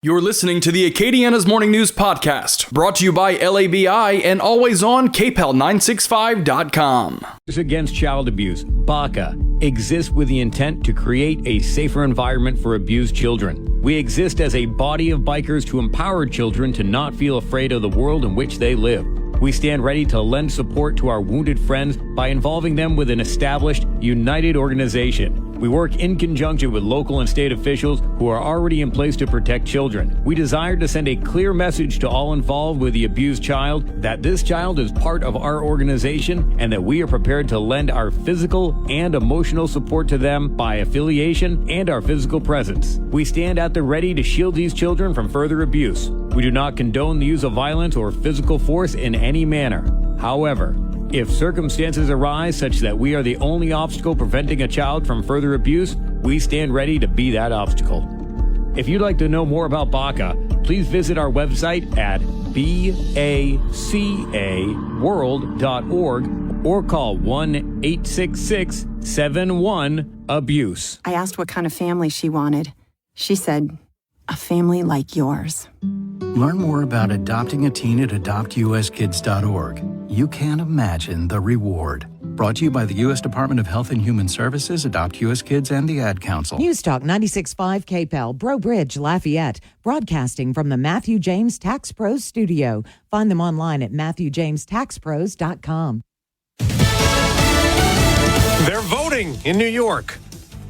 You're listening to the Acadiana's Morning News Podcast, brought to you by LABI and always on KPEL965.com. Against Child Abuse, BACA, exists with the intent to create a safer environment for abused children. We exist as a body of bikers to empower children to not feel afraid of the world in which they live. We stand ready to lend support to our wounded friends by involving them with an established, united organization. We work in conjunction with local and state officials who are already in place to protect children. We desire to send a clear message to all involved with the abused child that this child is part of our organization and that we are prepared to lend our physical and emotional support to them by affiliation and our physical presence. We stand at the ready to shield these children from further abuse. We do not condone the use of violence or physical force in any manner. However, if circumstances arise such that we are the only obstacle preventing a child from further abuse, we stand ready to be that obstacle. If you'd like to know more about BACA, please visit our website at bacaworld.org or call 1-866-71-ABUSE. I asked what kind of family she wanted. She said, a family like yours. Learn more about adopting a teen at adoptuskids.org. You can't imagine the reward. Brought to you by the U.S. Department of Health and Human Services, Adopt U.S. Kids, and the Ad Council. News Talk 96.5 KPEL, Breaux Bridge, Lafayette, broadcasting from the Matthew James Tax Pros studio. Find them online at MatthewJamesTaxPros.com. They're voting in New York.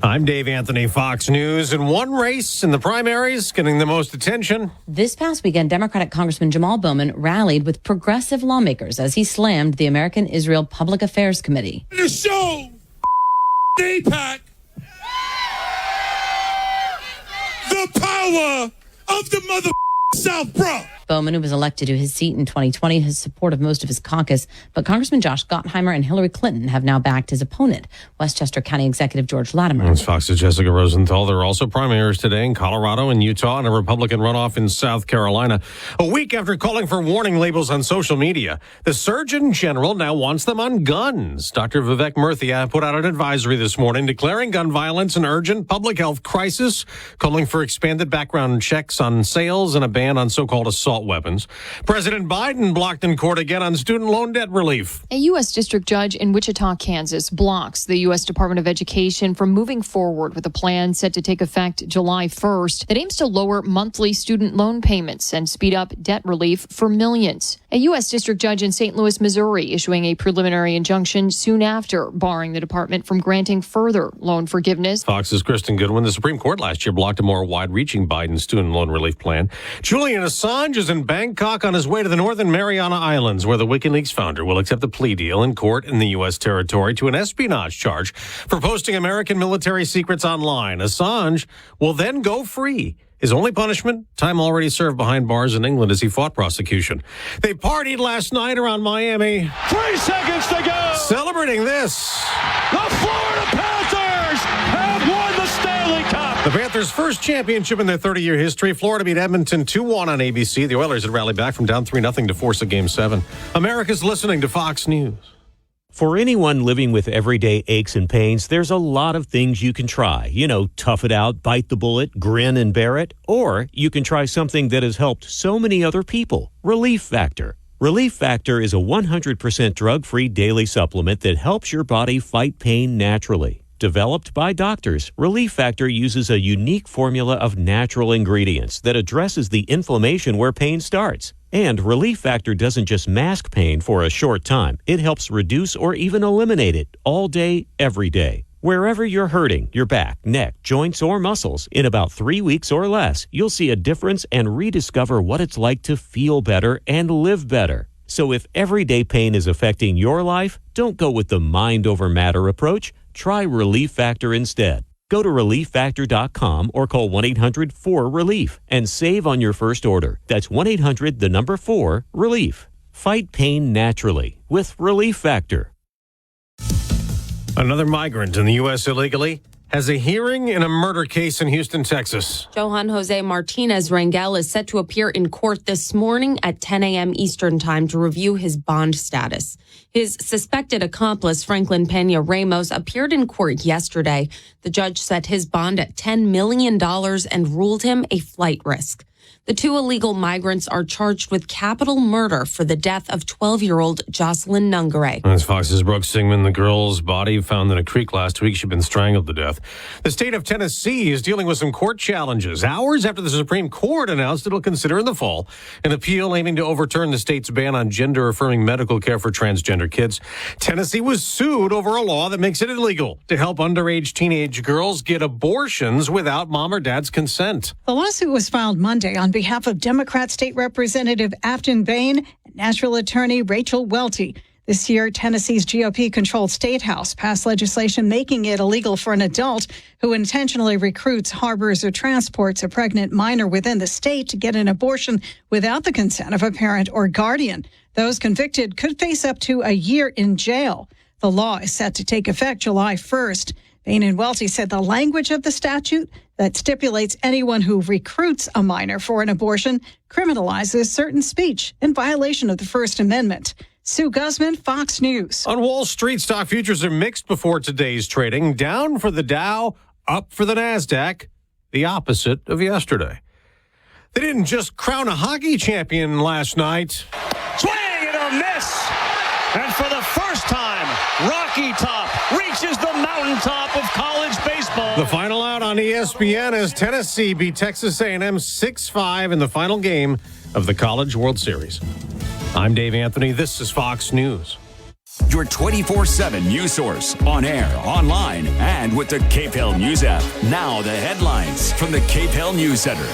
I'm Dave Anthony, Fox News, and one race in the primaries getting the most attention. This past weekend, Democratic Congressman Jamal Bowman rallied with progressive lawmakers as he slammed the American-Israel Public Affairs Committee. To show AIPAC the power of the mother South Bronx. Bowman, who was elected to his seat in 2020, has support of most of his caucus, but Congressman Josh Gottheimer and Hillary Clinton have now backed his opponent, Westchester County Executive George Latimer. That's Fox's Jessica Rosenthal. There are also primaries today in Colorado and Utah and a Republican runoff in South Carolina. A week after calling for warning labels on social media, the Surgeon General now wants them on guns. Dr. Vivek Murthy put out an advisory this morning declaring gun violence an urgent public health crisis, calling for expanded background checks on sales and a ban on so-called assault weapons. President Biden blocked in court again on student loan debt relief. A U.S. district judge in Wichita, Kansas, blocks the U.S. Department of Education from moving forward with a plan set to take effect July 1st that aims to lower monthly student loan payments and speed up debt relief for millions. A U.S. district judge in St. Louis, Missouri, issuing a preliminary injunction soon after, barring the department from granting further loan forgiveness. Fox's Kristen Goodwin. The Supreme Court last year blocked a more wide-reaching Biden student loan relief plan. Julian Assange is in Bangkok on his way to the Northern Mariana Islands, where the WikiLeaks founder will accept a plea deal in court in the U.S. territory to an espionage charge for posting American military secrets online. Assange will then go free. His only punishment, time already served behind bars in England as he fought prosecution. They partied last night around Miami. 3 seconds to go. Celebrating this. The Florida Panthers have won the Stanley Cup. The Panthers' first championship in their 30-year history. Florida beat Edmonton 2-1 on ABC. The Oilers had rallied back from down 3-0 to force a Game 7. America's listening to Fox News. For anyone living with everyday aches and pains, there's a lot of things you can try. You know, tough it out, bite the bullet, grin and bear it. Or you can try something that has helped so many other people, Relief Factor. Relief Factor is a 100% drug-free daily supplement that helps your body fight pain naturally. Developed by doctors, Relief Factor uses a unique formula of natural ingredients that addresses the inflammation where pain starts. And Relief Factor doesn't just mask pain for a short time. It helps reduce or even eliminate it all day, every day. Wherever you're hurting, your back, neck, joints, or muscles, in about 3 weeks or less, you'll see a difference and rediscover what it's like to feel better and live better. So if everyday pain is affecting your life, don't go with the mind over matter approach. Try Relief Factor instead. Go to ReliefFactor.com or call 1-800-4RELIEF and save on your first order. That's 1-800-4-RELIEF. Fight pain naturally with Relief Factor. Another migrant in the U.S. illegally has a hearing in a murder case in Houston, Texas. Johan Jose Martinez Rangel is set to appear in court this morning at 10 a.m. Eastern Time to review his bond status. His suspected accomplice, Franklin Pena Ramos, appeared in court yesterday. The judge set his bond at $10 million and ruled him a flight risk. The two illegal migrants are charged with capital murder for the death of 12-year-old Jocelyn Nungare. As Fox's Brooke Singman, the girl's body found in a creek last week. She'd been strangled to death. The state of Tennessee is dealing with some court challenges hours after the Supreme Court announced it'll consider in the fall an appeal aiming to overturn the state's ban on gender-affirming medical care for transgender kids. Tennessee was sued over a law that makes it illegal to help underage teenage girls get abortions without mom or dad's consent. The lawsuit was filed Monday on behalf of Democrat State Representative Afton Bain and Nashville attorney Rachel Welty. This year, Tennessee's GOP-controlled State House passed legislation making it illegal for an adult who intentionally recruits, harbors, or transports a pregnant minor within the state to get an abortion without the consent of a parent or guardian. Those convicted could face up to a year in jail. The law is set to take effect July 1st. Bain and Welty said the language of the statute that stipulates anyone who recruits a minor for an abortion criminalizes certain speech in violation of the First Amendment. Sue Guzman, Fox News. On Wall Street, stock futures are mixed before today's trading. Down for the Dow, up for the NASDAQ, the opposite of yesterday. They didn't just crown a hockey champion last night. Swing and a miss. And for the first time, Rocky Top reaches the mountaintop of college baseball. The final out on ESPN as Tennessee beat Texas A&M 6-5 in the final game of the College World Series. I'm Dave Anthony. This is Fox News. Your 24/7 news source, on air, online, and with the KPEL News app. Now the headlines from the KPEL News Center.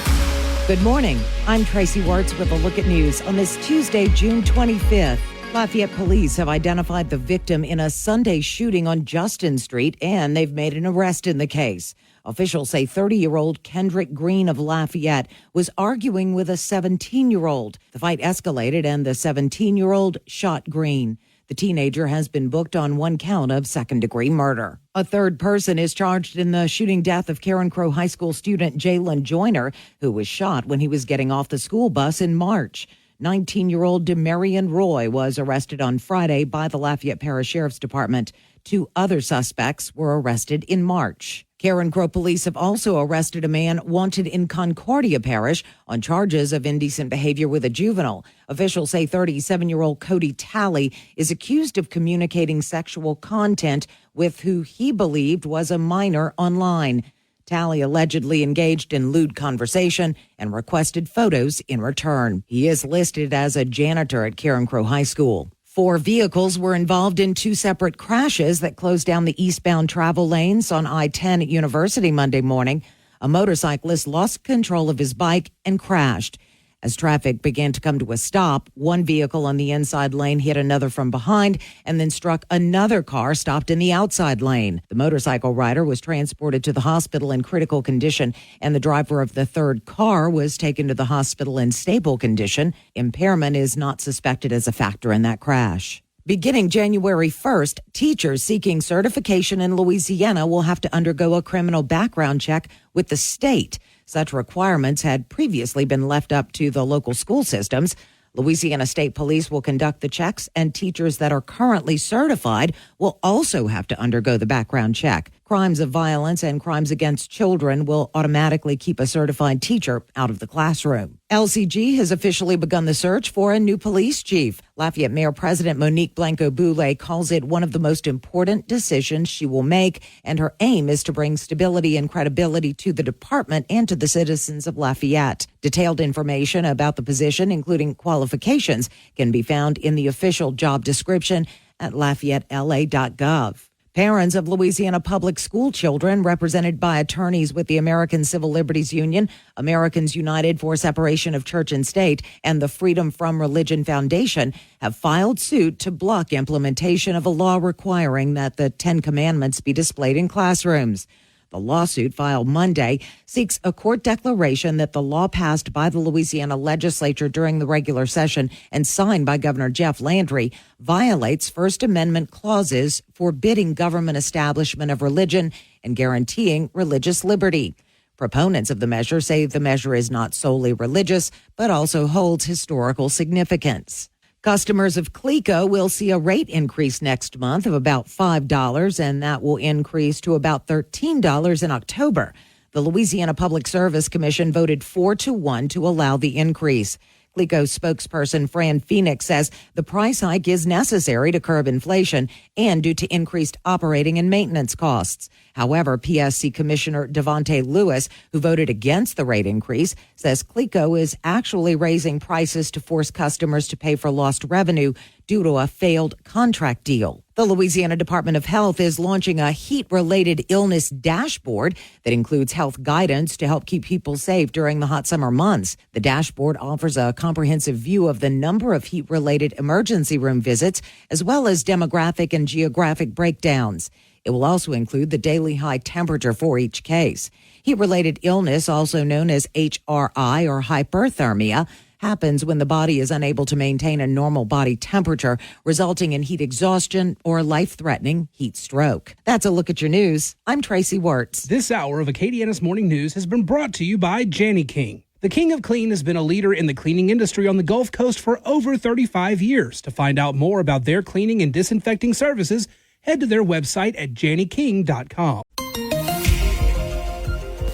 Good morning. I'm Tracy Wertz with a look at news on this Tuesday, June 25th. Lafayette police have identified the victim in a Sunday shooting on Justin Street, and they've made an arrest in the case. Officials say 30-year-old Kendrick Green of Lafayette was arguing with a 17-year-old. The fight escalated, and the 17-year-old shot Green. The teenager has been booked on one count of second-degree murder. A third person is charged in the shooting death of Karen Crow High School student Jalen Joyner, who was shot when he was getting off the school bus in March. 19-year-old Demarion Roy was arrested on Friday by the Lafayette Parish Sheriff's Department. 2 other suspects were arrested in March. Karen Crow police have also arrested a man wanted in Concordia Parish on charges of indecent behavior with a juvenile. Officials say 37-year-old Cody Talley is accused of communicating sexual content with who he believed was a minor online. Talley allegedly engaged in lewd conversation and requested photos in return. He is listed as a janitor at Karen Crow High School. 4 vehicles were involved in 2 separate crashes that closed down the eastbound travel lanes on I-10 at University Monday morning. A motorcyclist lost control of his bike and crashed. As traffic began to come to a stop, one vehicle on the inside lane hit another from behind and then struck another car stopped in the outside lane. The motorcycle rider was transported to the hospital in critical condition, and the driver of the third car was taken to the hospital in stable condition. Impairment is not suspected as a factor in that crash. Beginning January 1st, teachers seeking certification in Louisiana will have to undergo a criminal background check with the state. Such requirements had previously been left up to the local school systems. Louisiana State Police will conduct the checks, and teachers that are currently certified will also have to undergo the background check. Crimes of violence and crimes against children will automatically keep a certified teacher out of the classroom. LCG has officially begun the search for a new police chief. Lafayette Mayor President Monique Blanco-Boulay calls it one of the most important decisions she will make, and her aim is to bring stability and credibility to the department and to the citizens of Lafayette. Detailed information about the position, including qualifications, can be found in the official job description at LafayetteLA.gov. Parents of Louisiana public school children, represented by attorneys with the American Civil Liberties Union, Americans United for Separation of Church and State, and the Freedom from Religion Foundation, have filed suit to block implementation of a law requiring that the 10 Commandments be displayed in classrooms. The lawsuit, filed Monday, seeks a court declaration that the law passed by the Louisiana legislature during the regular session and signed by Governor Jeff Landry violates First Amendment clauses forbidding government establishment of religion and guaranteeing religious liberty. Proponents of the measure say the measure is not solely religious, but also holds historical significance. Customers of Cleco will see a rate increase next month of about $5, and that will increase to about $13 in October. The Louisiana Public Service Commission voted 4-1 to allow the increase. CLECO spokesperson Fran Phoenix says the price hike is necessary to curb inflation and due to increased operating and maintenance costs. However, PSC Commissioner Devontae Lewis, who voted against the rate increase, says CLECO is actually raising prices to force customers to pay for lost revenue due to a failed contract deal. The Louisiana Department of Health is launching a heat-related illness dashboard that includes health guidance to help keep people safe during the hot summer months. The dashboard offers a comprehensive view of the number of heat-related emergency room visits, as well as demographic and geographic breakdowns. It will also include the daily high temperature for each case. Heat-related illness, also known as HRI or hyperthermia, happens when the body is unable to maintain a normal body temperature, resulting in heat exhaustion or life-threatening heat stroke. That's a look at your news. I'm Tracy Wirtz. This hour of Acadiana's Morning News has been brought to you by Janny King. The King of Clean has been a leader in the cleaning industry on the Gulf Coast for over 35 years. To find out more about their cleaning and disinfecting services, head to their website at jannyking.com.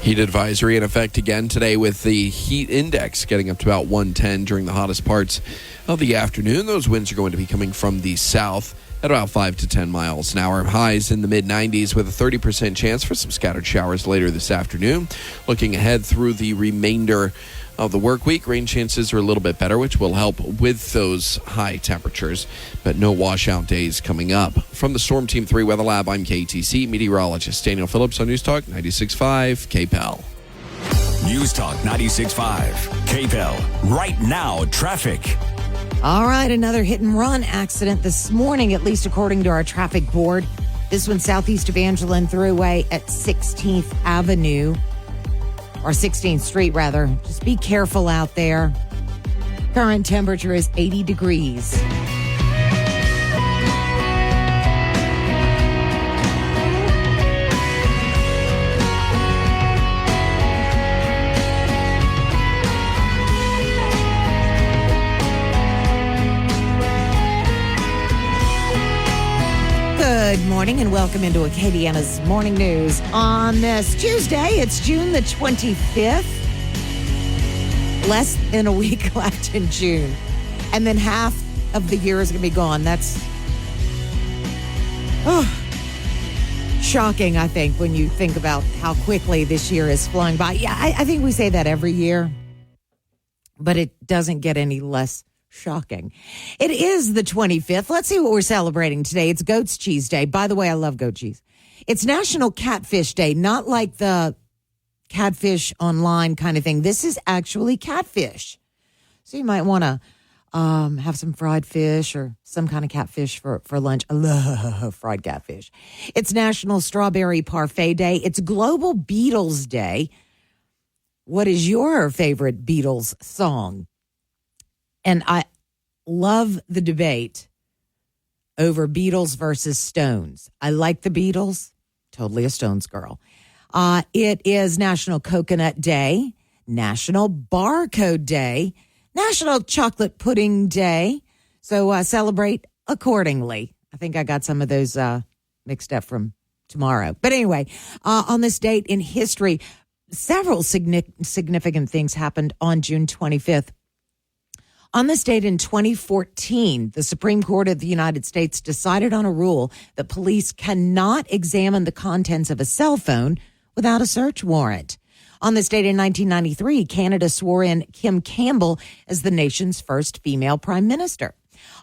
Heat advisory in effect again today with the heat index getting up to about 110 during the hottest parts of the afternoon. Those winds are going to be coming from the south at about 5 to 10 miles an hour. Highs in the mid-90s with a 30% chance for some scattered showers later this afternoon. Looking ahead through the remainder of the work week, rain chances are a little bit better, which will help with those high temperatures, but no washout days coming up. From the Storm Team 3 Weather Lab, I'm KTC meteorologist Daniel Phillips on News Talk 96.5 KPEL. News Talk 96.5 KPEL. Right now, traffic. All right, another hit and run accident this morning, at least according to our traffic board. This one southeast of Angelin Thruway at 16th Avenue. Or 16th Street, rather. Just be careful out there. Current temperature is 80 degrees. Good morning and welcome into Acadiana's Morning News. On this Tuesday, it's June the 25th. Less than a week left in June. And then half of the year is going to be gone. That's shocking, I think, when you think about how quickly this year is flying by. Yeah, I think we say that every year, but it doesn't get any less shocking. It is the 25th. Let's see what we're celebrating today. It's Goat's Cheese Day. By the way, I love goat cheese. It's National Catfish Day, not like the catfish online kind of thing. This is actually catfish. So you might want to have some fried fish or some kind of catfish for lunch. I love fried catfish. It's National Strawberry Parfait Day. It's Global Beatles Day. What is your favorite Beatles song? And I love the debate over Beatles versus Stones. I like the Beatles, totally a Stones girl. It is National Coconut Day, National Barcode Day, National Chocolate Pudding Day. So celebrate accordingly. I think I got some of those mixed up from tomorrow. But anyway, on this date in history, several significant things happened on June 25th. On this date in 2014, the Supreme Court of the United States decided on a rule that police cannot examine the contents of a cell phone without a search warrant. On this date in 1993, Canada swore in Kim Campbell as the nation's first female prime minister.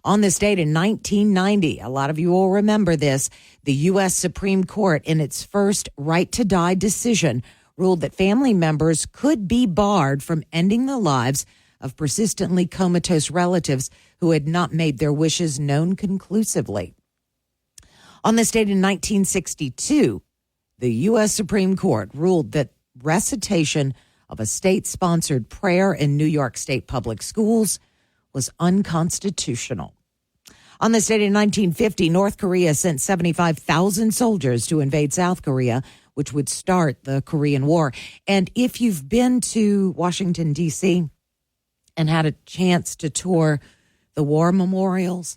On this date in 1990, a lot of you will remember this, the U.S. Supreme Court, in its first right-to-die decision, ruled that family members could be barred from ending the lives of persistently comatose relatives who had not made their wishes known conclusively. On this date in 1962, the U.S. Supreme Court ruled that recitation of a state-sponsored prayer in New York State public schools was unconstitutional. On this date in 1950, North Korea sent 75,000 soldiers to invade South Korea, which would start the Korean War. And if you've been to Washington, D.C., and had a chance to tour the war memorials,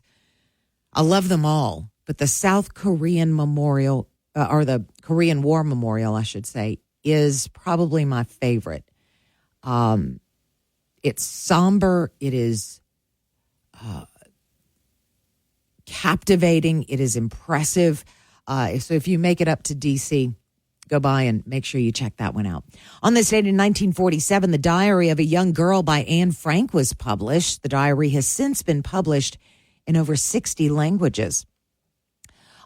I love them all, but the South Korean Memorial, or the Korean War Memorial, I should say, is probably my favorite. It's somber. It is captivating. It is impressive. So if you make it up to D.C., go by and make sure you check that one out. On this date in 1947, the diary of a young girl by Anne Frank was published. The diary has since been published in over 60 languages.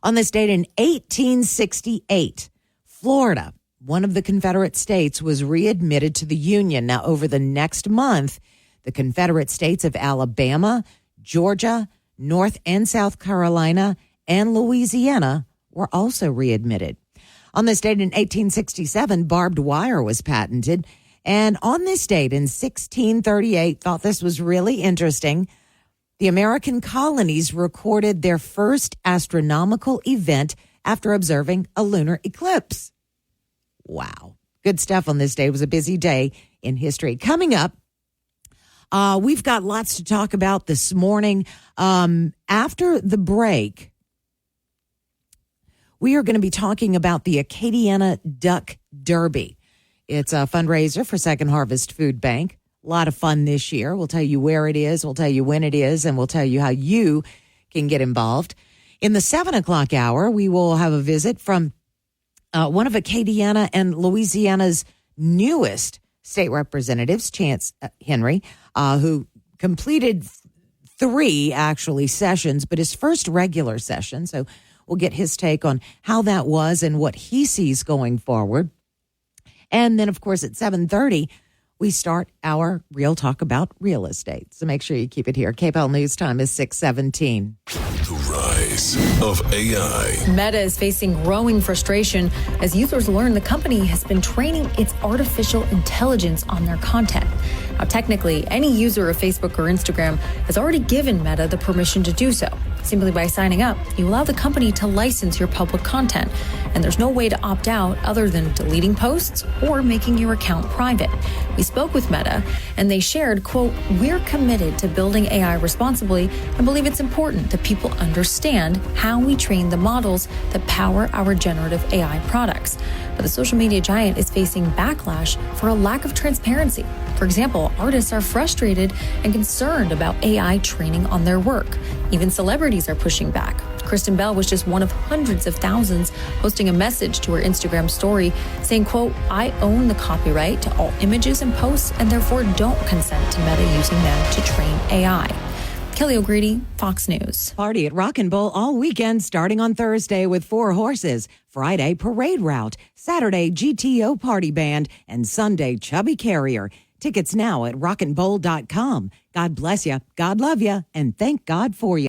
On this date in 1868, Florida, one of the Confederate states, was readmitted to the Union. Now, over the next month, the Confederate states of Alabama, Georgia, North and South Carolina, and Louisiana were also readmitted. On this date in 1867, barbed wire was patented. And on this date in 1638, thought this was really interesting, the American colonies recorded their first astronomical event after observing a lunar eclipse. Wow. Good stuff on this day. It was a busy day in history. Coming up, we've got lots to talk about this morning. After the break, we are going to be talking about the Acadiana Duck Derby. It's a fundraiser for Second Harvest Food Bank. A lot of fun this year. We'll tell you where it is, we'll tell you when it is, and we'll tell you how you can get involved. In the 7 o'clock hour, we will have a visit from one of Acadiana and Louisiana's newest state representatives, Chance Henry, who completed 3 actually sessions, but his first regular session. So we'll get his take on how that was and what he sees going forward. And then, of course, at 7:30, we start our Real Talk about real estate. So make sure you keep it here. KPEL News Time is 6:17. The rise of AI. Meta is facing growing frustration as users learn the company has been training its artificial intelligence on their content. Now, technically, any user of Facebook or Instagram has already given Meta the permission to do so. Simply by signing up, you allow the company to license your public content, and there's no way to opt out other than deleting posts or making your account private. We spoke with Meta, and they shared, quote, "We're committed to building AI responsibly and believe it's important that people understand how we train the models that power our generative AI products." But the social media giant is facing backlash for a lack of transparency. For example, artists are frustrated and concerned about AI training on their work. Even celebrities are pushing back. Kristen Bell was just one of hundreds of thousands posting a message to her Instagram story saying, quote, "I own the copyright to all images and posts and therefore don't consent to Meta using them to train AI." Kelly O'Grady, Fox News. Party at Rockin' Bowl all weekend, starting on Thursday with 4 horses. Friday, parade route. Saturday, GTO party band. And Sunday, Chubby Carrier. Tickets now at rockinbowl.com. God bless you, God love you, and thank God for you.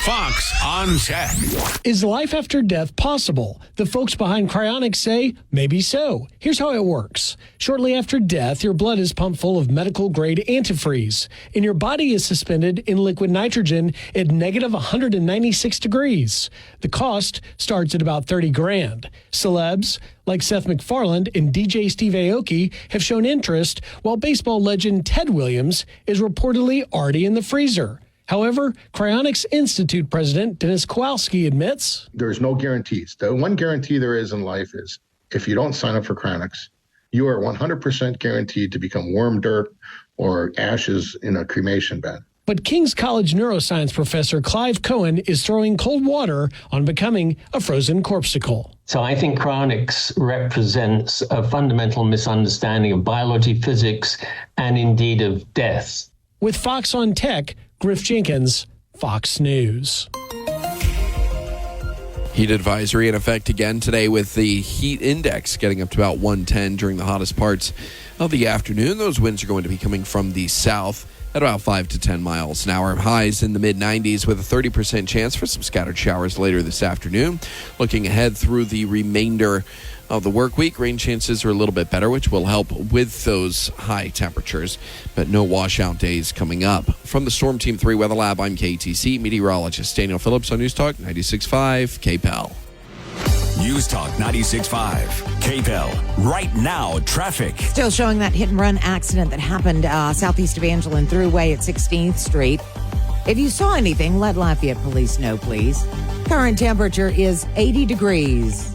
Fox on Tech. Is life after death possible? The folks behind cryonics say maybe so. Here's how it works. Shortly after death, your blood is pumped full of medical-grade antifreeze, and your body is suspended in liquid nitrogen at negative 196 degrees. The cost starts at about $30,000. Celebs like Seth MacFarlane and DJ Steve Aoki have shown interest, while baseball legend Ted Williams is reportedly already in the freezer. However, Cryonics Institute president Dennis Kowalski admits there's no guarantees. The one guarantee there is in life is if you don't sign up for Cryonics, you are 100% guaranteed to become worm dirt or ashes in a cremation bed. But King's College neuroscience professor Clive Cohen is throwing cold water on becoming a frozen corpsicle. So I think cryonics represents a fundamental misunderstanding of biology, physics, and indeed of death. With Fox on Tech, Griff Jenkins, Fox News. Heat advisory in effect again today with the heat index getting up to about 110 during the hottest parts of the afternoon. Those winds are going to be coming from the south at about 5 to 10 miles an hour. Highs in the mid-90s with a 30% chance for some scattered showers later this afternoon. Looking ahead through the remainder of the work week, rain chances are a little bit better, which will help with those high temperatures, but no washout days coming up. From the Storm Team 3 Weather Lab, I'm KTC meteorologist Daniel Phillips on News Talk 96.5 KPEL. News Talk 96.5 KPEL. Right now, traffic. Still showing that hit-and-run accident that happened southeast of Angelin Thruway at 16th Street. If you saw anything, let Lafayette Police know, please. Current temperature is 80 degrees.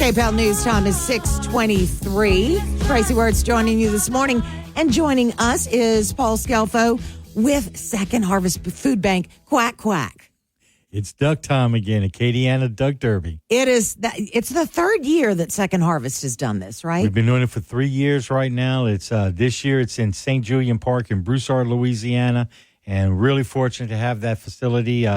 KPEL News Time is 6:23. Tracy Words joining you this morning. And joining us is Paul Scelfo with Second Harvest Food Bank. Quack, quack. It's duck time again, Acadiana Duck Derby. It's the third year that Second Harvest has done this, right? We've been doing it for 3 years right now. It's this year it's in St. Julian Park in Broussard, Louisiana, and really fortunate to have that facility.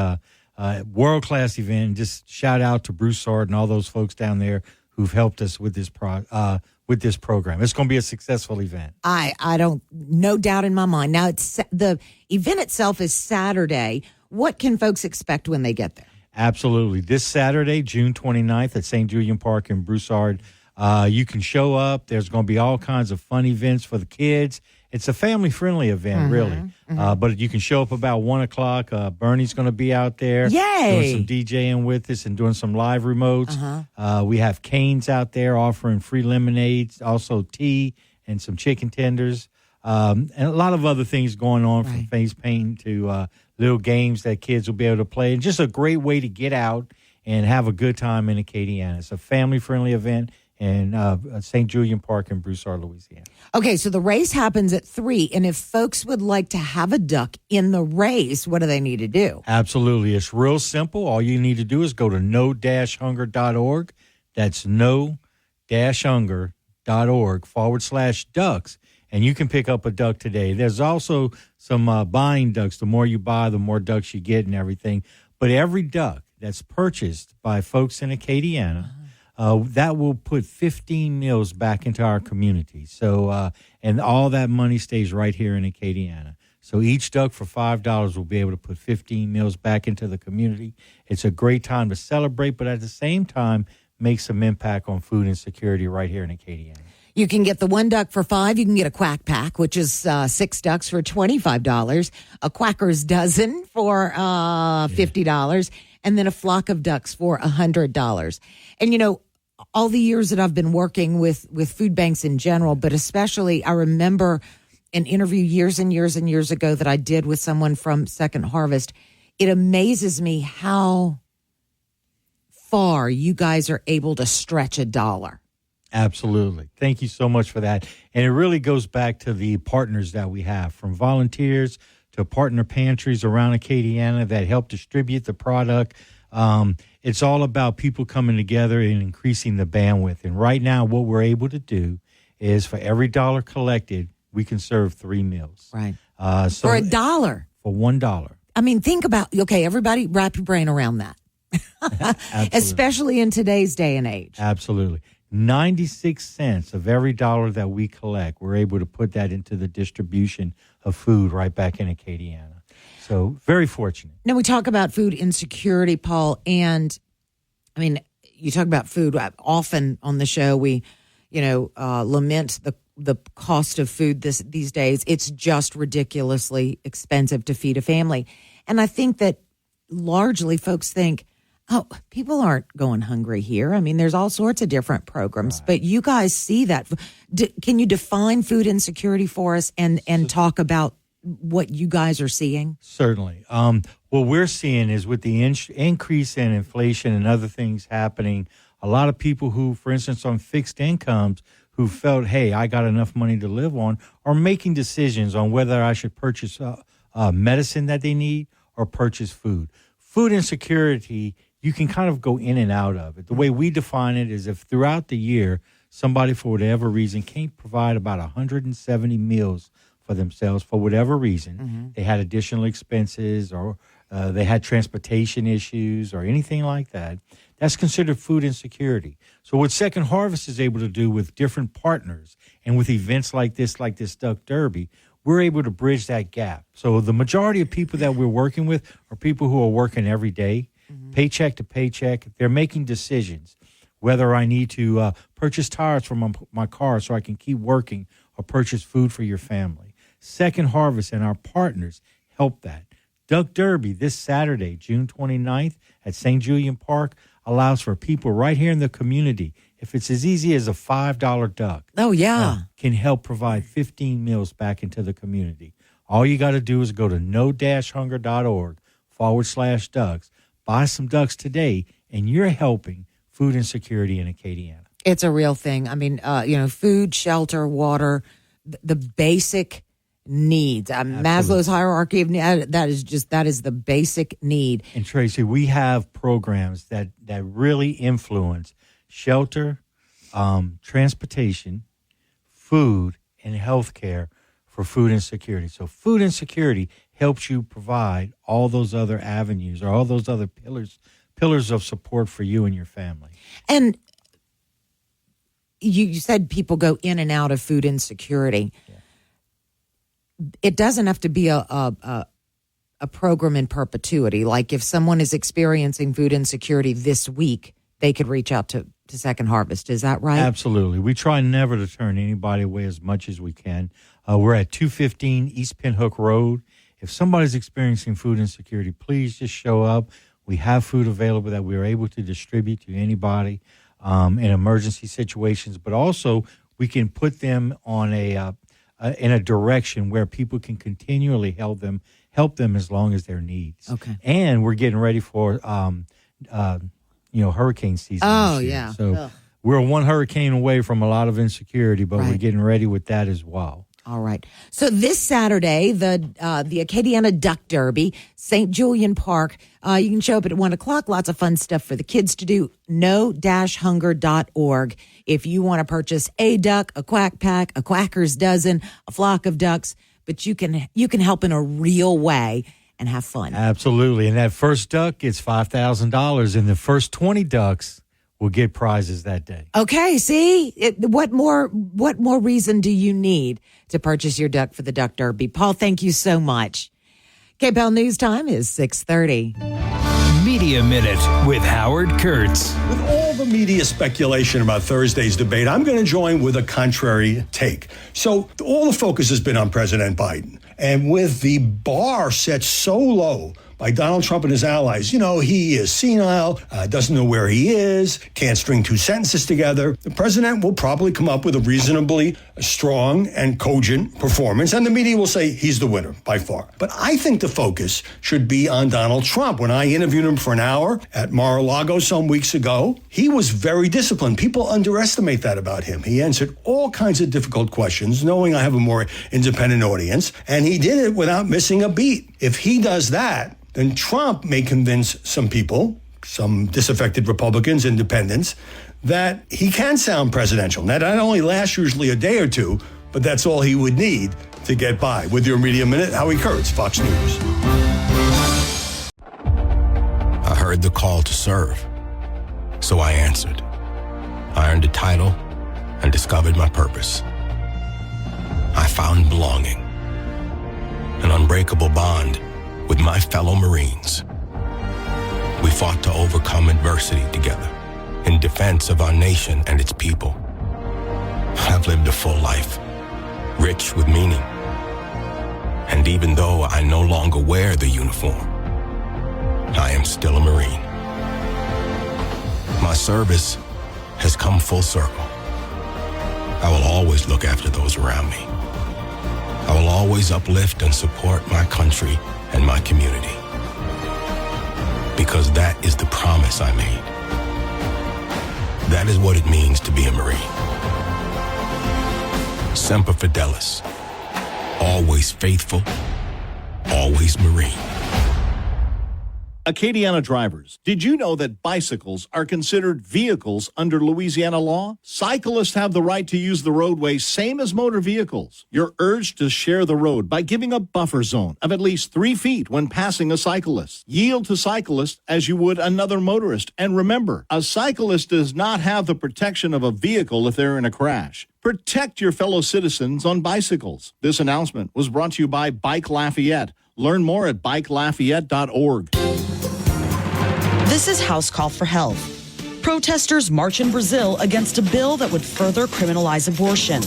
World-class event. Just shout out to Broussard and all those folks down there who've helped us with this program. It's going to be a successful event. I don't, no doubt in my mind. Now, the event itself is Saturday. What can folks expect when they get there? Absolutely. This Saturday, June 29th at St. Julian Park in Broussard, you can show up. There's going to be all kinds of fun events for the kids. It's a family-friendly event, really. But you can show up about 1 o'clock. Bernie's going to be out there. Yay! Doing some DJing with us and doing some live remotes. We have Cane's out there offering free lemonades, also tea and some chicken tenders. And a lot of other things going on from face painting to little games that kids will be able to play. And just a great way to get out and have a good time in Acadiana. It's a family-friendly event in St. Julian Park in Broussard, Louisiana. Okay, so the race happens at 3, and if folks would like to have a duck in the race, what do they need to do? Absolutely. It's real simple. All you need to do is go to no-hunger.org. That's no-hunger.org/ducks, and you can pick up a duck today. There's also some buying ducks. The more you buy, the more ducks you get and everything. But every duck that's purchased by folks in Acadiana, that will put 15 meals back into our community. So, and all that money stays right here in Acadiana. So each duck for $5 will be able to put 15 meals back into the community. It's a great time to celebrate, but at the same time, make some impact on food insecurity right here in Acadiana. You can get the 1 duck for $5. You can get a quack pack, which is 6 ducks for $25, a quacker's dozen for $50, and then a flock of ducks for $100. And, you know, all the years that I've been working with food banks in general, but especially I remember an interview years and years and years ago that I did with someone from Second Harvest. It amazes me how far you guys are able to stretch $1. Absolutely. Thank you so much for that. And it really goes back to the partners that we have, from volunteers to partner pantries around Acadiana that help distribute the product. It's all about people coming together and increasing the bandwidth. And right now, what we're able to do is for every $1 collected, we can serve 3 meals. Right. So for $1. For $1. I mean, think about, okay, everybody wrap your brain around that. Especially in today's day and age. Absolutely. 96 cents of every $1 that we collect, we're able to put that into the distribution of food right back in Acadiana. So very fortunate. Now, we talk about food insecurity, Paul, and I mean, you talk about food often on the show. We, lament the cost of food these days. It's just ridiculously expensive to feed a family. And I think that largely folks think, oh, people aren't going hungry here. I mean, there's all sorts of different programs, but you guys see that. Can you define food insecurity for us and talk about what you guys are seeing? Certainly. What we're seeing is with the increase in inflation and other things happening, a lot of people who, for instance, on fixed incomes, who felt, hey, I got enough money to live on, are making decisions on whether I should purchase medicine that they need or purchase food. Food insecurity, you can kind of go in and out of it. The way we define it is if throughout the year, somebody, for whatever reason, can't provide about 170 meals for themselves for whatever reason, they had additional expenses or they had transportation issues or anything like that, that's considered food insecurity. So what Second Harvest is able to do with different partners and with events like this Duck Derby, we're able to bridge that gap. So the majority of people that we're working with are people who are working every day, paycheck to paycheck. They're making decisions whether I need to purchase tires for my car so I can keep working or purchase food for your family. Second Harvest and our partners help that. Duck Derby this Saturday, June 29th at St. Julian Park allows for people right here in the community, if it's as easy as a $5 duck. Oh, yeah. Can help provide 15 meals back into the community. All you got to do is go to no-hunger.org/ducks, buy some ducks today, and you're helping food insecurity in Acadiana. It's a real thing. I mean, food, shelter, water, the basic needs. Maslow's hierarchy of need, that is the basic need. And Tracy, we have programs that really influence shelter, transportation, food, and health care for food insecurity. So food insecurity helps you provide all those other avenues or all those other pillars of support for you and your family. And you said people go in and out of food insecurity. Yeah. It doesn't have to be a program in perpetuity. Like if someone is experiencing food insecurity this week, they could reach out to Second Harvest. Is that right? Absolutely. We try never to turn anybody away as much as we can. We're at 215 East Pinhook Road. If somebody's experiencing food insecurity, please just show up. We have food available that we are able to distribute to anybody in emergency situations, but also we can put them on in a direction where people can continually help them as long as their needs. Okay. And we're getting ready for hurricane season. Oh, yeah. So we're one hurricane away from a lot of insecurity, but we're getting ready with that as well. All right. So this Saturday, the Acadiana Duck Derby, St. Julian Park. You can show up at 1:00. Lots of fun stuff for the kids to do. no-hunger.org. If you want to purchase a duck, a quack pack, a quacker's dozen, a flock of ducks, but you can help in a real way and have fun. Absolutely. And that first duck gets $5,000, and the first 20 ducks will get prizes that day. Okay, see? What more reason do you need to purchase your duck for the Duck Derby? Paul, thank you so much. KPEL News Time is 6:30. Media Minute with Howard Kurtz. With all the media speculation about Thursday's debate, I'm going to join with a contrary take. So all the focus has been on President Biden. And with the bar set so low by Donald Trump and his allies, he is senile, doesn't know where he is, can't string two sentences together. The president will probably come up with a reasonably strong and cogent performance, and the media will say he's the winner by far. But I think the focus should be on Donald Trump. When I interviewed him for an hour at Mar-a-Lago some weeks ago, he was very disciplined. People underestimate that about him. He answered all kinds of difficult questions, knowing I have a more independent audience, and he did it without missing a beat. If he does that, then Trump may convince some people, some disaffected Republicans, independents, that he can sound presidential. Now, that only lasts usually a day or two, but that's all he would need to get by. With your Media Minute, Howie Kurtz, Fox News. I heard the call to serve, so I answered. I earned a title and discovered my purpose. I found belonging, an unbreakable bond with my fellow Marines. We fought to overcome adversity together in defense of our nation and its people. I've lived a full life, rich with meaning. And even though I no longer wear the uniform, I am still a Marine. My service has come full circle. I will always look after those around me. I will always uplift and support my country and my community, because that is the promise I made. That is what it means to be a Marine. Semper Fidelis, always faithful, always Marine. Acadiana drivers, did you know that bicycles are considered vehicles under Louisiana law? Cyclists have the right to use the roadway same as motor vehicles. You're urged to share the road by giving a buffer zone of at least 3 feet when passing a cyclist. Yield to cyclists as you would another motorist. And remember, a cyclist does not have the protection of a vehicle if they're in a crash. Protect your fellow citizens on bicycles. This announcement was brought to you by Bike Lafayette. Learn more at bikelafayette.org. This is House Call for Health. Protesters march in Brazil against a bill that would further criminalize abortion.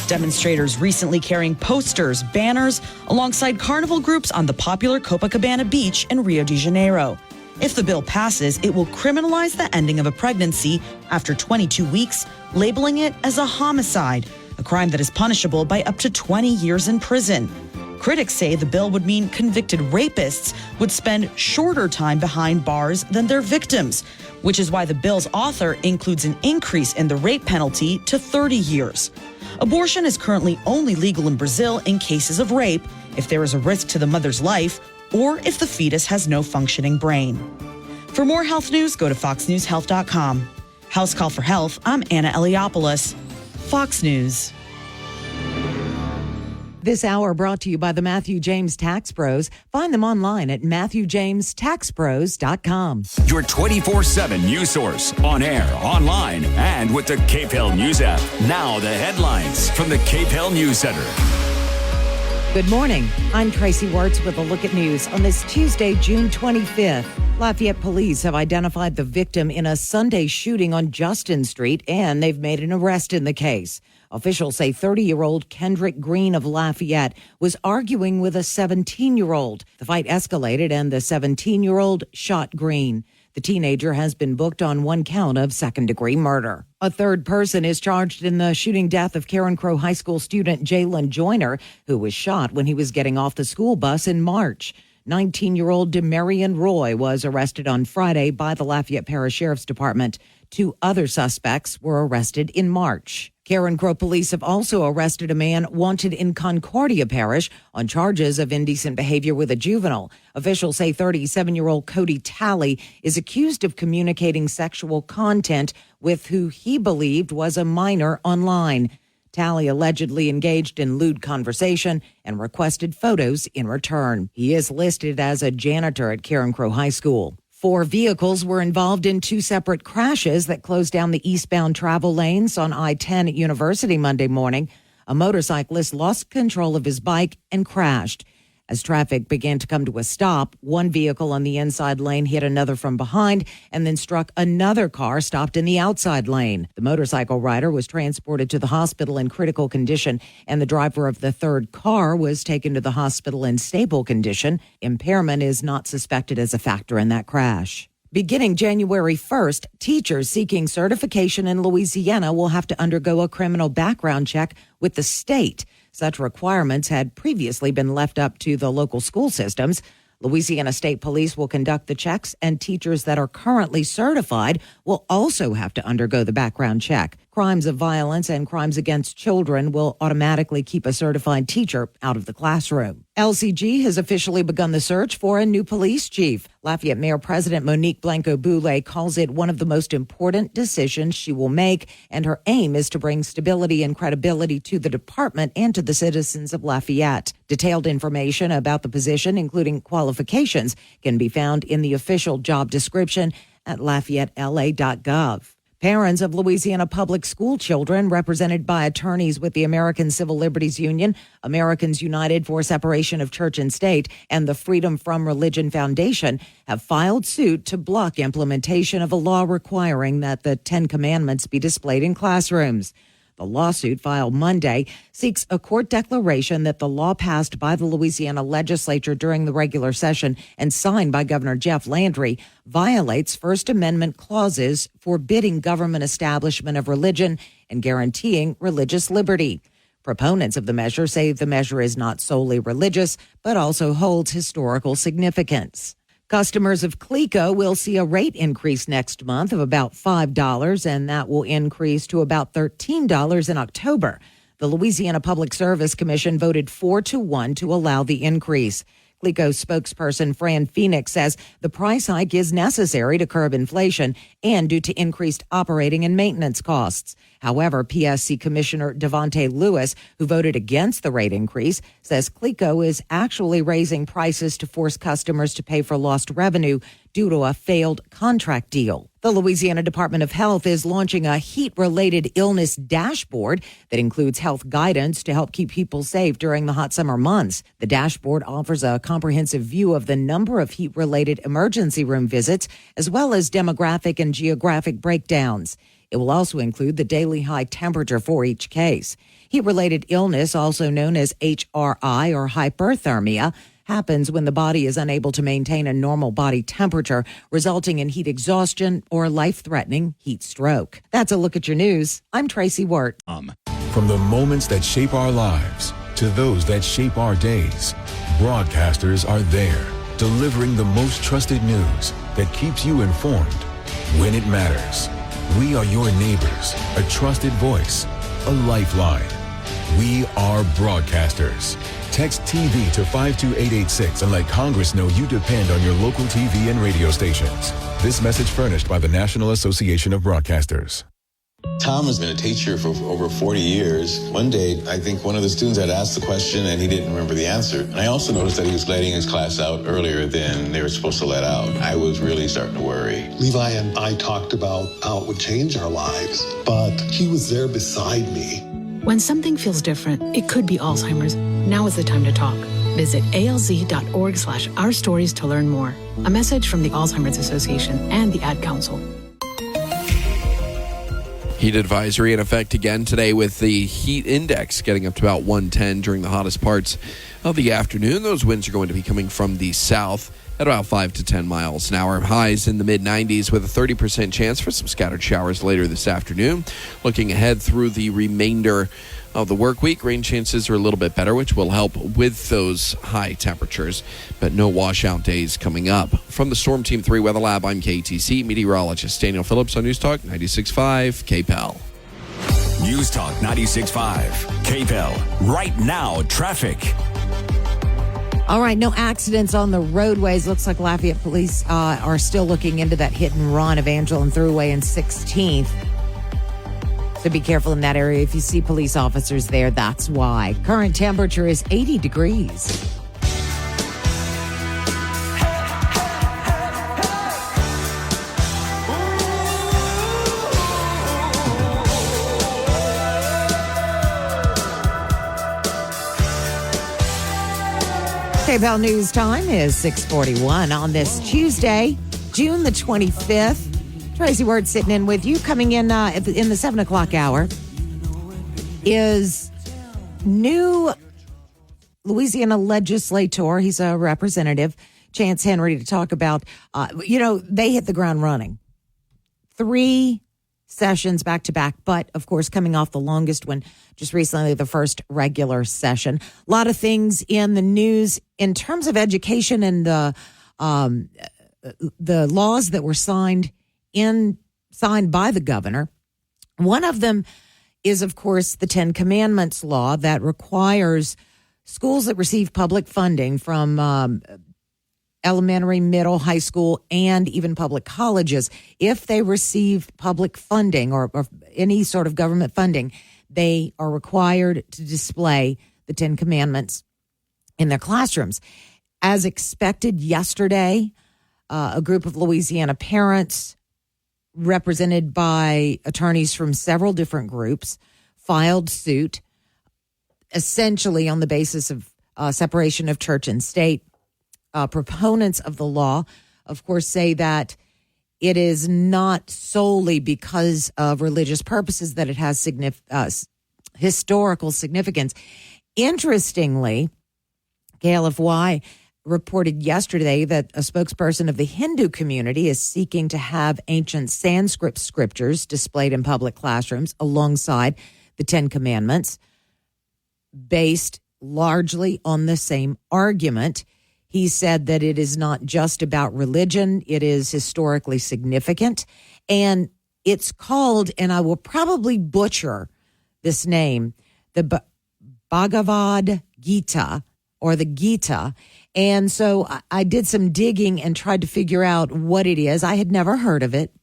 Demonstrators recently carrying posters, banners, alongside carnival groups on the popular Copacabana beach in Rio de Janeiro. If the bill passes, it will criminalize the ending of a pregnancy after 22 weeks, labeling it as a homicide, a crime that is punishable by up to 20 years in prison. Critics say the bill would mean convicted rapists would spend shorter time behind bars than their victims, which is why the bill's author includes an increase in the rape penalty to 30 years. Abortion is currently only legal in Brazil in cases of rape, if there is a risk to the mother's life, or if the fetus has no functioning brain. For more health news, go to foxnewshealth.com. House Call for Health, I'm Anna Eliopoulos, Fox News. This hour brought to you by the Matthew James Tax Pros. Find them online at MatthewJamesTaxPros.com. Your 24/7 news source, on air, online, and with the Cape Hill News app. Now the headlines from the Cape Hill News Center. Good morning. I'm Tracy Wartz with a look at news on this Tuesday, June 25th. Lafayette police have identified the victim in a Sunday shooting on Justin Street, and they've made an arrest in the case. Officials say 30-year-old Kendrick Green of Lafayette was arguing with a 17-year-old. The fight escalated and the 17-year-old shot Green. The teenager has been booked on one count of second-degree murder. A third person is charged in the shooting death of Karen Crow High School student Jalen Joyner, who was shot when he was getting off the school bus in March. 19-year-old Demarion Roy was arrested on Friday by the Lafayette Parish Sheriff's Department. 2 other suspects were arrested in March. Karen Crow police have also arrested a man wanted in Concordia Parish on charges of indecent behavior with a juvenile. Officials say 37-year-old Cody Talley is accused of communicating sexual content with who he believed was a minor online. Talley allegedly engaged in lewd conversation and requested photos in return. He is listed as a janitor at Karen Crow High School. 4 vehicles were involved in 2 separate crashes that closed down the eastbound travel lanes on I-10 at University Monday morning. A motorcyclist lost control of his bike and crashed. As traffic began to come to a stop, one vehicle on the inside lane hit another from behind and then struck another car stopped in the outside lane. The motorcycle rider was transported to the hospital in critical condition, and the driver of the third car was taken to the hospital in stable condition. Impairment is not suspected as a factor in that crash. Beginning January 1st, teachers seeking certification in Louisiana will have to undergo a criminal background check with the state. Such requirements had previously been left up to the local school systems. Louisiana State Police will conduct the checks, and teachers that are currently certified will also have to undergo the background check. Crimes of violence and crimes against children will automatically keep a certified teacher out of the classroom. LCG has officially begun the search for a new police chief. Lafayette Mayor President Monique Blanco-Boulay calls it one of the most important decisions she will make, and her aim is to bring stability and credibility to the department and to the citizens of Lafayette. Detailed information about the position, including qualifications, can be found in the official job description at LafayetteLA.gov. Parents of Louisiana public school children, represented by attorneys with the American Civil Liberties Union, Americans United for Separation of Church and State, and the Freedom from Religion Foundation, have filed suit to block implementation of a law requiring that the 10 Commandments be displayed in classrooms. The lawsuit, filed Monday, seeks a court declaration that the law passed by the Louisiana legislature during the regular session and signed by Governor Jeff Landry violates First Amendment clauses forbidding government establishment of religion and guaranteeing religious liberty. Proponents of the measure say the measure is not solely religious, but also holds historical significance. Customers of Clico will see a rate increase next month of about $5, and that will increase to about $13 in October. The Louisiana Public Service Commission voted 4-1 to allow the increase. Clico spokesperson Fran Phoenix says the price hike is necessary to curb inflation and due to increased operating and maintenance costs. However, PSC Commissioner Devontae Lewis, who voted against the rate increase, says Clico is actually raising prices to force customers to pay for lost revenue due to a failed contract deal. The Louisiana Department of Health is launching a heat-related illness dashboard that includes health guidance to help keep people safe during the hot summer months. The dashboard offers a comprehensive view of the number of heat-related emergency room visits, as well as demographic and geographic breakdowns. It will also include the daily high temperature for each case. Heat-related illness, also known as HRI or hyperthermia, happens when the body is unable to maintain a normal body temperature, resulting in heat exhaustion or life-threatening heat stroke. That's a look at your news. I'm Tracy Wirt. From the moments that shape our lives to to those that shape our days, broadcasters are there, delivering the most trusted news that keeps you informed when it matters. We are your neighbors, a trusted voice, a lifeline. We are broadcasters. Text TV to 52886 and let Congress know you depend on your local TV and radio stations. This message furnished by the National Association of Broadcasters. Tom has been a teacher for over 40 years. One day, I think one of the students had asked the question and he didn't remember the answer. And I also noticed that he was letting his class out earlier than they were supposed to let out. I was really starting to worry. Levi and I talked about how it would change our lives, but he was there beside me. When something feels different, it could be Alzheimer's. Now is the time to talk. Visit alz.org/our stories to learn more. A message from the Alzheimer's Association and the Ad Council. Heat advisory in effect again today with the heat index getting up to about 110 during the hottest parts of the afternoon. Those winds are going to be coming from the south at about 5 to 10 miles an hour. Highs in the mid-90s with a 30% chance for some scattered showers later this afternoon. Looking ahead through the remainder of the work week, rain chances are a little bit better, which will help with those high temperatures, but no washout days coming up. From the Storm Team 3 Weather Lab, I'm KTC meteorologist Daniel Phillips on News Talk 96.5 KPEL. News Talk 96.5 KPEL. Right now, traffic. All right, no accidents on the roadways. Looks like Lafayette police are still looking into that hit and run of Angela and Thruway and 16th. So be careful in that area. If you see police officers there, that's why. Current temperature is 80 degrees. KPEL News Time is 6:41 on this Tuesday, June the 25th. Tracy Ward sitting in with you. Coming in the 7 o'clock hour is new Louisiana legislator. He's a representative, Chance Henry, to talk about, they hit the ground running. 3 sessions back to back, but of course, coming off the longest one just recently, the first regular session. A lot of things in the news in terms of education and the laws that were signed by the governor. One of them is, of course, the 10 Commandments law that requires schools that receive public funding from elementary, middle, high school, and even public colleges, if they receive public funding or any sort of government funding, they are required to display the 10 Commandments in their classrooms. As expected yesterday, a group of Louisiana parents represented by attorneys from several different groups filed suit essentially on the basis of separation of church and state. Proponents of the law, of course, say that it is not solely because of religious purposes that it has historical significance. Interestingly, KLFY reported yesterday that a spokesperson of the Hindu community is seeking to have ancient Sanskrit scriptures displayed in public classrooms alongside the 10 Commandments, based largely on the same argument. He said that it is not just about religion, it is historically significant. And it's called, and I will probably butcher this name, the Bhagavad Gita, or the Gita. And so I did some digging and tried to figure out what it is. I had never heard of it.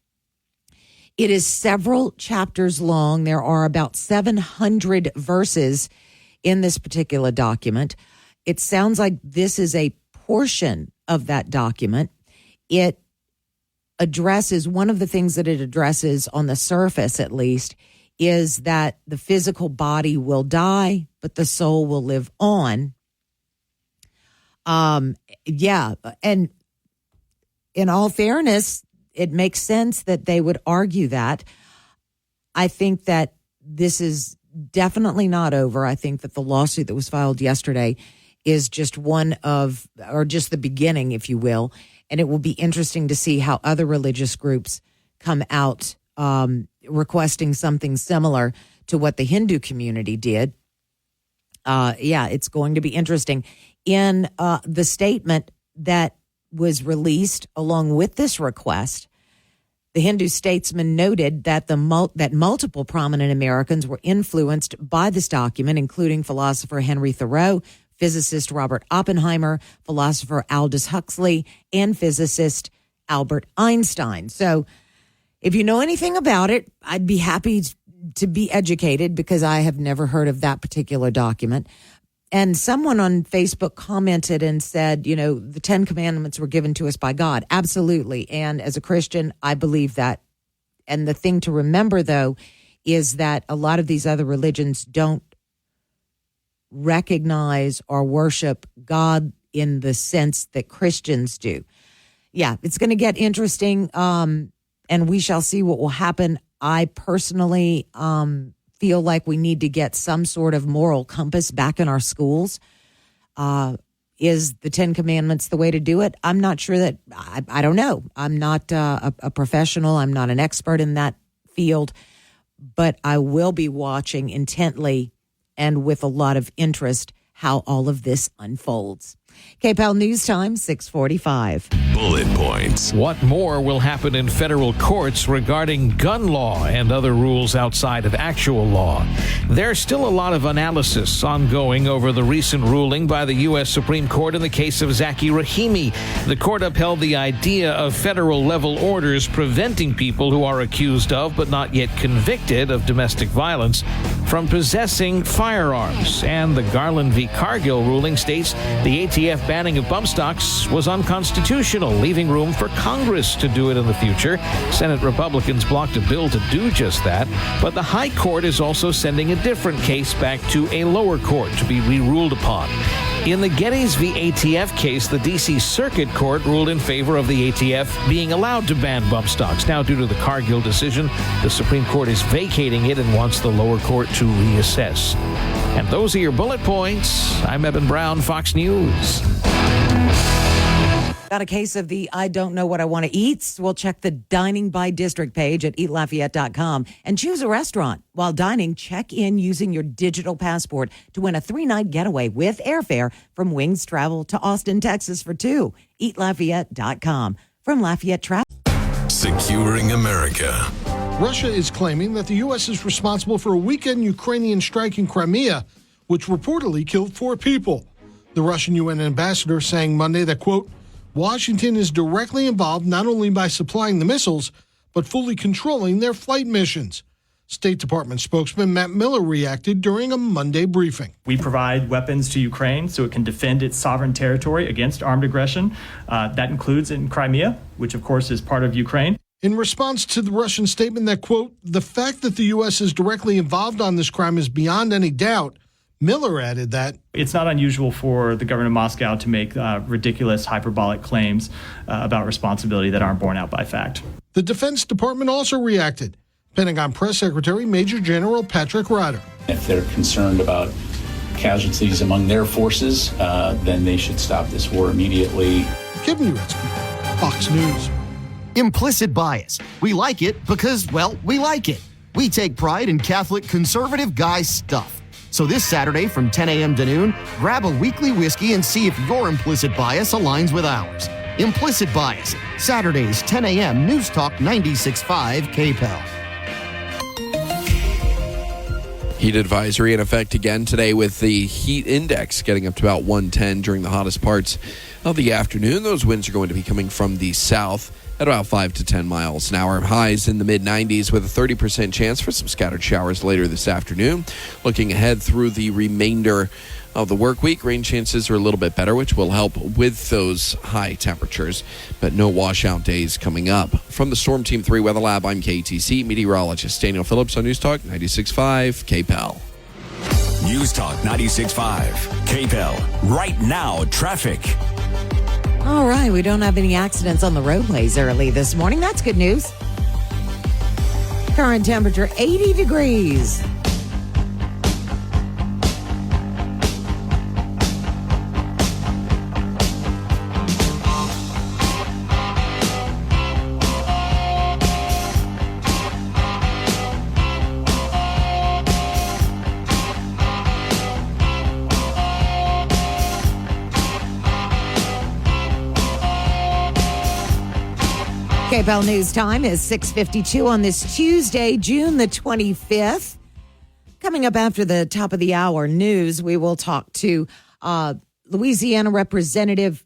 It is several chapters long. There are about 700 verses in this particular document. It sounds like this is a portion of that document. It addresses, one of the things that it addresses on the surface at least, is that the physical body will die, but the soul will live on. And in all fairness, it makes sense that they would argue that. I think that this is definitely not over. I think that the lawsuit that was filed yesterday is just just the beginning, if you will. And it will be interesting to see how other religious groups come out requesting something similar to what the Hindu community did. It's going to be interesting. In the statement that was released along with this request, the Hindu statesman noted that that multiple prominent Americans were influenced by this document, including philosopher Henry Thoreau, physicist Robert Oppenheimer, philosopher Aldous Huxley, and physicist Albert Einstein. So if you know anything about it, I'd be happy to be educated because I have never heard of that particular document. And someone on Facebook commented and said, the 10 Commandments were given to us by God. Absolutely. And as a Christian, I believe that. And the thing to remember, though, is that a lot of these other religions don't recognize or worship God in the sense that Christians do. Yeah, it's going to get interesting, and we shall see what will happen. I personally feel like we need to get some sort of moral compass back in our schools. Is the 10 Commandments the way to do it? I'm not sure that, I don't know. I'm not a professional. I'm not an expert in that field, but I will be watching intently and with a lot of interest how all of this unfolds. KPEL News Time, 6:45. Bullet points. What more will happen in federal courts regarding gun law and other rules outside of actual law? There's still a lot of analysis ongoing over the recent ruling by the U.S. Supreme Court in the case of Zaki Rahimi. The court upheld the idea of federal-level orders preventing people who are accused of but not yet convicted of domestic violence from possessing firearms. And the Garland v. Cargill ruling states the ATF banning of bump stocks was unconstitutional, leaving room for Congress to do it in the future. Senate Republicans blocked a bill to do just that, but the High Court is also sending a different case back to a lower court to be re-ruled upon. In the Gettys v. ATF case, the D.C. Circuit Court ruled in favor of the ATF being allowed to ban bump stocks. Now, due to the Cargill decision, the Supreme Court is vacating it and wants the lower court to reassess. And those are your bullet points. I'm Eben Brown, Fox News. Got a case of the I don't know what I want to eat? We'll check the dining by district page at eatlafayette.com and choose a restaurant. While dining, check in using your digital passport to win a 3-night getaway with airfare from Wings Travel to Austin, Texas for 2. Eatlafayette.com. From Lafayette Travel. Securing America. Russia is claiming that the U.S. is responsible for a weekend Ukrainian strike in Crimea, which reportedly killed 4 people. The Russian UN ambassador saying Monday that, quote, Washington is directly involved not only by supplying the missiles, but fully controlling their flight missions. State Department spokesman Matt Miller reacted during a Monday briefing. We provide weapons to Ukraine so it can defend its sovereign territory against armed aggression. That includes in Crimea, which of course is part of Ukraine. In response to the Russian statement that, quote, the fact that the U.S. is directly involved on this crime is beyond any doubt, Miller added that it's not unusual for the government of Moscow to make ridiculous, hyperbolic claims about responsibility that aren't borne out by fact. The Defense Department also reacted. Pentagon Press Secretary Major General Patrick Ryder. If they're concerned about casualties among their forces, then they should stop this war immediately. Kevin Uretsky, Fox News. Implicit bias. We like it because, well, we like it. We take pride in Catholic conservative guy stuff. So this Saturday from 10 a.m. to noon, grab a weekly whiskey and see if your implicit bias aligns with ours. Implicit Bias, Saturdays, 10 a.m., News Talk 96.5 KPEL. Heat advisory in effect again today with the heat index getting up to about 110 during the hottest parts of the afternoon. Those winds are going to be coming from the south at about 5 to 10 miles an hour. Highs in the mid-90s with a 30% chance for some scattered showers later this afternoon. Looking ahead through the remainder of the work week, rain chances are a little bit better, which will help with those high temperatures, but no washout days coming up. From the Storm Team 3 Weather Lab, I'm KTC meteorologist Daniel Phillips on News Talk 96.5 KPEL. News Talk 96.5 KPEL. Right now, traffic. All right, we don't have any accidents on the roadways early this morning. That's good news. Current temperature 80 degrees. KPEL News Time is 6:52 on this Tuesday, June the 25th. Coming up after the top of the hour news, we will talk to Louisiana Representative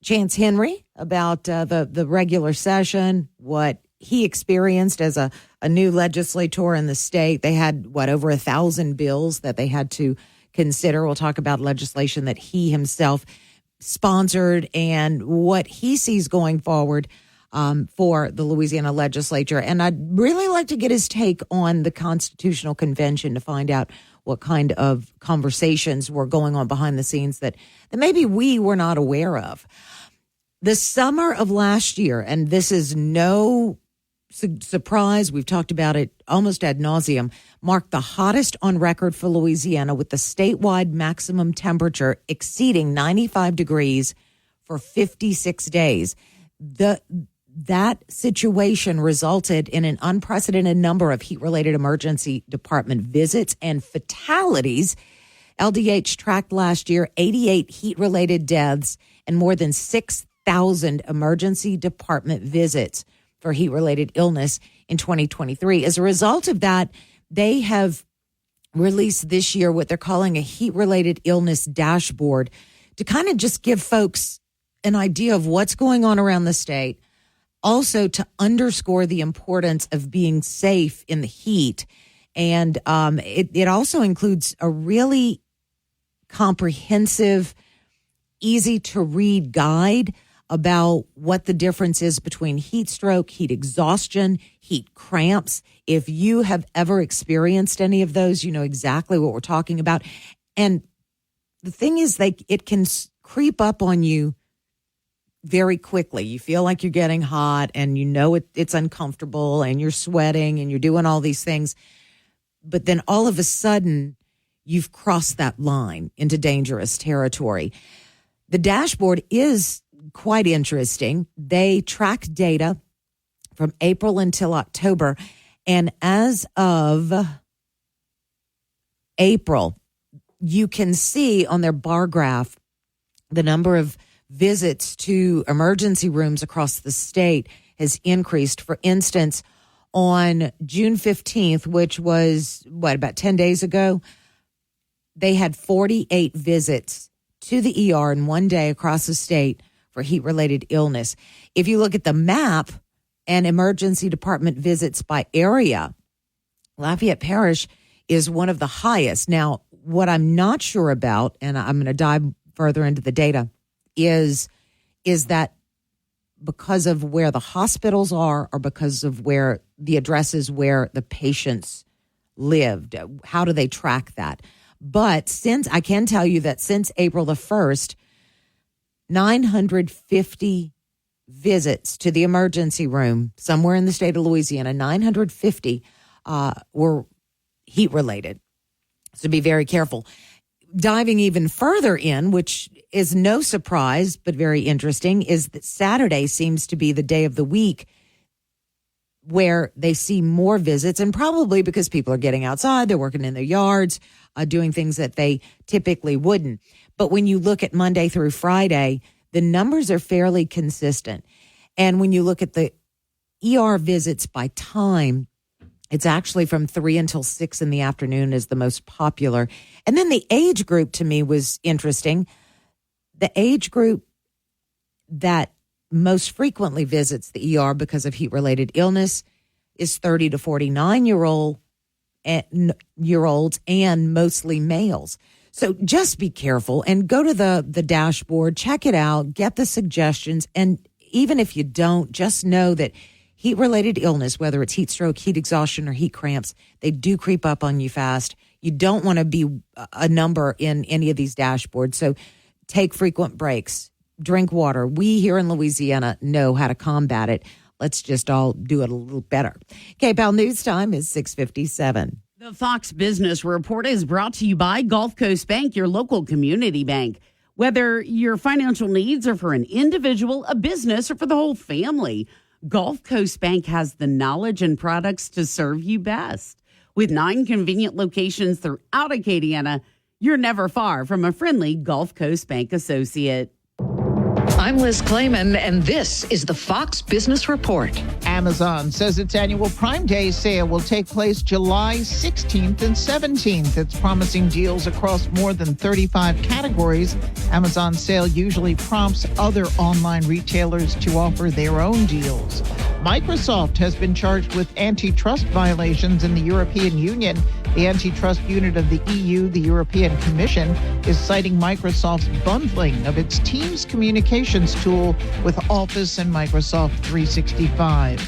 Chance Henry about the regular session, what he experienced as a new legislator in the state. They had, over 1,000 bills that they had to consider. We'll talk about legislation that he himself sponsored and what he sees going forward for the Louisiana legislature. And I'd really like to get his take on the Constitutional Convention to find out what kind of conversations were going on behind the scenes that maybe we were not aware of. The summer of last year, and this is no surprise, we've talked about it almost ad nauseum, marked the hottest on record for Louisiana, with the statewide maximum temperature exceeding 95 degrees for 56 days. That situation resulted in an unprecedented number of heat-related emergency department visits and fatalities. LDH tracked last year 88 heat-related deaths and more than 6,000 emergency department visits for heat-related illness in 2023. As a result of that, they have released this year what they're calling a heat-related illness dashboard to kind of just give folks an idea of what's going on around the state, also to underscore the importance of being safe in the heat. And it also includes a really comprehensive, easy-to-read guide about what the difference is between heat stroke, heat exhaustion, heat cramps. If you have ever experienced any of those, you know exactly what we're talking about. And the thing is, it can creep up on you very quickly. You feel like you're getting hot and you know it's uncomfortable and you're sweating and you're doing all these things. But then all of a sudden, you've crossed that line into dangerous territory. The dashboard is quite interesting. They track data from April until October. And as of April, you can see on their bar graph the number of visits to emergency rooms across the state has increased. For instance, on June 15th, which was, about 10 days ago, they had 48 visits to the ER in one day across the state for heat-related illness. If you look at the map and emergency department visits by area, Lafayette Parish is one of the highest. Now, what I'm not sure about, and I'm going to dive further into the data, is that because of where the hospitals are or because of where the addresses where the patients lived? How do they track that? But I can tell you that since April the 1st, 950 visits to the emergency room somewhere in the state of Louisiana, 950 were heat-related. So be very careful. Diving even further in, which is no surprise, but very interesting, is that Saturday seems to be the day of the week where they see more visits, and probably because people are getting outside, they're working in their yards, doing things that they typically wouldn't. But when you look at Monday through Friday, the numbers are fairly consistent. And when you look at the ER visits by time, it's actually from 3 until 6 in the afternoon is the most popular. And then the age group to me was interesting. The age group that most frequently visits the ER because of heat-related illness is 30 to 49-year-olds and mostly males. So just be careful and go to the dashboard, check it out, get the suggestions. And even if you don't, just know that heat-related illness, whether it's heat stroke, heat exhaustion, or heat cramps, they do creep up on you fast. You don't want to be a number in any of these dashboards. So take frequent breaks, drink water. We here in Louisiana know how to combat it. Let's just all do it a little better. KPEL News Time is 6:57. The Fox Business Report is brought to you by Gulf Coast Bank, your local community bank. Whether your financial needs are for an individual, a business, or for the whole family, Gulf Coast Bank has the knowledge and products to serve you best. With 9 convenient locations throughout Acadiana, you're never far from a friendly Gulf Coast Bank associate. I'm Liz Clayman, and this is the Fox Business Report. Amazon says its annual Prime Day sale will take place July 16th and 17th. It's promising deals across more than 35 categories. Amazon's sale usually prompts other online retailers to offer their own deals. Microsoft has been charged with antitrust violations in the European Union. The antitrust unit of the EU, the European Commission, is citing Microsoft's bundling of its Teams communications tool with Office and Microsoft 365.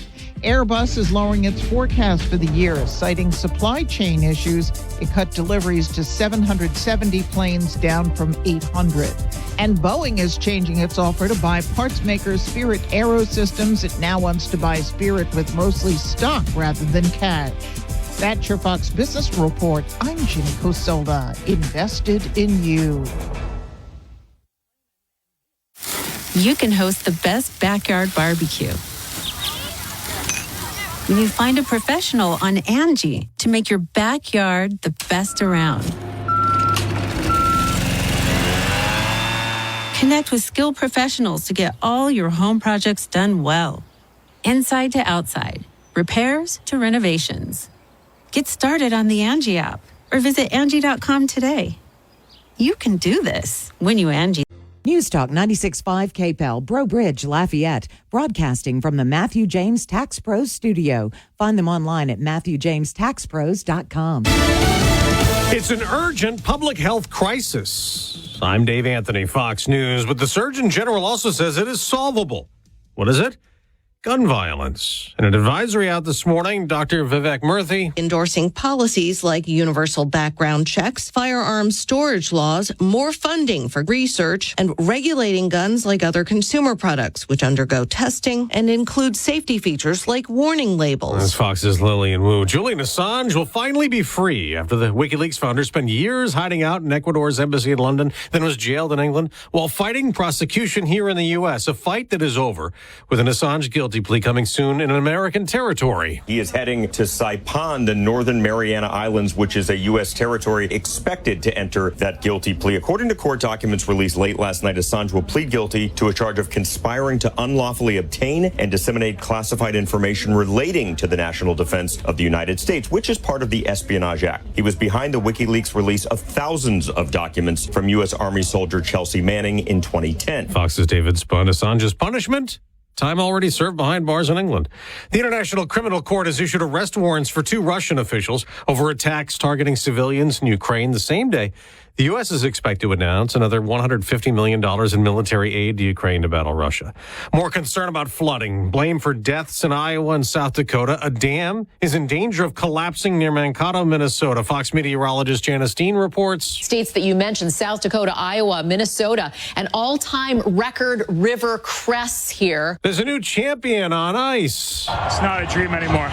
Airbus is lowering its forecast for the year, citing supply chain issues. It cut deliveries to 770 planes, down from 800. And Boeing is changing its offer to buy parts maker Spirit Aerosystems. It now wants to buy Spirit with mostly stock rather than cash. That's your Fox Business Report. I'm Ginny Cosilda, invested in you. You can host the best backyard barbecue when you find a professional on Angie to make your backyard the best around. Connect with skilled professionals to get all your home projects done well. Inside to outside, repairs to renovations. Get started on the Angie app or visit Angie.com today. You can do this when you Angie. News Talk 96.5 KPEL, Breaux Bridge, Lafayette, broadcasting from the Matthew James Tax Pros studio. Find them online at MatthewJamesTaxPros.com. It's an urgent public health crisis. I'm Dave Anthony, Fox News, but the Surgeon General also says it is solvable. What is it? Gun violence. In an advisory out this morning, Dr. Vivek Murthy endorsing policies like universal background checks, firearms storage laws, more funding for research, and regulating guns like other consumer products, which undergo testing and include safety features like warning labels. That's Fox's Lillian Wu. Julian Assange will finally be free after the WikiLeaks founder spent years hiding out in Ecuador's embassy in London, then was jailed in England while fighting prosecution here in the U.S., a fight that is over with an Assange guilty plea coming soon in American territory. He is heading to Saipan, the Northern Mariana Islands, which is a U.S. territory, expected to enter that guilty plea. According to court documents released late last night, Assange will plead guilty to a charge of conspiring to unlawfully obtain and disseminate classified information relating to the national defense of the United States, which is part of the Espionage Act. He was behind the WikiLeaks release of thousands of documents from U.S. Army soldier Chelsea Manning in 2010. Fox's David Spun. Assange's punishment? Time already served behind bars in England. The International Criminal Court has issued arrest warrants for 2 Russian officials over attacks targeting civilians in Ukraine the same day. The U.S. is expected to announce another $150 million in military aid to Ukraine to battle Russia. More concern about flooding. Blame for deaths in Iowa and South Dakota. A dam is in danger of collapsing near Mankato, Minnesota. Fox meteorologist Janice Dean reports. States that you mentioned, South Dakota, Iowa, Minnesota, an all-time record river crests here. There's a new champion on ice. It's not a dream anymore.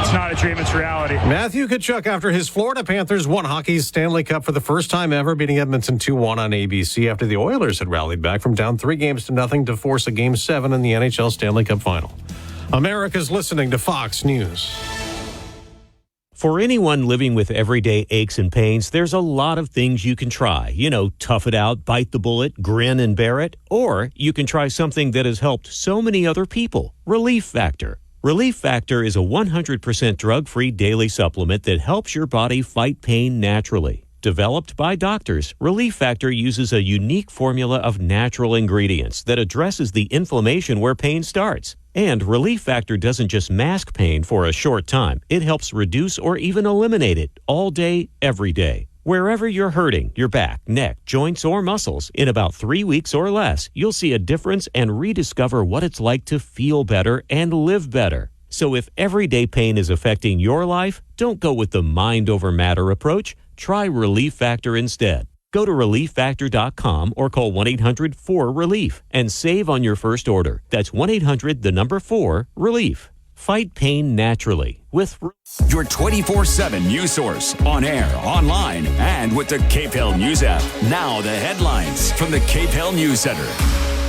It's not a dream, it's reality. Matthew Tkachuk, after his Florida Panthers won hockey's Stanley Cup for the first time ever, beating Edmonton 2-1 on ABC after the Oilers had rallied back from down 3-0 to force a Game 7 in the NHL Stanley Cup final. America's listening to Fox News. For anyone living with everyday aches and pains, there's a lot of things you can try. You know, tough it out, bite the bullet, grin and bear it. Or you can try something that has helped so many other people, Relief Factor. Relief Factor is a 100% drug-free daily supplement that helps your body fight pain naturally. Developed by doctors, Relief Factor uses a unique formula of natural ingredients that addresses the inflammation where pain starts. And Relief Factor doesn't just mask pain for a short time. It helps reduce or even eliminate it all day, every day. Wherever you're hurting, your back, neck, joints, or muscles, in about 3 weeks or less, you'll see a difference and rediscover what it's like to feel better and live better. So if everyday pain is affecting your life, don't go with the mind over matter approach. Try Relief Factor instead. Go to ReliefFactor.com or call 1-800-4RELIEF and save on your first order. That's 1-800-4-RELIEF. Fight pain naturally with your 24/7 news source, on air, online, and with the KPEL News app. Now the headlines from the KPEL News Center.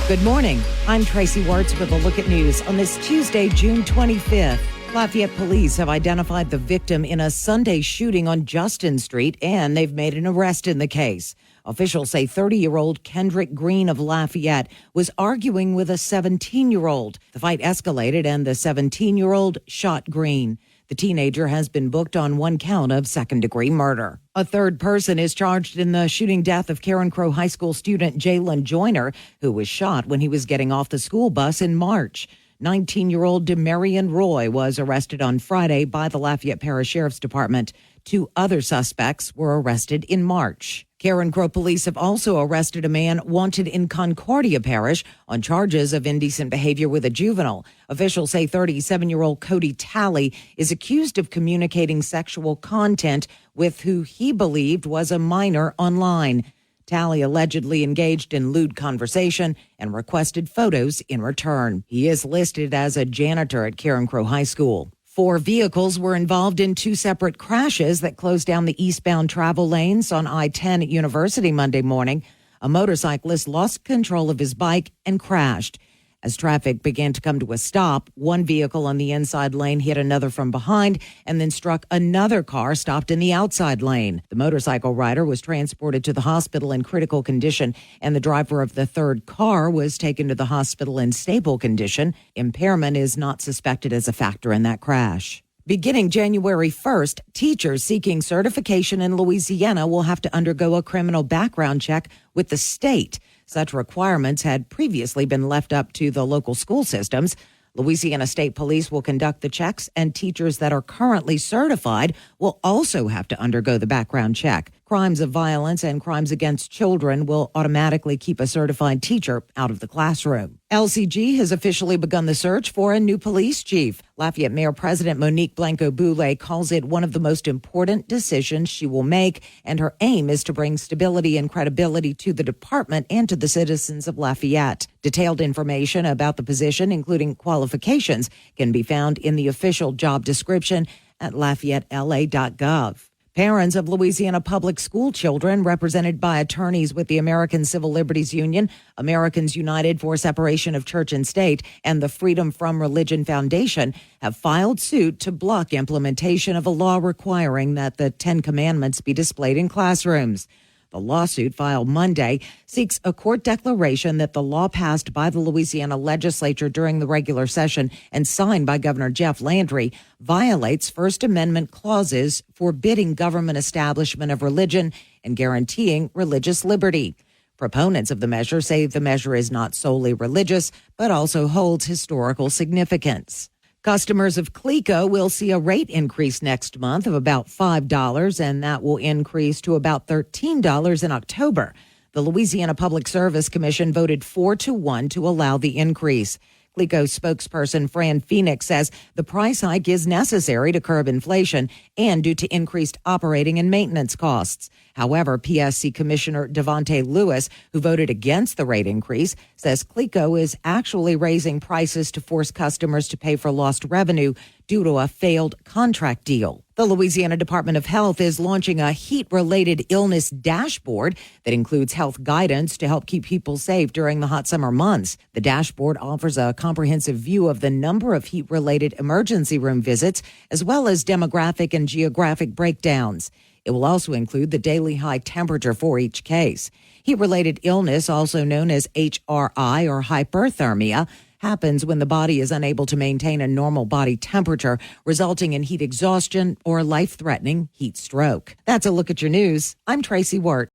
Good morning. I'm Tracy Wartz with a look at news on this Tuesday, June 25th. Lafayette police have identified the victim in a Sunday shooting on Justin Street, and they've made an arrest in the case. Officials say 30-year-old Kendrick Green of Lafayette was arguing with a 17-year-old. The fight escalated and the 17-year-old shot Green. The teenager has been booked on one count of second-degree murder. A third person is charged in the shooting death of Karen Crow High School student Jalen Joyner, who was shot when he was getting off the school bus in March. 19-year-old Demarion Roy was arrested on Friday by the Lafayette Parish Sheriff's Department. 2 other suspects were arrested in March. Karen Crow police have also arrested a man wanted in Concordia Parish on charges of indecent behavior with a juvenile. Officials say 37-year-old Cody Talley is accused of communicating sexual content with who he believed was a minor online. Talley allegedly engaged in lewd conversation and requested photos in return. He is listed as a janitor at Karen Crow High School. 4 vehicles were involved in 2 separate crashes that closed down the eastbound travel lanes on I-10 at University Monday morning. A motorcyclist lost control of his bike and crashed. As traffic began to come to a stop, one vehicle on the inside lane hit another from behind and then struck another car stopped in the outside lane. The motorcycle rider was transported to the hospital in critical condition, and the driver of the third car was taken to the hospital in stable condition. Impairment is not suspected as a factor in that crash. Beginning January 1st, teachers seeking certification in Louisiana will have to undergo a criminal background check with the state. Such requirements had previously been left up to the local school systems. Louisiana State Police will conduct the checks, and teachers that are currently certified will also have to undergo the background check. Crimes of violence and crimes against children will automatically keep a certified teacher out of the classroom. LCG has officially begun the search for a new police chief. Lafayette Mayor President Monique Blanco-Boulay calls it one of the most important decisions she will make, and her aim is to bring stability and credibility to the department and to the citizens of Lafayette. Detailed information about the position, including qualifications, can be found in the official job description at LafayetteLA.gov. Parents of Louisiana public school children, represented by attorneys with the American Civil Liberties Union, Americans United for Separation of Church and State, and the Freedom from Religion Foundation, have filed suit to block implementation of a law requiring that the 10 Commandments be displayed in classrooms. The lawsuit, filed Monday, seeks a court declaration that the law passed by the Louisiana legislature during the regular session and signed by Governor Jeff Landry violates First Amendment clauses forbidding government establishment of religion and guaranteeing religious liberty. Proponents of the measure say the measure is not solely religious, but also holds historical significance. Customers of Cleco will see a rate increase next month of about $5, and that will increase to about $13 in October. The Louisiana Public Service Commission voted 4-1 to allow the increase. Cleco spokesperson Fran Phoenix says the price hike is necessary to curb inflation and due to increased operating and maintenance costs. However, PSC Commissioner Devontae Lewis, who voted against the rate increase, says Cleco is actually raising prices to force customers to pay for lost revenue due to a failed contract deal. The Louisiana Department of Health is launching a heat-related illness dashboard that includes health guidance to help keep people safe during the hot summer months. The dashboard offers a comprehensive view of the number of heat-related emergency room visits, as well as demographic and geographic breakdowns. It will also include the daily high temperature for each case. Heat-related illness, also known as HRI or hyperthermia, happens when the body is unable to maintain a normal body temperature, resulting in heat exhaustion or life-threatening heat stroke. That's a look at your news. I'm Tracy Wirt.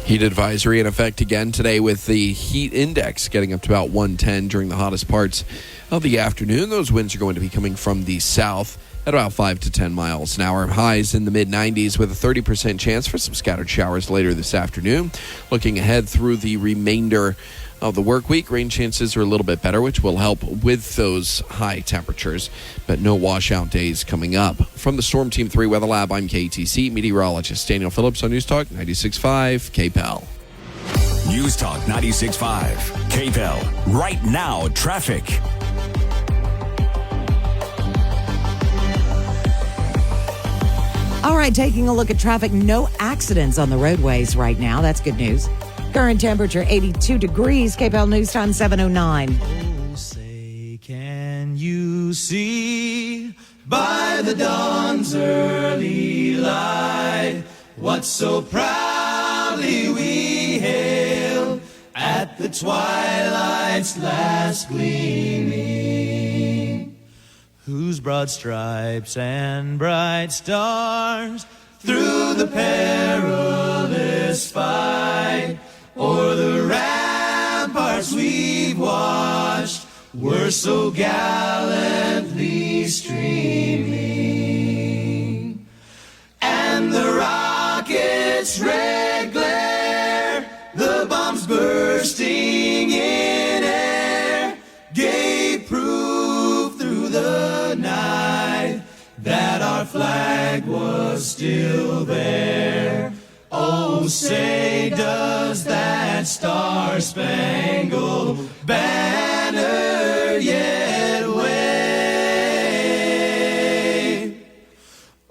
Heat advisory in effect again today with the heat index getting up to about 110 during the hottest parts of the afternoon. Those winds are going to be coming from the south at about 5 to 10 miles an hour. Highs in the mid-90s with a 30% chance for some scattered showers later this afternoon. Looking ahead through the remainder of the work week, rain chances are a little bit better, which will help with those high temperatures, but no washout days coming up. From the Storm Team 3 Weather Lab, I'm KTC meteorologist Daniel Phillips on News Talk 96.5 KPEL. News Talk 96.5 KPEL. Right now, traffic. All right, taking a look at traffic. No accidents on the roadways right now. That's good news. Current temperature 82 degrees. KPEL News Time 7:09. Oh, say, can you see by the dawn's early light what so proudly we hailed at the twilight's last gleaming, whose broad stripes and bright stars through the perilous fight o'er the ramparts we've watched were so gallantly streaming, and the rocket's red glare, the bombs bursting in air, gave proof through the night that our flag was still there. Oh, say does that star-spangled banner yet wave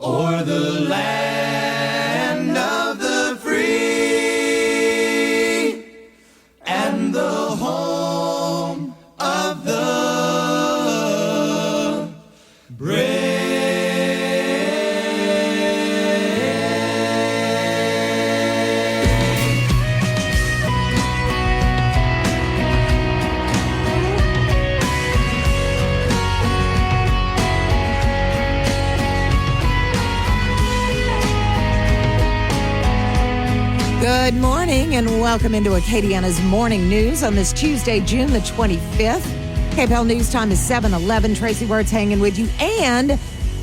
o'er the land of the free and the home of the brave? Good morning and welcome into Acadiana's morning news on this Tuesday, June the 25th. KPEL News Time is 7:11. Tracy Words hanging with you. And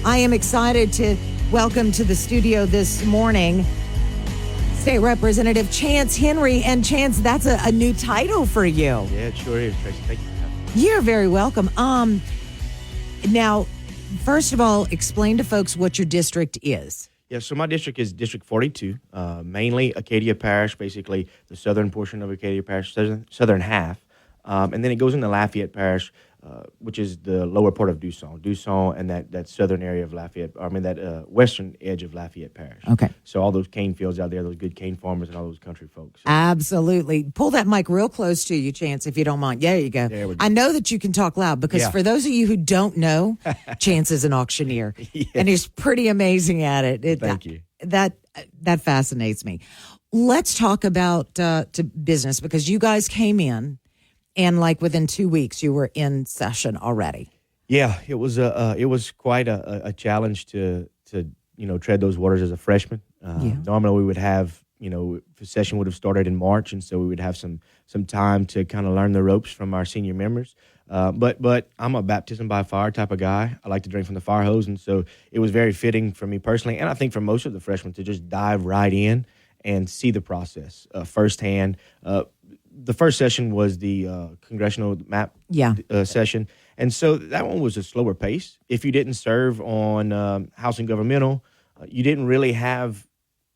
I am excited to welcome to the studio this morning State Representative Chance Henry. And Chance, that's a new title for you. Yeah, it sure is, Tracy. Thank you. You're very welcome. Now, first of all, explain to folks what your district is. Yeah, so my district is District 42, mainly Acadia Parish, basically the southern portion of Acadia Parish, southern half. And then it goes into Lafayette Parish, which is the lower part of Dusson and that southern area of Lafayette, that western edge of Lafayette Parish. Okay. So all those cane fields out there, those good cane farmers and all those country folks. So. Absolutely. Pull that mic real close to you, Chance, if you don't mind. There you go. There we go. I know that you can talk loud because for those of you who don't know, Chance is an auctioneer. Yes. And he's pretty amazing at it. Thank you. That fascinates me. Let's talk about to business because you guys came in and like within 2 weeks you were in session already. Yeah, it was quite a challenge to tread those waters as a freshman. Normally we would have the session would have started in March, and so we would have some time to kind of learn the ropes from our senior members. But I'm a baptism by fire type of guy. I like to drink from the fire hose, and so it was very fitting for me personally, and I think for most of the freshmen to just dive right in and see the process firsthand. The first session was the congressional map session, and so that one was a slower pace. If you didn't serve on House and Governmental, you didn't really have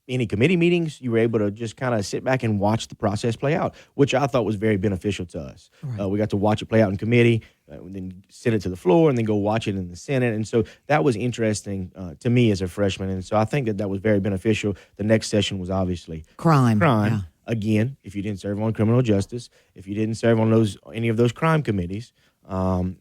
any committee meetings. You were able to just kind of sit back and watch the process play out, which I thought was very beneficial to us. Right. We got to watch it play out in committee, then send it to the floor, and then go watch it in the Senate. And so that was interesting to me as a freshman. And so I think that was very beneficial. The next session was obviously crime. Yeah. Again, if you didn't serve on criminal justice, if you didn't serve on any of those crime committees, I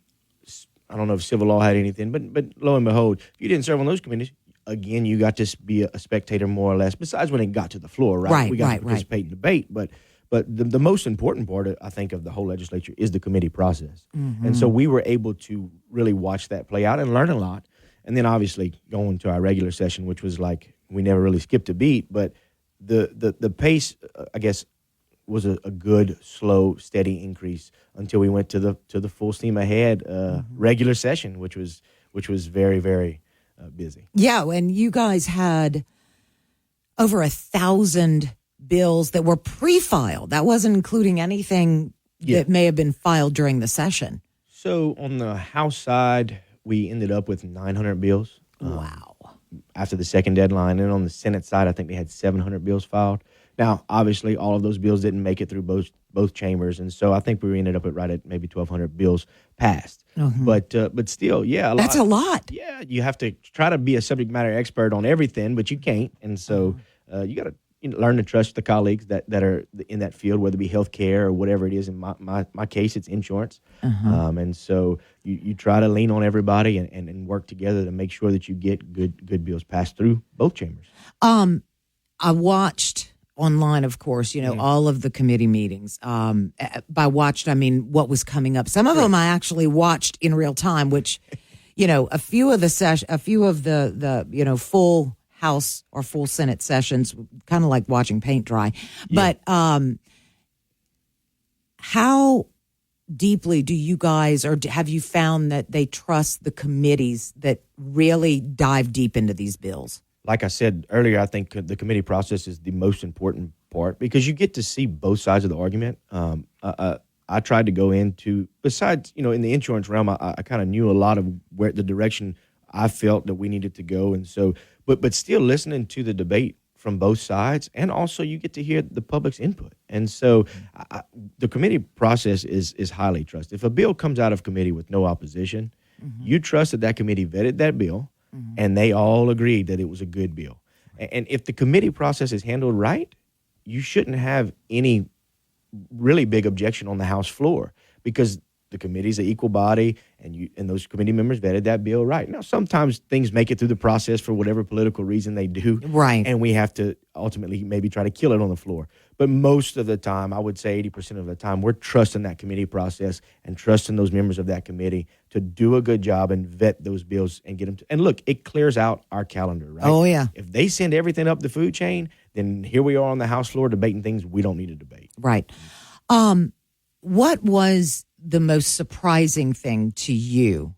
don't know if civil law had anything, but lo and behold, if you didn't serve on those committees, again, you got to be a spectator more or less, besides when it got to the floor, right? We got to participate in debate, but the most important part, I think, of the whole legislature is the committee process. Mm-hmm. And so we were able to really watch that play out and learn a lot. And then obviously going to our regular session, which was like we never really skipped a beat, but the pace, I guess, was a good, slow, steady increase until we went to the full steam ahead regular session, which was very, very busy. Yeah, and you guys had over 1,000 bills that were pre-filed. That wasn't including anything that may have been filed during the session. So on the House side, we ended up with 900 bills. Wow. After the second deadline. And on the Senate side, I think they had 700 bills filed. Now, obviously, all of those bills didn't make it through both chambers, and so I think we ended up at maybe 1,200 bills passed. Mm-hmm. But still, that's a lot. Yeah, you have to try to be a subject matter expert on everything, but you can't, and so you got to learn to trust the colleagues that are in that field, whether it be healthcare or whatever it is. In my case, it's insurance, and so you try to lean on everybody and work together to make sure that you get good bills passed through both chambers. I watched online, of course, all of the committee meetings. By watched, I mean what was coming up. Some of them I actually watched in real time, which, a few of the full House or full Senate sessions, kind of like watching paint dry. Yeah. But how deeply do you guys, or have you found that they trust the committees that really dive deep into these bills? Like I said earlier, I think the committee process is the most important part because you get to see both sides of the argument. I tried to go into, besides, in the insurance realm, I kind of knew a lot of where the direction I felt that we needed to go. And so, but still listening to the debate from both sides, and also you get to hear the public's input. And so the committee process is highly trusted. If a bill comes out of committee with no opposition, you trust that committee vetted that bill, and they all agreed that it was a good bill. And if the committee process is handled right, you shouldn't have any really big objection on the House floor because the committee's an equal body, and those committee members vetted that bill right. Now, sometimes things make it through the process for whatever political reason they do. Right. And we have to ultimately maybe try to kill it on the floor. But most of the time, I would say 80% of the time, we're trusting that committee process and trusting those members of that committee to do a good job and vet those bills and get them to. And look, it clears out our calendar, right? Oh, yeah. If they send everything up the food chain, then here we are on the House floor debating things we don't need to debate. Right. What was the most surprising thing to you,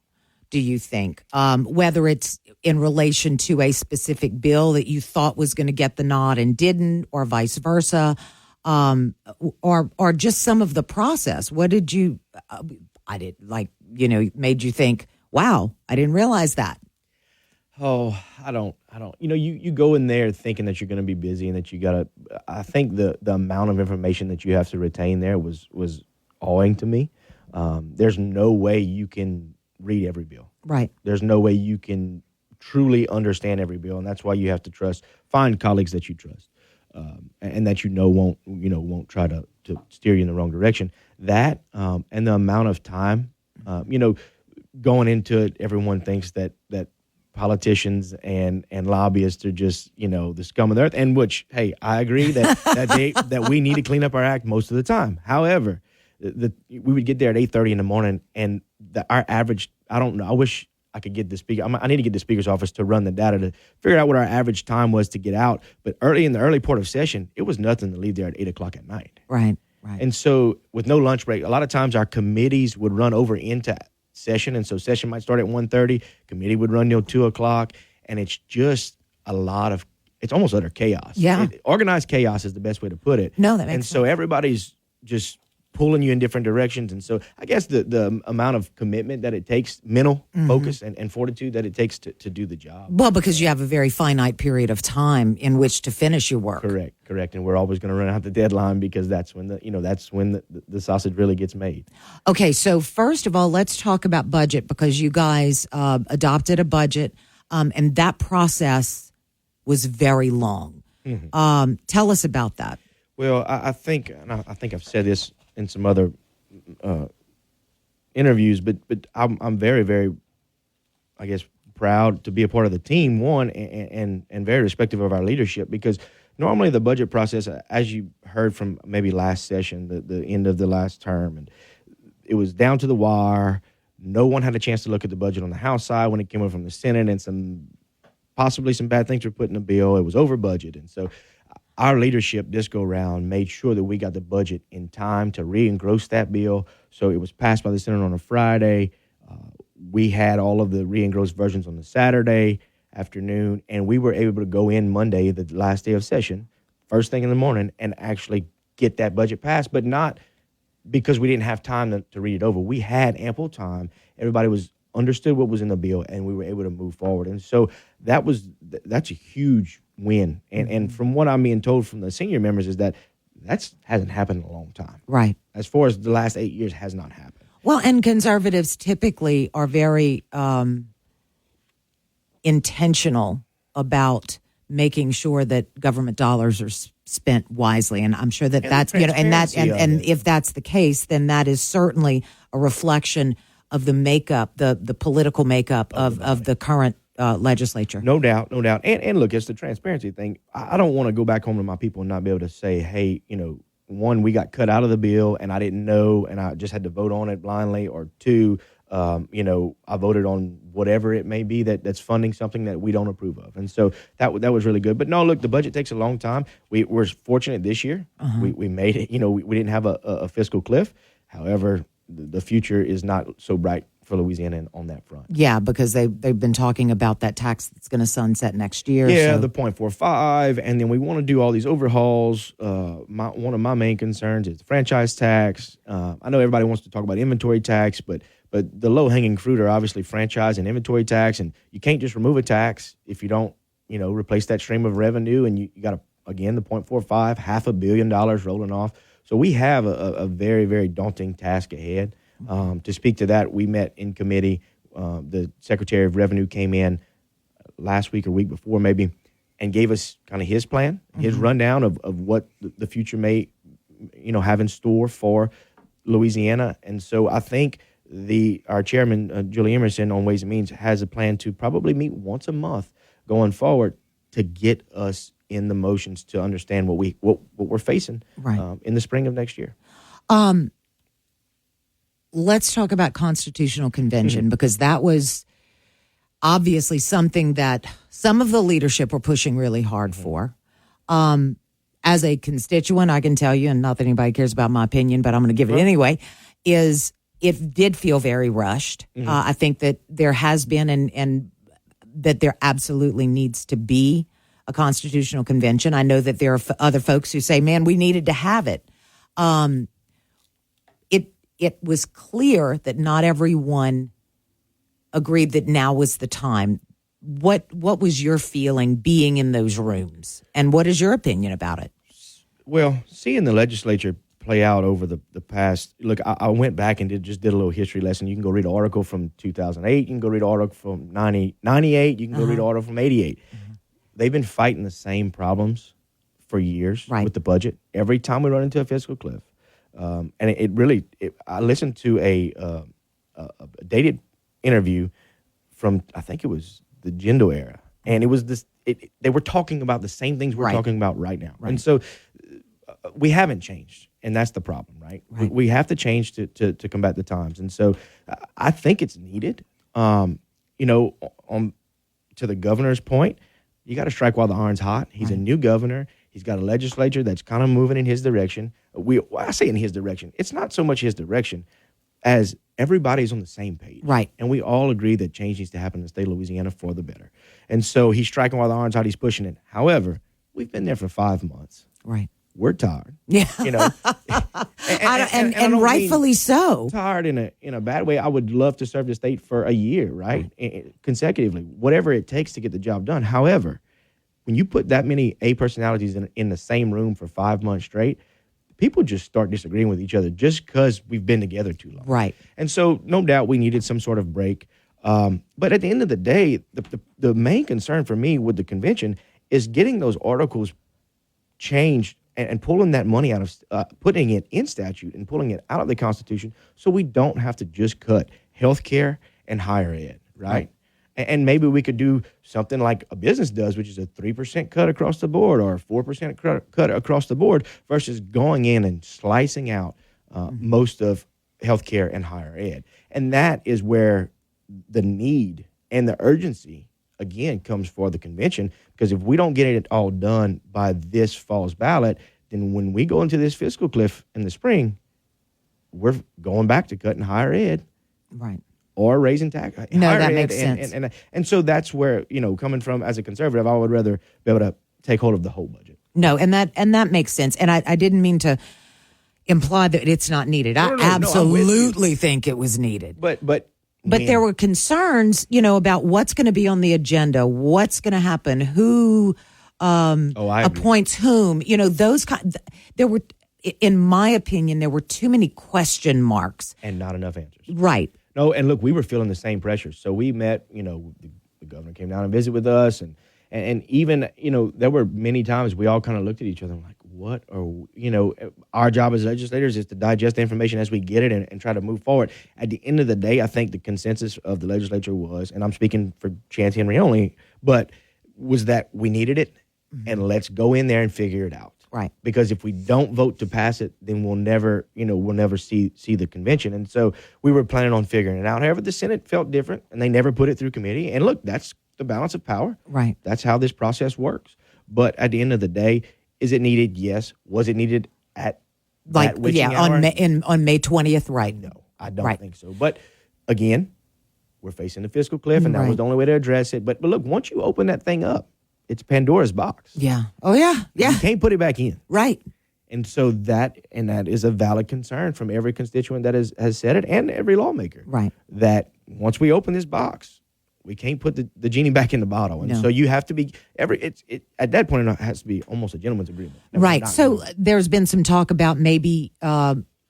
do you think? Whether it's in relation to a specific bill that you thought was going to get the nod and didn't, or vice versa, or just some of the process. What did you, made you think, wow, I didn't realize that? Oh, I don't. You go in there thinking that you're going to be busy and that you got to, I think the amount of information that you have to retain there was awing to me. There's no way you can read every bill. Right. There's no way you can truly understand every bill, and that's why you have to find colleagues that you trust, and that won't try to steer you in the wrong direction. That and the amount of time, going into it, everyone thinks that politicians and lobbyists are just the scum of the earth, and which, hey, I agree that we need to clean up our act most of the time. However, we would get there at 8:30 in the morning, and our average, I don't know, I wish I could get the speaker. I need to get the speaker's office to run the data to figure out what our average time was to get out. But in the early part of session, it was nothing to leave there at 8 o'clock at night. Right. And so with no lunch break, a lot of times our committees would run over into session. And so session might start at 1:30, committee would run till 2 o'clock. And it's just it's almost utter chaos. Yeah. Organized chaos is the best way to put it. No, that makes sense. And sense. so everybody's just pulling you in different directions. And so I guess the amount of commitment that it takes, mental focus and fortitude that it takes to do the job. Well, because you have a very finite period of time in which to finish your work. Correct. And we're always going to run out the deadline because that's when the sausage really gets made. Okay, so first of all, let's talk about budget because you guys adopted a budget, and that process was very long. Tell us about that. Well, I think I've said this in some other interviews, but I'm very, very, I guess, proud to be a part of the team, one, and very respectful of our leadership, because normally the budget process, as you heard from maybe last session, the end of the last term, and it was down to the wire. No one had a chance to look at the budget on the House side when it came in from the Senate, and possibly some bad things were put in the bill. It was over budget, and so our leadership this go-round made sure that we got the budget in time to re-engross that bill. So it was passed by the Senate on a Friday. We had all of the re-engrossed versions on the Saturday afternoon, and we were able to go in Monday, the last day of session, first thing in the morning, and actually get that budget passed, but not because we didn't have time to read it over. We had ample time. Everybody understood what was in the bill, and we were able to move forward. And so that's a huge win. And from what I'm being told from the senior members is that hasn't happened in a long time. Right. As far as the last 8 years has not happened. Well, and conservatives typically are very intentional about making sure that government dollars are spent wisely, and I'm sure that's and if that's the case, then that is certainly a reflection of the makeup, the political makeup of the current legislature. No doubt, no doubt. And look, it's the transparency thing. I don't want to go back home to my people and not be able to say, hey, one, we got cut out of the bill and I didn't know and I just had to vote on it blindly, or two, I voted on whatever it may be that's funding something that we don't approve of. And so that was really good. But no, look, the budget takes a long time. We're fortunate this year. We made it. We didn't have a fiscal cliff. However, the future is not so bright for Louisiana on that front. Yeah, because they've been talking about that tax that's going to sunset next year. Yeah, so. the 0.45, and then we want to do all these overhauls. One of my main concerns is the franchise tax. I know everybody wants to talk about inventory tax, but the low-hanging fruit are obviously franchise and inventory tax, and you can't just remove a tax if you don't, replace that stream of revenue, and you got to, again, the 0.45, $500 million rolling off. So we have a very, very daunting task ahead. To speak to that, we met in committee. The Secretary of Revenue came in last week or week before maybe and gave us kind of his plan, his rundown of what the future may, have in store for Louisiana. And so I think our chairman, Julie Emerson, on Ways and Means, has a plan to probably meet once a month going forward to get us in the motions to understand what we're facing in the spring of next year. Let's talk about constitutional convention, because that was obviously something that some of the leadership were pushing really hard for. As a constituent, I can tell you, and not that anybody cares about my opinion, but I'm going to give it anyway, is it did feel very rushed. I think that there has been and that there absolutely needs to be a constitutional convention. I know that there are other folks who say, man, we needed to have it. It was clear that not everyone agreed that now was the time. What was your feeling being in those rooms, and what is your opinion about it? Well, seeing the legislature play out over the past, look, I went back and did a little history lesson. You can go read an article from 2008. You can go read an article from 98. You can go read an article from 88. They've been fighting the same problems for years with the budget. Every time we run into a fiscal cliff. And it really, I listened to a dated interview from, I think it was the Jindal era. And it was they were talking about the same things we're talking about right now. And so we haven't changed. And that's the problem, right? We have to change to combat the times. And so I think it's needed. To the governor's point, you got to strike while the iron's hot. He's a new governor. He's got a legislature that's kind of moving in his direction. I say in his direction. It's not so much his direction as everybody's on the same page. Right. And we all agree that change needs to happen in the state of Louisiana for the better. And so he's striking while the iron's hot. He's pushing it. However, we've been there for 5 months. Right. We're tired. Yeah. And rightfully so. Tired in a bad way. I would love to serve the state for a year, right? Consecutively, whatever it takes to get the job done. However, when you put that many A personalities in the same room for 5 months straight, people just start disagreeing with each other just because we've been together too long. Right. And so no doubt we needed some sort of break. But at the end of the day, the main concern for me with the convention is getting those articles changed and pulling that money out of, putting it in statute and pulling it out of the Constitution so we don't have to just cut healthcare and higher ed, right? And maybe we could do something like a business does, which is a 3% cut across the board or a 4% cut across the board versus going in and slicing out most of healthcare and higher ed. And that is where the need and the urgency, again, comes for the convention, because if we don't get it all done by this fall's ballot, then when we go into this fiscal cliff in the spring, we're going back to cutting higher ed. Right. Or raising tax. No, that makes sense. And so that's where, coming from as a conservative, I would rather be able to take hold of the whole budget. No, and that makes sense. And I didn't mean to imply that it's not needed. I absolutely think it was needed. But there were concerns, about what's going to be on the agenda, what's going to happen, who appoints whom. There were, in my opinion, there were too many question marks and not enough answers. Right. No, and look, we were feeling the same pressure. So we met, the governor came down and visited with us. And even, there were many times we all kind of looked at each other and like, what are, our job as legislators is to digest the information as we get it and try to move forward. At the end of the day, I think the consensus of the legislature was, and I'm speaking for Chance Henry only, but was that we needed it, and let's go in there and figure it out. Right. Because if we don't vote to pass it, then we'll never see the convention. And so we were planning on figuring it out. However, the Senate felt different, and they never put it through committee. And look, that's the balance of power. Right. That's how this process works. But at the end of the day, is it needed? Yes. Was it needed at that witching hour? on May 20th, right? No, I don't think so. But again, we're facing the fiscal cliff, and that was the only way to address it. But look, once you open that thing up, it's Pandora's box. Yeah. Oh yeah. Yeah. You can't put it back in. Right. And so that is a valid concern from every constituent that has said it, and every lawmaker. Right. That once we open this box, we can't put the genie back in the bottle. And so you have to be at that point it has to be almost a gentleman's agreement. Right. So there's been some talk about maybe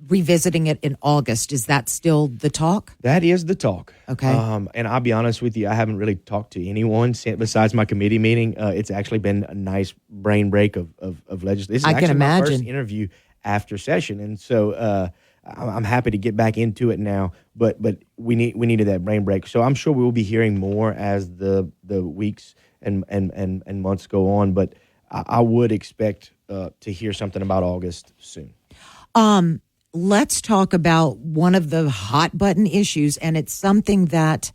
revisiting it in August. Is that still the talk? That is the talk. Okay. And I'll be honest with you, I haven't really talked to anyone besides my committee meeting. It's actually been a nice brain break of legislation. This is actually my first interview after session, and so I'm happy to get back into it now. But we needed that brain break. So I'm sure we will be hearing more as the weeks and months go on. But I would expect to hear something about August soon. Let's talk about one of the hot button issues, and it's something that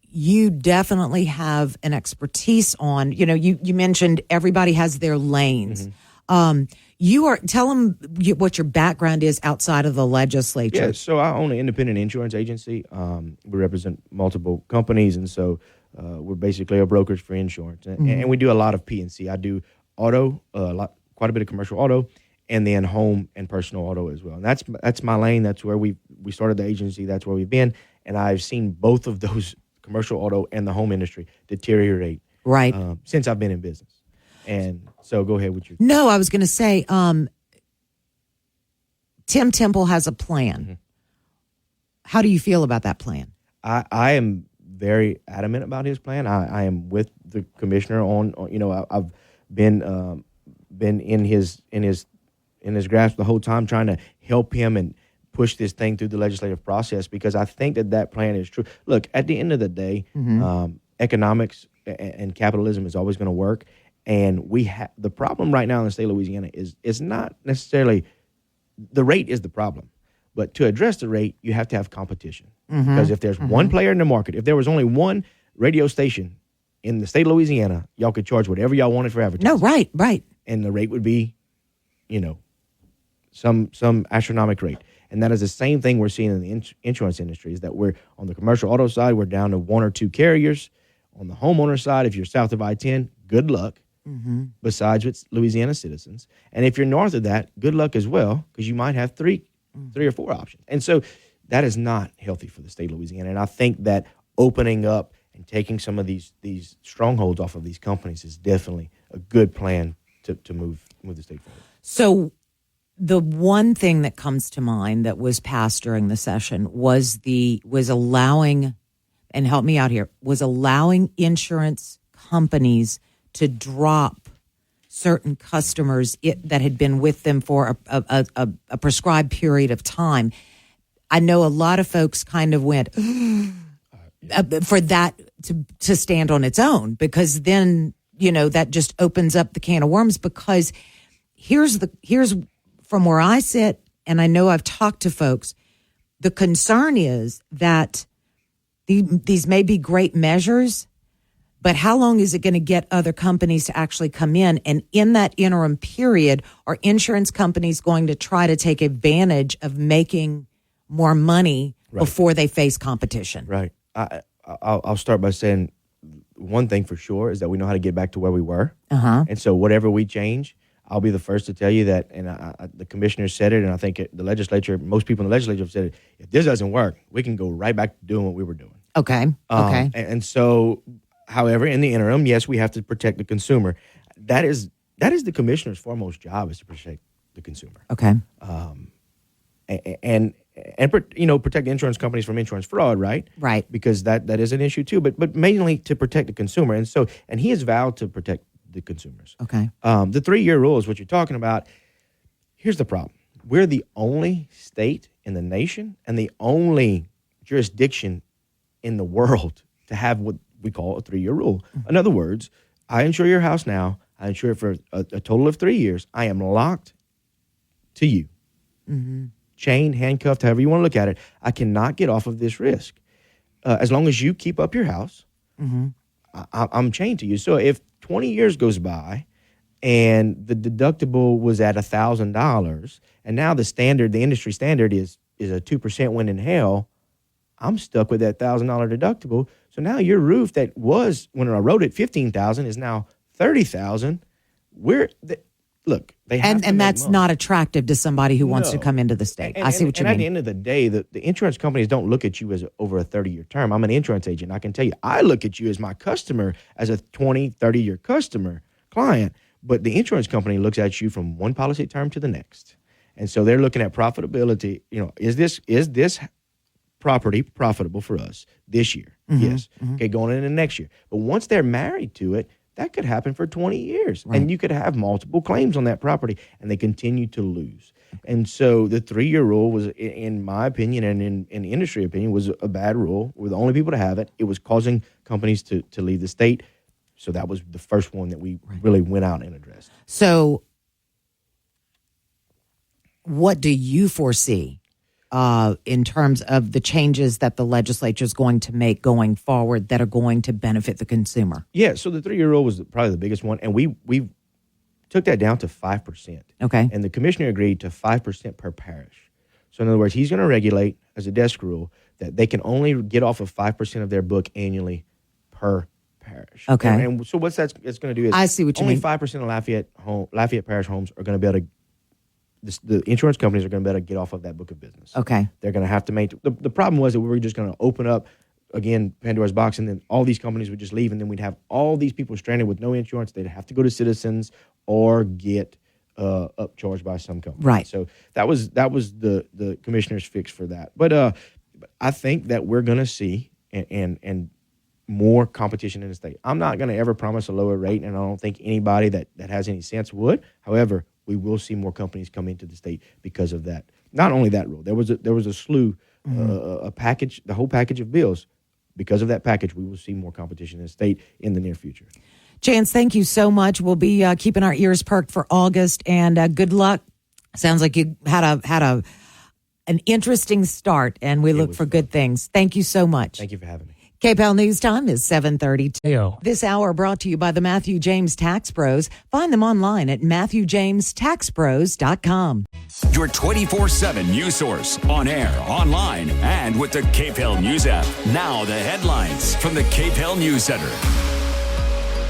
you definitely have an expertise on. You mentioned everybody has their lanes. Tell them what your background is outside of the legislature. Yeah, so I own an independent insurance agency. We represent multiple companies, and so we're basically a brokerage for insurance, and we do a lot of P&C. I do auto, quite a bit of commercial auto, and then home and personal auto as well. And that's my lane. That's where we started the agency. That's where we've been. And I've seen both of those, commercial auto and the home industry, deteriorate since I've been in business. And so go ahead with your... No, I was going to say, Tim Temple has a plan. How do you feel about that plan? I am very adamant about his plan. I am with the commissioner on I've been in his grasp the whole time, trying to help him and push this thing through the legislative process, because I think that plan is true. Look, at the end of the day, economics and capitalism is always going to work, and the problem right now in the state of Louisiana is not necessarily the rate is the problem, but to address the rate, you have to have competition. Because if there's one player in the market, if there was only one radio station in the state of Louisiana, y'all could charge whatever y'all wanted for advertising. No, right. And the rate would be, some astronomical rate. And that is the same thing we're seeing in the insurance industry, is that we're on the commercial auto side, we're down to one or two carriers. On the homeowner side, if you're south of I-10, good luck, besides with Louisiana citizens. And if you're north of that, good luck as well, because you might have three or four options. And so that is not healthy for the state of Louisiana. And I think that opening up and taking some of these strongholds off of these companies is definitely a good plan to move the state forward. So the one thing that comes to mind that was passed during the session was allowing, and help me out here, was allowing insurance companies to drop certain customers that had been with them for a prescribed period of time. I know a lot of folks kind of went for that to stand on its own, because then, that just opens up the can of worms. Because here's from where I sit, and I know I've talked to folks, the concern is that these may be great measures, but how long is it going to get other companies to actually come in? And in that interim period, are insurance companies going to try to take advantage of making more money before they face competition? Right. I'll start by saying one thing for sure is that we know how to get back to where we were. And so whatever we change, I'll be the first to tell you that, and the commissioner said it, and I think the legislature, most people in the legislature have said it, if this doesn't work, we can go right back to doing what we were doing. Okay. And so, however, in the interim, yes, we have to protect the consumer. That is the commissioner's foremost job, is to protect the consumer. Okay. And protect insurance companies from insurance fraud, right? Right. Because that is an issue too, but mainly to protect the consumer. And he has vowed to protect the consumers. Okay. The 3-year rule is what you're talking about. Here's the problem. We're the only state in the nation and the only jurisdiction in the world to have what we call a 3-year rule. In other words, I insure your house now. I insure it for a total of 3 years. I am locked to you. Chained, handcuffed, however you want to look at it. I cannot get off of this risk. As long as you keep up your house, I'm chained to you. So if 20 years goes by and the deductible was at $1,000, and now the industry standard is a 2% win in hell, I'm stuck with that $1,000 deductible. So now your roof that was, when I wrote it, $15,000 is now $30,000. Look, they have and that's money. not attractive to somebody who wants to come into the state. I see what you mean. And at the end of the day, the insurance companies don't look at you as over a 30-year term. I'm an insurance agent. I can tell you, I look at you as my customer, as a 20, 30-year client. But the insurance company looks at you from one policy term to the next. And so they're looking at profitability. Is this property profitable for us this year? Yes. Okay, going into next year. But once they're married to it, that could happen for 20 years. Right. And you could have multiple claims on that property, and they continue to lose. And so the 3-year rule was, in my opinion and in industry opinion, was a bad rule. We're the only people to have it. It was causing companies to leave the state. So that was the first one that we really went out and addressed. So what do you foresee in terms of the changes that the legislature is going to make going forward that are going to benefit the consumer? Yeah, so the 3-year rule was probably the biggest one, and we took that down to 5%. Okay. And the commissioner agreed to 5% per parish. So in other words, he's going to regulate as a desk rule that they can only get off of 5% of their book annually per parish. Okay. And so what it's going to do is I see what you mean. Only 5% of Lafayette Parish homes are going to be able to, the insurance companies are going to be able to get off of that book of business. Okay. They're going to have to make, the problem was that we were just going to open up, again, Pandora's box, and then all these companies would just leave, and then we'd have all these people stranded with no insurance. They'd have to go to Citizens or get upcharged by some company. Right. So that was the commissioner's fix for that. But I think that we're going to see and more competition in the state. I'm not going to ever promise a lower rate, and I don't think anybody that has any sense would. However, we will see more companies come into the state because of that. Not only that rule, there was a slew, a package, the whole package of bills. Because of that package, we will see more competition in the state in the near future. Chance, thank you so much. We'll be keeping our ears perked for August, and good luck. Sounds like you had an interesting start, and we look for good things. Thank you so much. Thank you for having me. KPEL News Time is 7:32. This hour brought to you by the Matthew James Tax Pros. Find them online at MatthewJamesTaxPros.com. Your 24/7 news source, on air, online, and with the KPEL News app. Now the headlines from the KPEL News Center.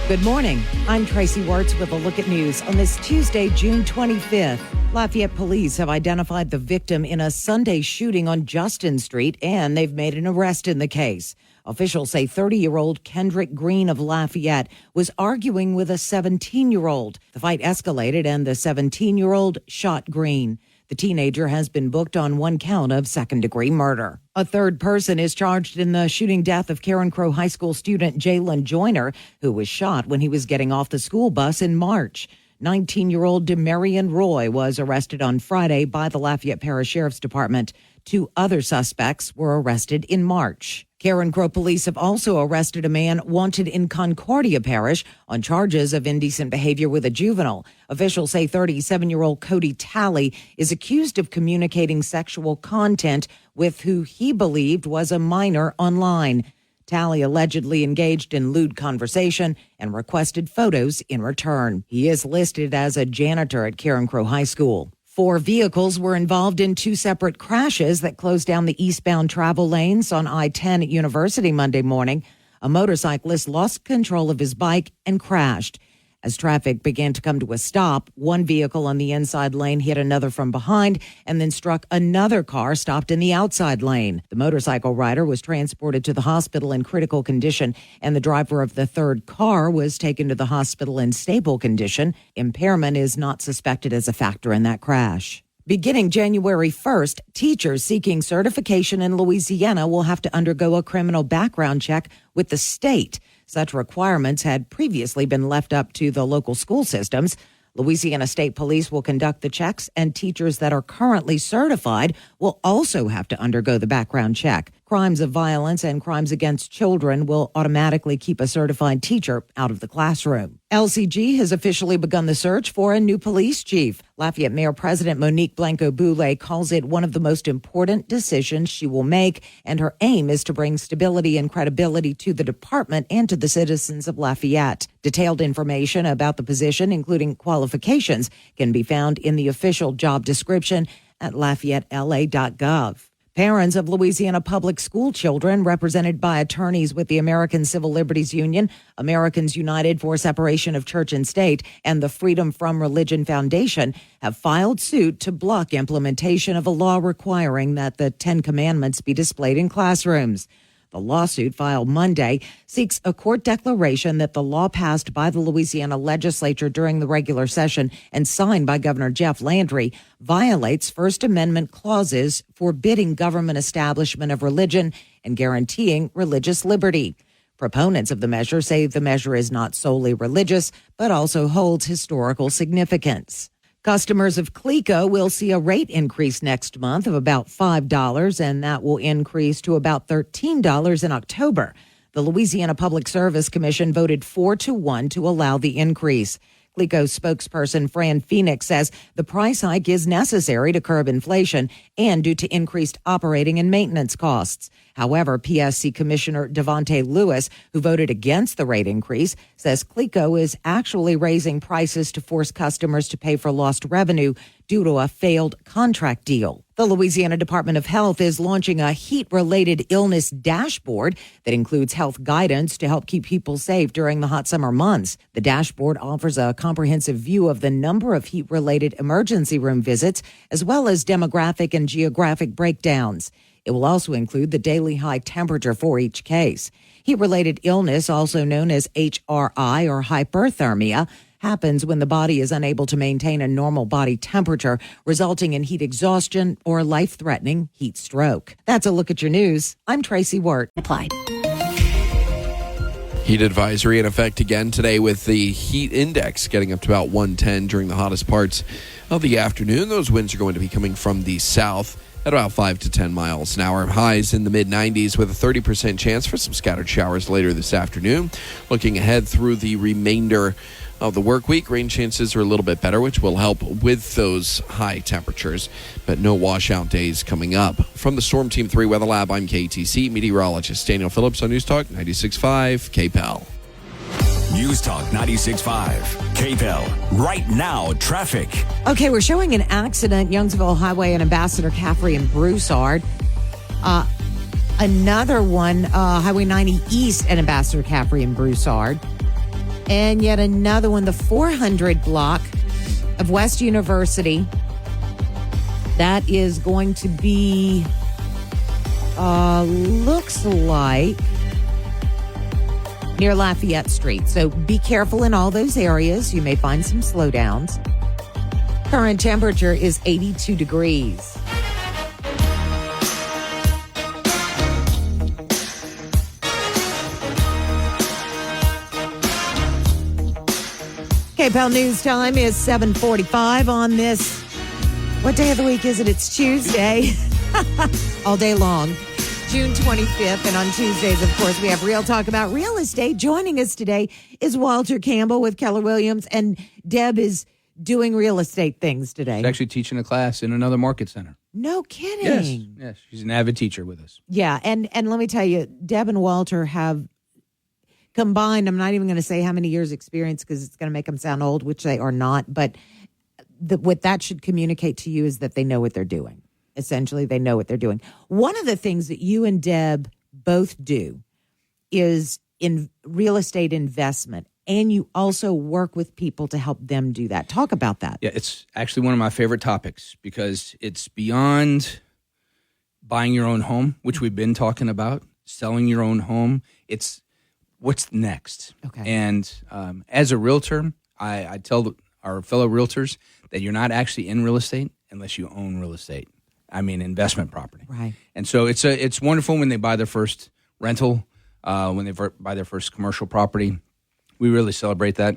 Good morning. I'm Tracy Wertz with a look at news on this Tuesday, June 25th. Lafayette police have identified the victim in a Sunday shooting on Justin Street, and they've made an arrest in the case. Officials say 30-year-old Kendrick Green of Lafayette was arguing with a 17-year-old. The fight escalated, and the 17-year-old shot Green. The teenager has been booked on one count of second-degree murder. A third person is charged in the shooting death of Karen Crow High School student Jalen Joyner, who was shot when he was getting off the school bus in March. 19-year-old Demarion Roy was arrested on Friday by the Lafayette Parish Sheriff's Department. 2 other suspects were arrested in March. Karen Crow police have also arrested a man wanted in Concordia Parish on charges of indecent behavior with a juvenile. Officials say 37-year-old Cody Talley is accused of communicating sexual content with who he believed was a minor online. Talley allegedly engaged in lewd conversation and requested photos in return. He is listed as a janitor at Karen Crow High School. 4 vehicles were involved in 2 separate crashes that closed down the eastbound travel lanes on I-10 at University Monday morning. A motorcyclist lost control of his bike and crashed. As traffic began to come to a stop, one vehicle on the inside lane hit another from behind and then struck another car stopped in the outside lane. The motorcycle rider was transported to the hospital in critical condition, and the driver of the third car was taken to the hospital in stable condition. Impairment is not suspected as a factor in that crash. Beginning January 1st, teachers seeking certification in Louisiana will have to undergo a criminal background check with the state. Such requirements had previously been left up to the local school systems. Louisiana State Police will conduct the checks, and teachers that are currently certified will also have to undergo the background check. Crimes of violence and crimes against children will automatically keep a certified teacher out of the classroom. LCG has officially begun the search for a new police chief. Lafayette Mayor President Monique Blanco-Boulay calls it one of the most important decisions she will make, and her aim is to bring stability and credibility to the department and to the citizens of Lafayette. Detailed information about the position, including qualifications, can be found in the official job description at LafayetteLA.gov. Parents of Louisiana public school children, represented by attorneys with the American Civil Liberties Union, Americans United for Separation of Church and State, and the Freedom from Religion Foundation, have filed suit to block implementation of a law requiring that the Ten Commandments be displayed in classrooms. The lawsuit, filed Monday, seeks a court declaration that the law passed by the Louisiana legislature during the regular session and signed by Governor Jeff Landry violates First Amendment clauses forbidding government establishment of religion and guaranteeing religious liberty. Proponents of the measure say the measure is not solely religious, but also holds historical significance. Customers of Cleco will see a rate increase next month of about $5, and that will increase to about $13 in October. The Louisiana Public Service Commission voted 4-1 to allow the increase. Cleco spokesperson Fran Phoenix says the price hike is necessary to curb inflation and due to increased operating and maintenance costs. However, PSC Commissioner Devontae Lewis, who voted against the rate increase, says Cleco is actually raising prices to force customers to pay for lost revenue due to a failed contract deal. The Louisiana Department of Health is launching a heat-related illness dashboard that includes health guidance to help keep people safe during the hot summer months. The dashboard offers a comprehensive view of the number of heat-related emergency room visits, as well as demographic and geographic breakdowns. It will also include the daily high temperature for each case. Heat-related illness, also known as HRI or hyperthermia, happens when the body is unable to maintain a normal body temperature, resulting in heat exhaustion or life-threatening heat stroke. That's a look at your news. I'm Tracy Wirt. Applied. Heat advisory in effect again today with the heat index getting up to about 110 during the hottest parts of the afternoon. Those winds are going to be coming from the south at about 5 to 10 miles an hour. Highs in the mid-90s with a 30% chance for some scattered showers later this afternoon. Looking ahead through the remainder of the work week, rain chances are a little bit better, which will help with those high temperatures, but no washout days coming up. From the Storm Team 3 Weather Lab, I'm KTC meteorologist Daniel Phillips on News Talk 96.5 KPEL. News Talk 96.5 KPEL. Right now, traffic. Okay, we're showing an accident, Youngsville Highway and Ambassador Caffrey and Broussard. Another one, Highway 90 East and Ambassador Caffrey and Broussard. And yet another one, the 400 block of West University. That is going to be, looks like, near Lafayette Street. So be careful in all those areas. You may find some slowdowns. Current temperature is 82 degrees. KPEL News Time is 7:45 on this. What day of the week is it? It's Tuesday. All day long. June 25th. And on Tuesdays, of course, we have Real Talk about real estate. Joining us today is Walter Campbell with Keller Williams. And Deb is doing real estate things today. She's actually teaching a class in another market center. No kidding. Yes. She's an avid teacher with us. Yeah. And let me tell you, Deb and Walter have combined, I'm not even going to say how many years experience because it's going to make them sound old, which they are not. But what that should communicate to you is that they know what they're doing. Essentially, they know what they're doing. One of the things that you and Deb both do is in real estate investment, and you also work with people to help them do that. Talk about that. Yeah, it's actually one of my favorite topics because it's beyond buying your own home, which we've been talking about, selling your own home. It's what's next. Okay. And as a realtor, I tell our fellow realtors that you're not actually in real estate unless you own real estate. I mean, investment property. Right. And so it's wonderful when they buy their first rental, when they buy their first commercial property. We really celebrate that.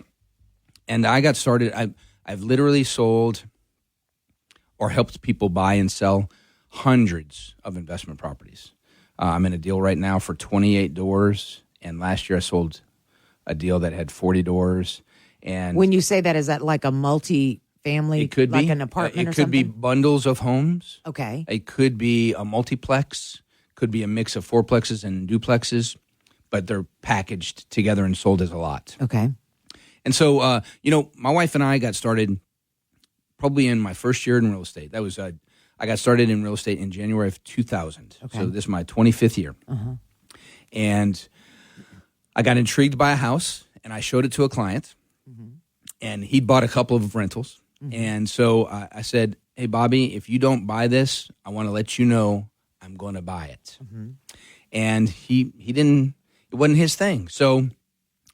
And I got started. I've literally sold or helped people buy and sell hundreds of investment properties. I'm in a deal right now for 28 doors, and last year I sold a deal that had 40 doors. And when you say that, is that like a multi-family, it could like be an apartment it or could something? be bundles of homes. Okay. It could be a multiplex, could be a mix of fourplexes and duplexes, but they're packaged together and sold as a lot. Okay. And so, my wife and I got started probably in my first year in real estate. That was, I got started in real estate in January of 2000. Okay. So this is my 25th year. Uh-huh. And I got intrigued by a house, and I showed it to a client, and he'd bought a couple of rentals. And so I said, hey, Bobby, if you don't buy this, I want to let you know I'm going to buy it. And he didn't, it wasn't his thing. So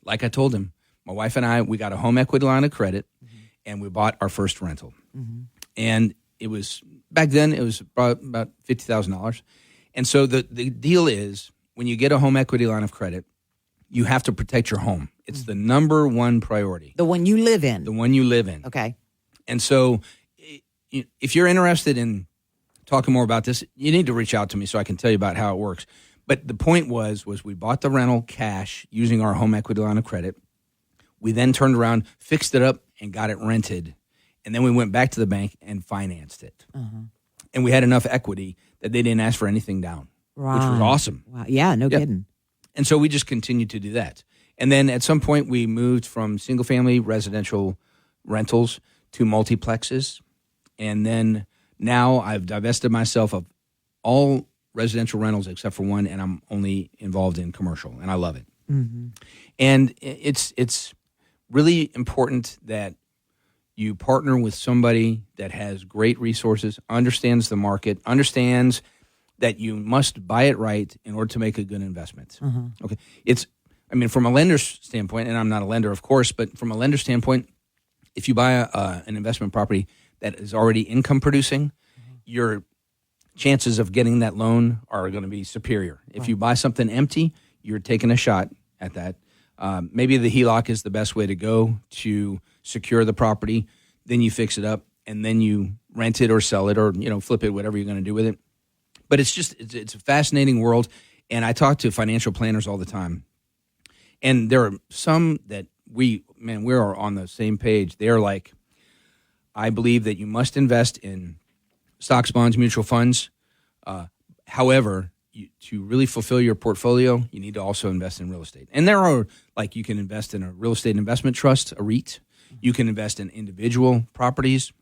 like I told him, my wife and I, we got a home equity line of credit, and we bought our first rental. And it was, back then, it was about $50,000. And so the deal is, when you get a home equity line of credit, you have to protect your home. It's the number one priority. The one you live in. The one you live in. Okay. And so if you're interested in talking more about this, you need to reach out to me so I can tell you about how it works. But the point was we bought the rental cash using our home equity line of credit. We then turned around, fixed it up, and got it rented. And then we went back to the bank and financed it. And we had enough equity that they didn't ask for anything down, which was awesome. Wow. Yeah, no kidding. And so we just continued to do that. And then at some point, we moved from single-family residential rentals to multiplexes. And then now I've divested myself of all residential rentals except for one, and I'm only involved in commercial, and I love it. And it's really important that you partner with somebody that has great resources, understands the market, understands that you must buy it right in order to make a good investment. Okay. From a lender's standpoint, and I'm not a lender, of course, but from a lender's standpoint, if you buy an investment property that is already income producing, your chances of getting that loan are going to be superior. If you buy something empty, you're taking a shot at that. Maybe the HELOC is the best way to go to secure the property. Then you fix it up, and then you rent it or sell it or flip it, whatever you're going to do with it. But it's a fascinating world, and I talk to financial planners all the time. And there are some that we are on the same page. They're like, I believe that you must invest in stocks, bonds, mutual funds. However, to really fulfill your portfolio, you need to also invest in real estate. And there are, like, you can invest in a real estate investment trust, a REIT. You can invest in individual properties.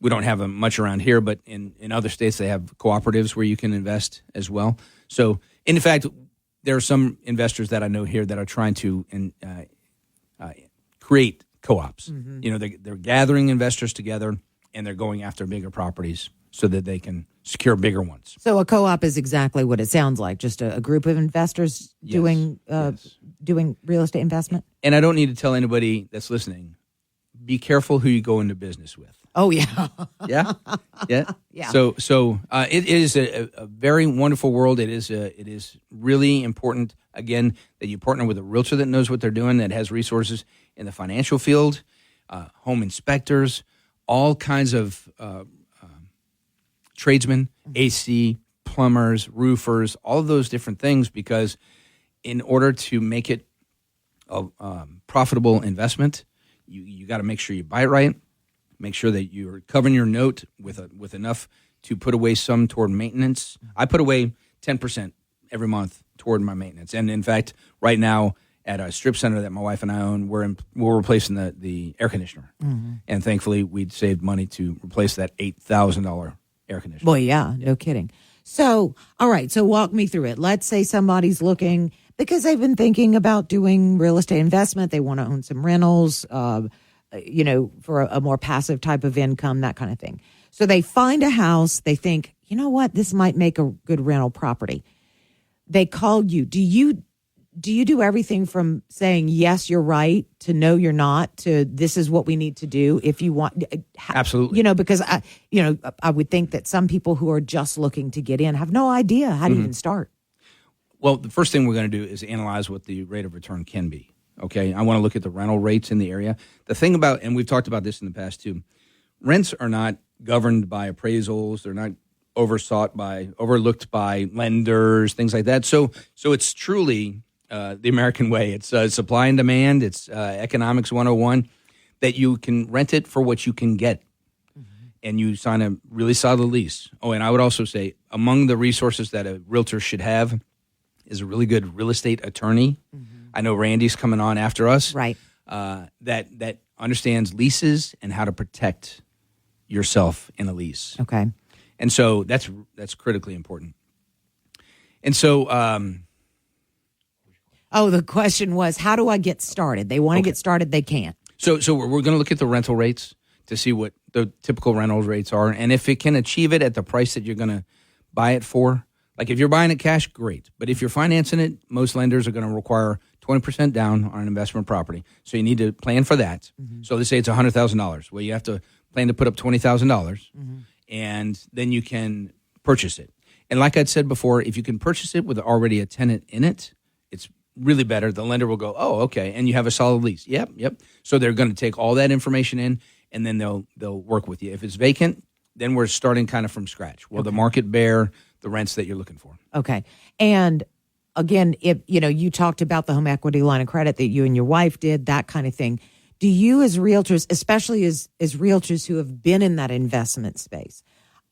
We don't have much around here, but in other states, they have cooperatives where you can invest as well. So, in fact, there are some investors that I know here that are trying to create co-ops. They're gathering investors together, and they're going after bigger properties so that they can secure bigger ones. So a co-op is exactly what it sounds like, just a group of investors doing real estate investment. And I don't need to tell anybody that's listening, be careful who you go into business with. Oh, yeah. Yeah? Yeah? Yeah. So it is a very wonderful world. It is really important, again, that you partner with a realtor that knows what they're doing, that has resources in the financial field, home inspectors, all kinds of tradesmen, AC, plumbers, roofers, all of those different things, because in order to make it a profitable investment, you got to make sure you buy it right. Make sure that you're covering your note with enough to put away some toward maintenance. I put away 10% every month toward my maintenance. And in fact, right now at a strip center that my wife and I own, we're replacing the air conditioner. And thankfully, we'd saved money to replace that $8,000 air conditioner. Well, yeah, no kidding. So, all right, so walk me through it. Let's say somebody's looking, because they've been thinking about doing real estate investment. They want to own some rentals, for a more passive type of income, that kind of thing. So they find a house. They think, you know what, this might make a good rental property. They call you. Do do you do everything from saying, yes, you're right, to no, you're not, to this is what we need to do if you want? Absolutely. Because I would think that some people who are just looking to get in have no idea how to even start. Well, the first thing we're going to do is analyze what the rate of return can be. Okay. I want to look at the rental rates in the area. The thing about, and we've talked about this in the past too, rents are not governed by appraisals. They're not overlooked by lenders, things like that. So it's truly the American way. It's supply and demand. It's economics 101, that you can rent it for what you can get. And you sign a really solid lease. Oh, and I would also say among the resources that a realtor should have is a really good real estate attorney. I know Randy's coming on after us. Right. That understands leases and how to protect yourself in a lease. Okay. And so that's critically important. And so, the question was, how do I get started? They want to get started, they can't. So we're going to look at the rental rates to see what the typical rental rates are, and if it can achieve it at the price that you're going to buy it for. Like if you're buying it cash, great. But if you're financing it, most lenders are going to require 20% down on an investment property. So you need to plan for that. So let's say it's $100,000. Well, you have to plan to put up $20,000, and then you can purchase it. And like I'd said before, if you can purchase it with already a tenant in it, it's really better. The lender will go, oh, okay, and you have a solid lease. Yep. So they're going to take all that information in, and then they'll work with you. If it's vacant, then we're starting kind of from scratch. Will the market bear the rents that you're looking for? Okay. And again, if you talked about the home equity line of credit that you and your wife did, that kind of thing. Do you as realtors, especially as realtors who have been in that investment space,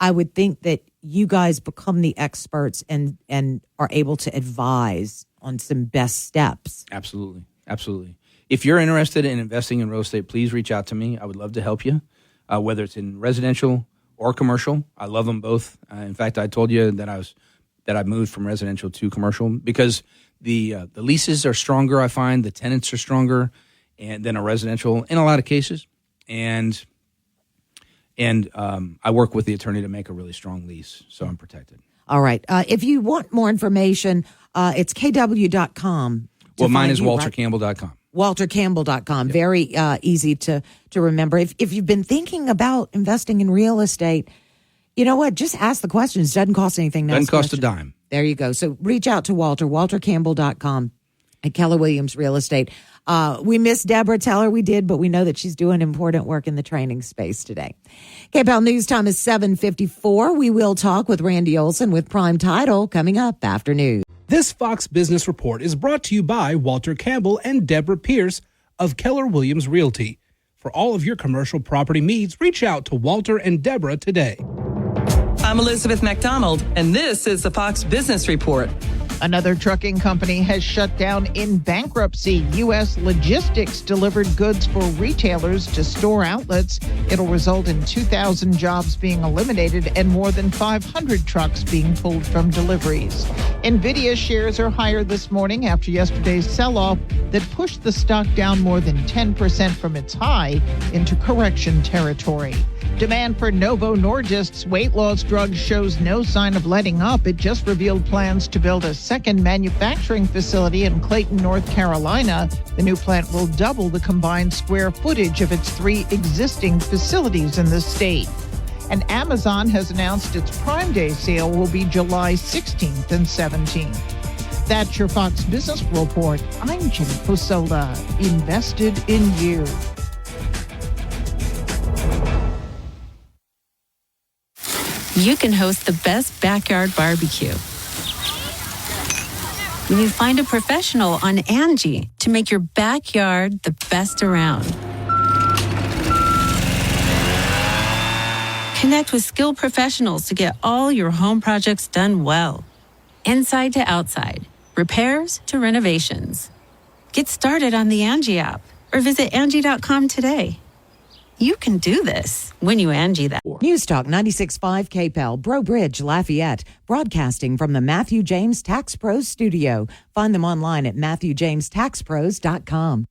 I would think that you guys become the experts and are able to advise on some best steps. Absolutely. If you're interested in investing in real estate, please reach out to me. I would love to help you, whether it's in residential or commercial. I love them both. In fact, I told you that I moved from residential to commercial because the leases are stronger. I find the tenants are stronger than a residential in a lot of cases, and I work with the attorney to make a really strong lease, so I'm protected. All right. If you want more information, it's kw.com. Well, mine is waltercampbell.com. waltercampbell.com. Very easy to remember. If you've been thinking about investing in real estate, you know what? Just ask the questions. Doesn't cost anything. Doesn't cost a dime. There you go. So reach out to Walter, waltercampbell.com at Keller Williams Real Estate. We miss Deborah. Tell her we did, but we know that she's doing important work in the training space today. KPEL News Time is 7:54. We will talk with Randy Olson with Prime Title coming up after news. This Fox Business Report is brought to you by Walter Campbell and Deborah Pierce of Keller Williams Realty. For all of your commercial property needs, reach out to Walter and Deborah today. I'm Elizabeth McDonald, and this is the Fox Business Report. Another trucking company has shut down in bankruptcy. U.S. Logistics delivered goods for retailers to store outlets. It'll result in 2,000 jobs being eliminated and more than 500 trucks being pulled from deliveries. NVIDIA shares are higher this morning after yesterday's sell-off that pushed the stock down more than 10% from its high into correction territory. Demand for Novo Nordisk's weight loss drug shows no sign of letting up. It just revealed plans to build a second manufacturing facility in Clayton, North Carolina. The new plant will double the combined square footage of its 3 existing facilities in the state. And Amazon has announced its Prime Day sale will be July 16th and 17th. That's your Fox Business Report. I'm Jim Posola, invested in you. You can host the best backyard barbecue when you find a professional on Angie to make your backyard the best around. Connect with skilled professionals to get all your home projects done well. Inside to outside, repairs to renovations. Get started on the Angie app or visit Angie.com today. You can do this when you Angie that. News Talk 96.5 KPEL, Breaux Bridge, Lafayette, broadcasting from the Matthew James Tax Pros studio. Find them online at MatthewJamesTaxPros.com.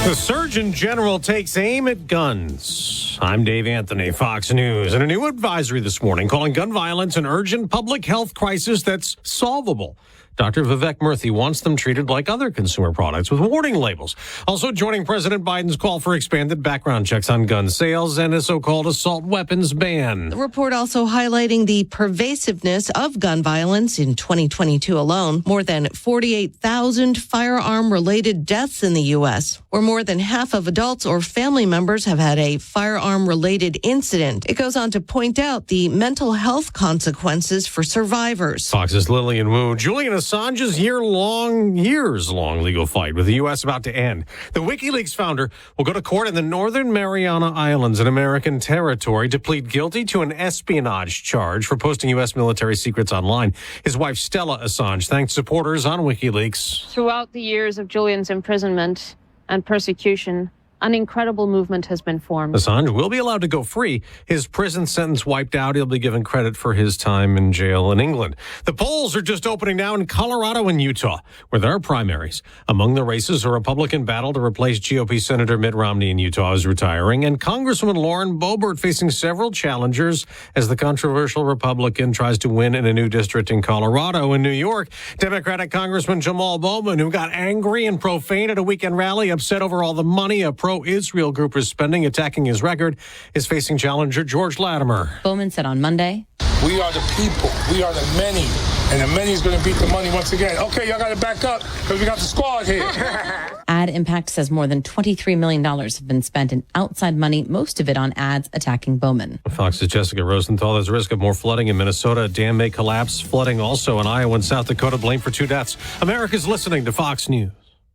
The Surgeon General takes aim at guns. I'm Dave Anthony, Fox News. And a new advisory this morning calling gun violence an urgent public health crisis that's solvable. Dr. Vivek Murthy wants them treated like other consumer products with warning labels. Also joining President Biden's call for expanded background checks on gun sales and a so-called assault weapons ban. The report also highlighting the pervasiveness of gun violence in 2022 alone. More than 48,000 firearm-related deaths in the U.S., where more than half of adults or family members have had a firearm-related incident. It goes on to point out the mental health consequences for survivors. Fox's Lillian Wu. Julian Assange's years-long legal fight with the U.S. about to end. The WikiLeaks founder will go to court in the Northern Mariana Islands in American territory to plead guilty to an espionage charge for posting U.S. military secrets online. His wife, Stella Assange, thanked supporters on WikiLeaks. Throughout the years of Julian's imprisonment and persecution, an incredible movement has been formed. Assange will be allowed to go free. His prison sentence wiped out. He'll be given credit for his time in jail in England. The polls are just opening now in Colorado and Utah, where there are primaries. Among the races, a Republican battle to replace GOP Senator Mitt Romney in Utah is retiring, and Congresswoman Lauren Boebert facing several challengers as the controversial Republican tries to win in a new district in Colorado. In New York, Democratic Congressman Jamal Bowman, who got angry and profane at a weekend rally, upset over all the money a pro-Israel group is spending, attacking his record, is facing challenger George Latimer. Bowman said on Monday, "We are the people. We are the many. And the many is going to beat the money once again." Okay, y'all got to back up because we got the squad here. Ad Impact says more than $23 million have been spent in outside money, most of it on ads attacking Bowman. Fox's Jessica Rosenthal. There's a risk of more flooding in Minnesota. A dam may collapse. Flooding also in Iowa and South Dakota. Blamed for 2 deaths. America's listening to Fox News.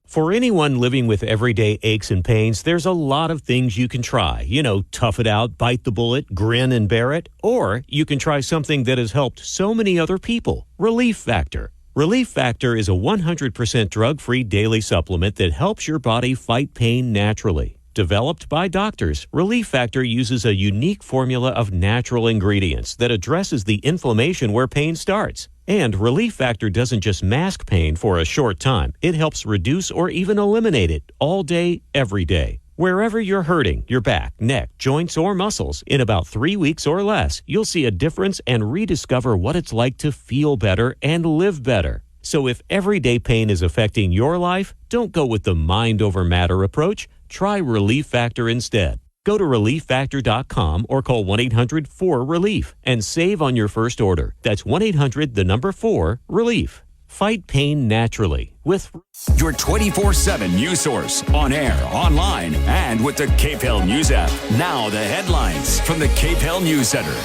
For anyone living with everyday aches and pains, there's a lot of things you can try. Tough it out, bite the bullet, grin and bear it. Or you can try something that has helped so many other people, Relief Factor. Relief Factor is a 100% drug-free daily supplement that helps your body fight pain naturally. Developed by doctors, Relief Factor uses a unique formula of natural ingredients that addresses the inflammation where pain starts. And Relief Factor doesn't just mask pain for a short time. It helps reduce or even eliminate it all day, every day. Wherever you're hurting, your back, neck, joints, or muscles, in about 3 weeks or less, you'll see a difference and rediscover what it's like to feel better and live better. So if everyday pain is affecting your life, don't go with the mind over matter approach. Try Relief Factor instead. Go to ReliefFactor.com or call 1-800-4RELIEF and save on your first order. That's 1-800-4-RELIEF. Fight pain naturally with your 24/7 news source on air, online, and with the Cape Hill News app. Now the headlines from the Cape Hill News Center.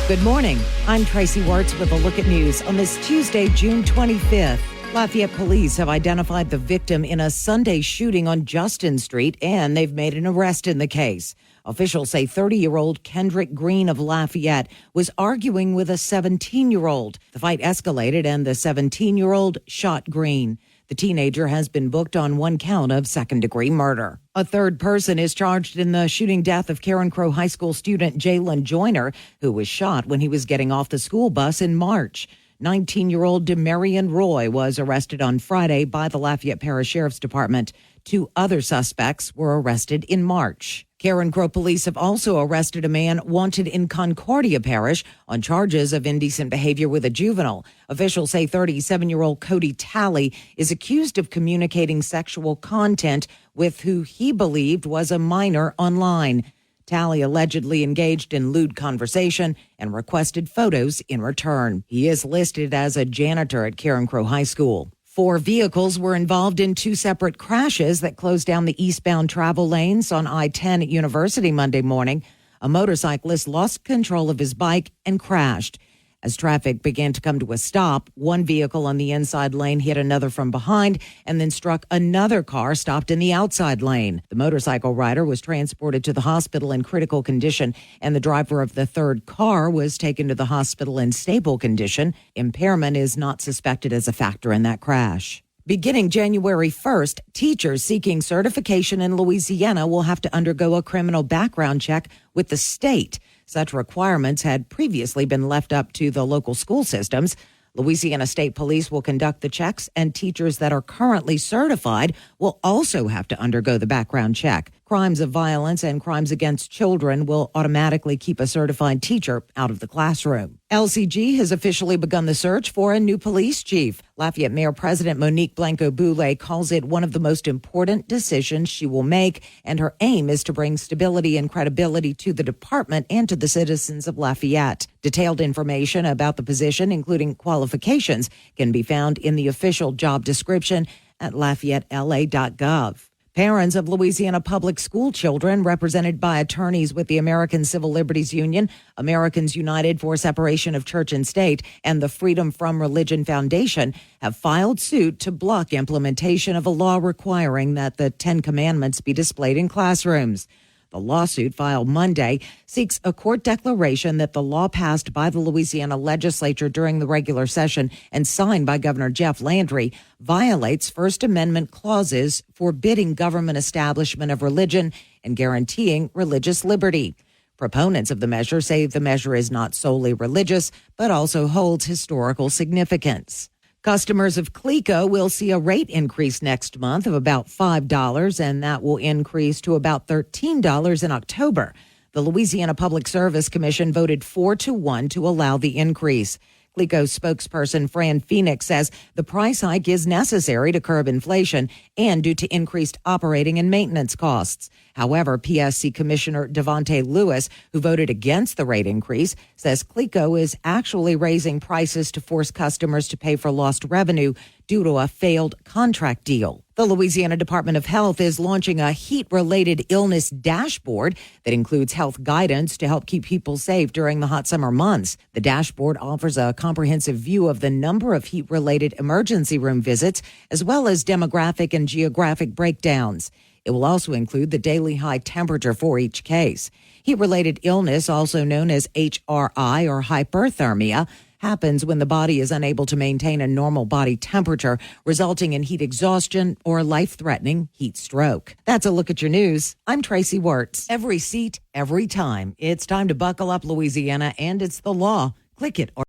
Good morning. I'm Tracy Wartz with a look at news on this Tuesday, June 25th. Lafayette police have identified the victim in a Sunday shooting on Justin Street, and they've made an arrest in the case. Officials say 30-year-old Kendrick Green of Lafayette was arguing with a 17-year-old. The fight escalated, and the 17-year-old shot Green. The teenager has been booked on 1 count of second-degree murder. A third person is charged in the shooting death of Karen Crow High School student Jalen Joyner, who was shot when he was getting off the school bus in March. 19-year-old Demarion Roy was arrested on Friday by the Lafayette Parish Sheriff's Department. 2 other suspects were arrested in March. Karen Crow police have also arrested a man wanted in Concordia Parish on charges of indecent behavior with a juvenile. Officials say 37-year-old Cody Talley is accused of communicating sexual content with who he believed was a minor online. Talley allegedly engaged in lewd conversation and requested photos in return. He is listed as a janitor at Karen Crow High School. 4 vehicles were involved in 2 separate crashes that closed down the eastbound travel lanes on I-10 at University Monday morning. A motorcyclist lost control of his bike and crashed. As traffic began to come to a stop, 1 vehicle on the inside lane hit another from behind and then struck another car stopped in the outside lane. The motorcycle rider was transported to the hospital in critical condition, and the driver of the third car was taken to the hospital in stable condition. Impairment is not suspected as a factor in that crash. Beginning January 1st, teachers seeking certification in Louisiana will have to undergo a criminal background check with the state. Such requirements had previously been left up to the local school systems. Louisiana State Police will conduct the checks, and teachers that are currently certified will also have to undergo the background check. Crimes of violence and crimes against children will automatically keep a certified teacher out of the classroom. LCG has officially begun the search for a new police chief. Lafayette Mayor President Monique Blanco-Boulay calls it one of the most important decisions she will make, and her aim is to bring stability and credibility to the department and to the citizens of Lafayette. Detailed information about the position, including qualifications, can be found in the official job description at LafayetteLA.gov. Parents of Louisiana public school children, represented by attorneys with the American Civil Liberties Union, Americans United for Separation of Church and State, and the Freedom from Religion Foundation, have filed suit to block implementation of a law requiring that the Ten Commandments be displayed in classrooms. The lawsuit, filed Monday, seeks a court declaration that the law passed by the Louisiana legislature during the regular session and signed by Governor Jeff Landry violates First Amendment clauses forbidding government establishment of religion and guaranteeing religious liberty. Proponents of the measure say the measure is not solely religious, but also holds historical significance. Customers of Cleco will see a rate increase next month of about $5, and that will increase to about $13 in October. The Louisiana Public Service Commission voted 4-1 to allow the increase. Cleco spokesperson Fran Phoenix says the price hike is necessary to curb inflation and due to increased operating and maintenance costs. However, PSC Commissioner Devontae Lewis, who voted against the rate increase, says Cleco is actually raising prices to force customers to pay for lost revenue due to a failed contract deal. The Louisiana Department of Health is launching a heat-related illness dashboard that includes health guidance to help keep people safe during the hot summer months. The dashboard offers a comprehensive view of the number of heat-related emergency room visits, as well as demographic and geographic breakdowns. It will also include the daily high temperature for each case. Heat-related illness, also known as HRI or hyperthermia, happens when the body is unable to maintain a normal body temperature, resulting in heat exhaustion or life-threatening heat stroke. That's a look at your news. I'm Tracy Wirtz. Every seat, every time. It's time to buckle up, Louisiana, and it's the law. Click it or...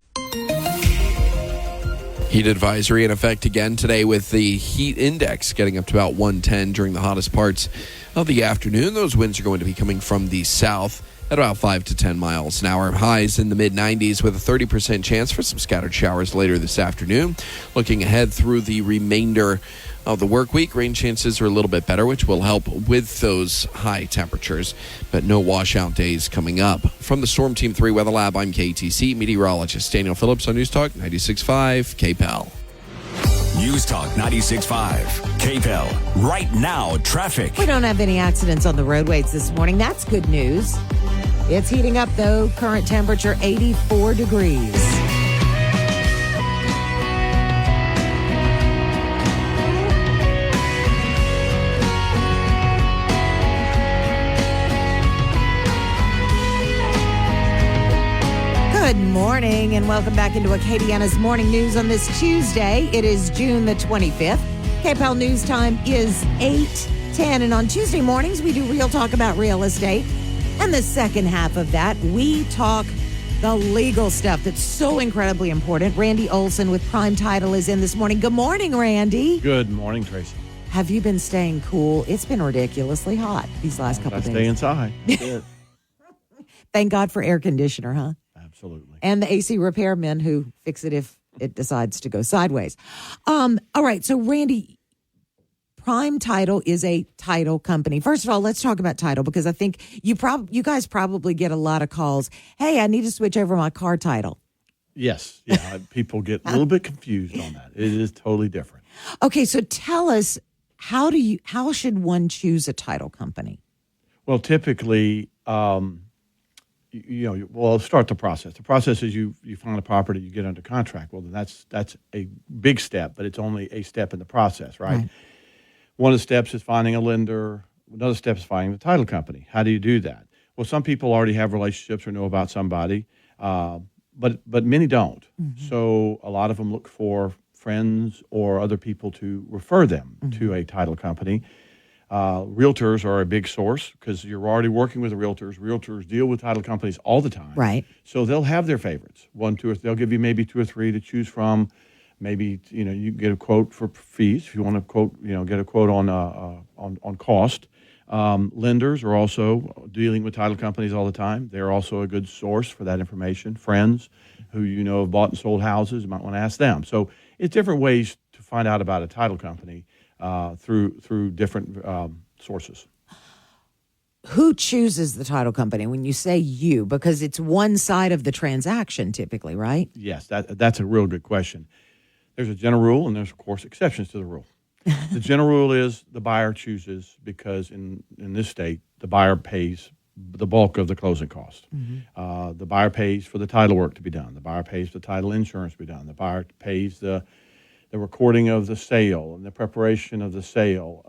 Heat advisory in effect again today with the heat index getting up to about 110 during the hottest parts of the afternoon. Those winds are going to be coming from the south at about 5 to 10 miles an hour. Highs in the mid-90s with a 30% chance for some scattered showers later this afternoon. Looking ahead through the remainder of the work week, rain chances are a little bit better, which will help with those high temperatures, but no washout days coming up. From the Storm Team 3 Weather Lab, I'm KTC meteorologist Daniel Phillips on News Talk 96.5 KPEL. News Talk 96.5 KPEL. Right now, traffic. We don't have any accidents on the roadways this morning. That's good news. It's heating up, though. Current temperature 84 degrees. Good morning and welcome back into Acadiana's Morning News on this Tuesday. It is June the 25th. KPEL News Time is 8:10, and on Tuesday mornings we do Real Talk about real estate. And the second half of that, we talk the legal stuff that's so incredibly important. Randy Olson with Prime Title is in this morning. Good morning, Randy. Good morning, Tracy. Have you been staying cool? It's been ridiculously hot these last couple of days. Stay inside. Thank God for air conditioner, huh? Absolutely. And the AC repairmen who fix it if it decides to go sideways. All right, so Randy, Prime Title is a title company. First of all, let's talk about title because I think you guys probably get a lot of calls. Hey, I need to switch over my car title. Yes. Yeah. People get a little bit confused on that. It is totally different. Okay, so tell us, how should one choose a title company? Well, typically, we'll start the process. The process is you find a property, you get under contract. Well, then that's a big step, but it's only a step in the process, right? One of the steps is finding a lender. Another step is finding the title company. How do you do that? Well, some people already have relationships or know about somebody, but many don't. Mm-hmm. So a lot of them look for friends or other people to refer them to a title company. Realtors are a big source because you're already working with the realtors. Realtors deal with title companies all the time. Right. So they'll have their favorites. One, two, or they'll give you maybe 2 or 3 to choose from. Maybe, you get a quote for fees if you want to quote, get a quote on cost. Lenders are also dealing with title companies all the time. They're also a good source for that information. Friends who have bought and sold houses, you might want to ask them. So it's different ways to find out about a title company through different sources. Who chooses the title company when you say you? Because it's one side of the transaction typically, right? Yes, that's a real good question. There's a general rule, and there's, of course, exceptions to the rule. The general rule is the buyer chooses because in this state, the buyer pays the bulk of the closing costs. Mm-hmm. The buyer pays for the title work to be done. The buyer pays the title insurance to be done. The buyer pays the recording of the sale and the preparation of the sale.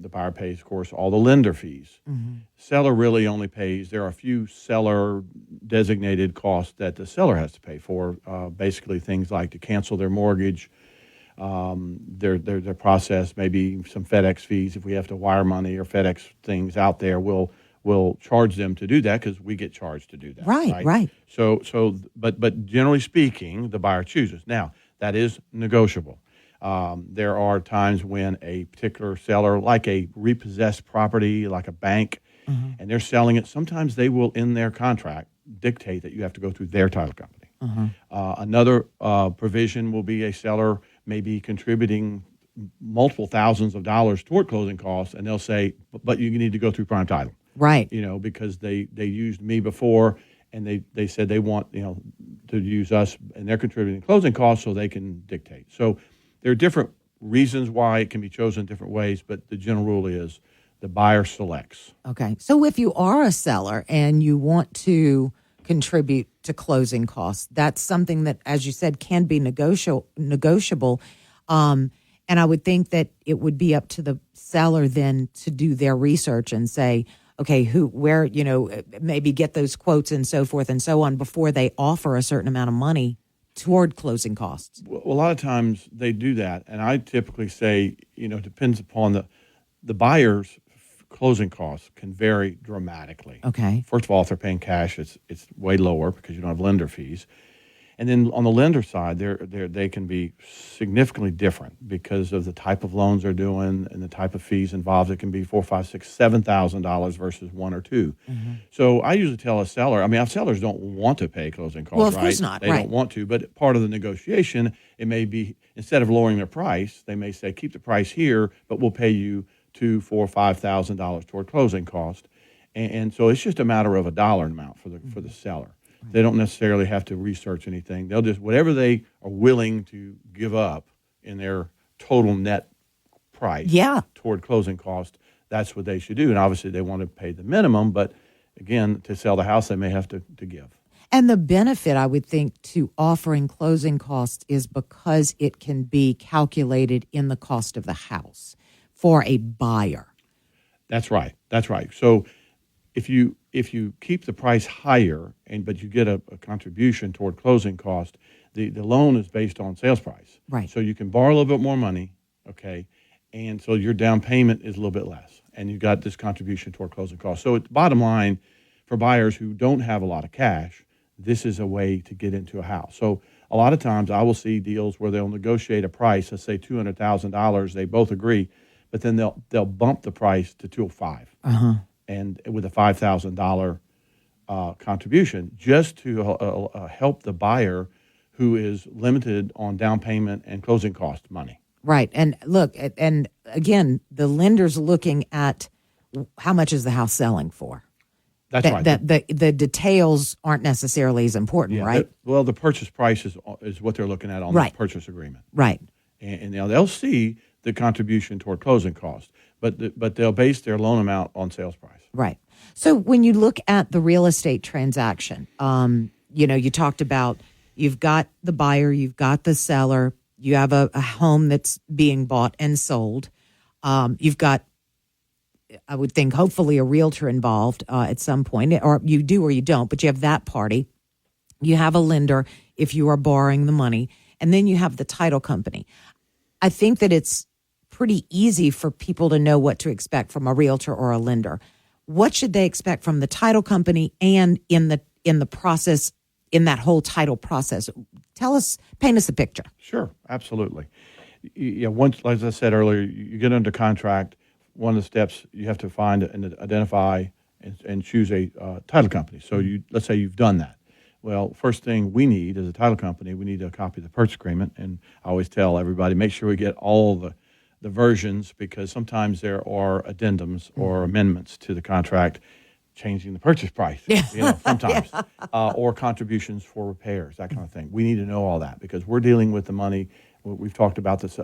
The buyer pays, of course, all the lender fees. Mm-hmm. Seller really only pays. There are a few seller designated costs that the seller has to pay for. Basically, things like to cancel their mortgage, their process, maybe some FedEx fees. If we have to wire money or FedEx things out there, we'll charge them to do that because we get charged to do that. Right. But generally speaking, the buyer chooses. Now, that is negotiable. There are times when a particular seller, like a repossessed property, like a bank, and they're selling it, sometimes they will, in their contract, dictate that you have to go through their title company. Another provision will be a seller may be contributing multiple thousands of dollars toward closing costs, and they'll say, but you need to go through prime title. Right. Because they used me before, and they said they want, to use us, and they're contributing closing costs so they can dictate. So there are different reasons why it can be chosen different ways, but the general rule is the buyer selects. Okay. So if you are a seller and you want to contribute to closing costs, that's something that, as you said, can be negotiable. And I would think that it would be up to the seller then to do their research and say, okay, where, maybe get those quotes and so forth and so on before they offer a certain amount of money toward closing costs. Well, a lot of times they do that, and I typically say, depends upon the buyer's closing costs can vary dramatically. Okay. First of all, if they're paying cash, it's way lower because you don't have lender fees. And then on the lender side, they can be significantly different because of the type of loans they're doing and the type of fees involved. It can be $4,000, $5,000, $7,000 versus $1,000 or $2,000. Mm-hmm. So I usually tell a seller. Our sellers don't want to pay closing costs. Well, of right? course not. They right. don't want to. But part of the negotiation, it may be instead of lowering their price, they may say keep the price here, but we'll pay you $2,000, $4,000, $5,000 toward closing cost. And so it's just a matter of a dollar amount for the seller. They don't necessarily have to research anything. They'll just, whatever they are willing to give up in their total net price toward closing cost, that's what they should do. And obviously they want to pay the minimum, but again, to sell the house, they may have to give. And the benefit, I would think, to offering closing costs is because it can be calculated in the cost of the house for a buyer. That's right. So if you keep the price higher but you get a contribution toward closing cost, the loan is based on sales price. Right. So you can borrow a little bit more money, okay, and so your down payment is a little bit less, and you've got this contribution toward closing costs. So bottom line, for buyers who don't have a lot of cash, this is a way to get into a house. So a lot of times I will see deals where they'll negotiate a price, let's say $200,000, they both agree, but then they'll bump the price to $205,000. And with a $5,000 contribution, just to help the buyer who is limited on down payment and closing cost money. Right. And look, and again, the lender's looking at how much is the house selling for. That's right. The details aren't necessarily as important, right? The purchase price is what they're looking at on the purchase agreement. Right. And they'll see the contribution toward closing cost, but they'll base their loan amount on sales price. Right. So when you look at the real estate transaction, you talked about you've got the buyer, you've got the seller, you have a home that's being bought and sold. You've got, I would think, hopefully a realtor involved at some point, or you do or you don't, but you have that party. You have a lender if you are borrowing the money, and then you have the title company. I think that it's pretty easy for people to know what to expect from a realtor or a lender. What should they expect from the title company and in the process, in that whole title process? Paint us a picture. Sure, absolutely. Once, as I said earlier, you get under contract. One of the steps you have to find and identify and choose a title company. So let's say you've done that. Well, first thing we need as a title company, we need a copy of the purchase agreement. And I always tell everybody, make sure we get all the versions, because sometimes there are addendums or amendments to the contract changing the purchase price, sometimes, or contributions for repairs, that kind of thing. We need to know all that because we're dealing with the money. We've talked about this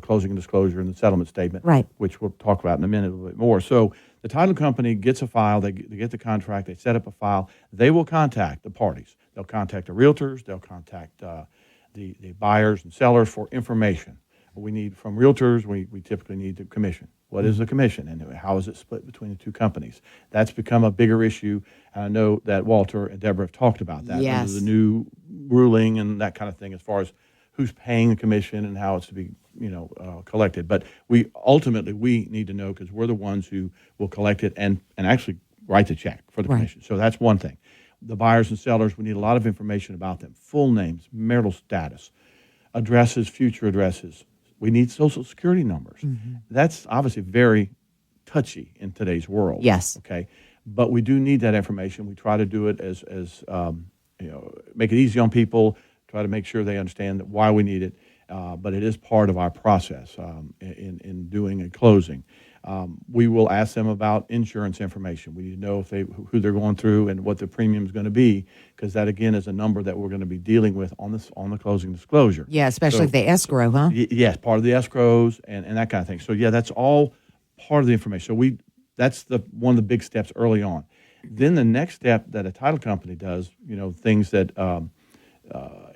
closing and disclosure and the settlement statement, right, which we'll talk about in a minute a little bit more. So the title company gets a file, they get the contract, they set up a file. They will contact the parties. They'll contact the realtors. They'll contact the buyers and sellers for information. We need from realtors, we typically need the commission. What is the commission and how is it split between the two companies? That's become a bigger issue. And I know that Walter and Deborah have talked about that under the new ruling and that kind of thing as far as who's paying the commission and how it's to be collected. But we need to know because we're the ones who will collect it and actually write the check for the commission. So that's one thing. The buyers and sellers, we need a lot of information about them. Full names, marital status, addresses, future addresses. We need social security numbers. That's obviously very touchy in today's world. Yes. Okay. But we do need that information. We try to do it as make it easy on people, try to make sure they understand why we need it. But it is part of our process in doing a closing. We will ask them about insurance information. We need to know who they're going through and what the premium is going to be, because that again is a number that we're going to be dealing with on the closing disclosure. Yeah, especially the escrow, huh? Yes, part of the escrows and that kind of thing. So yeah, that's all part of the information. So that's one of the big steps early on. Then the next step that a title company does, things that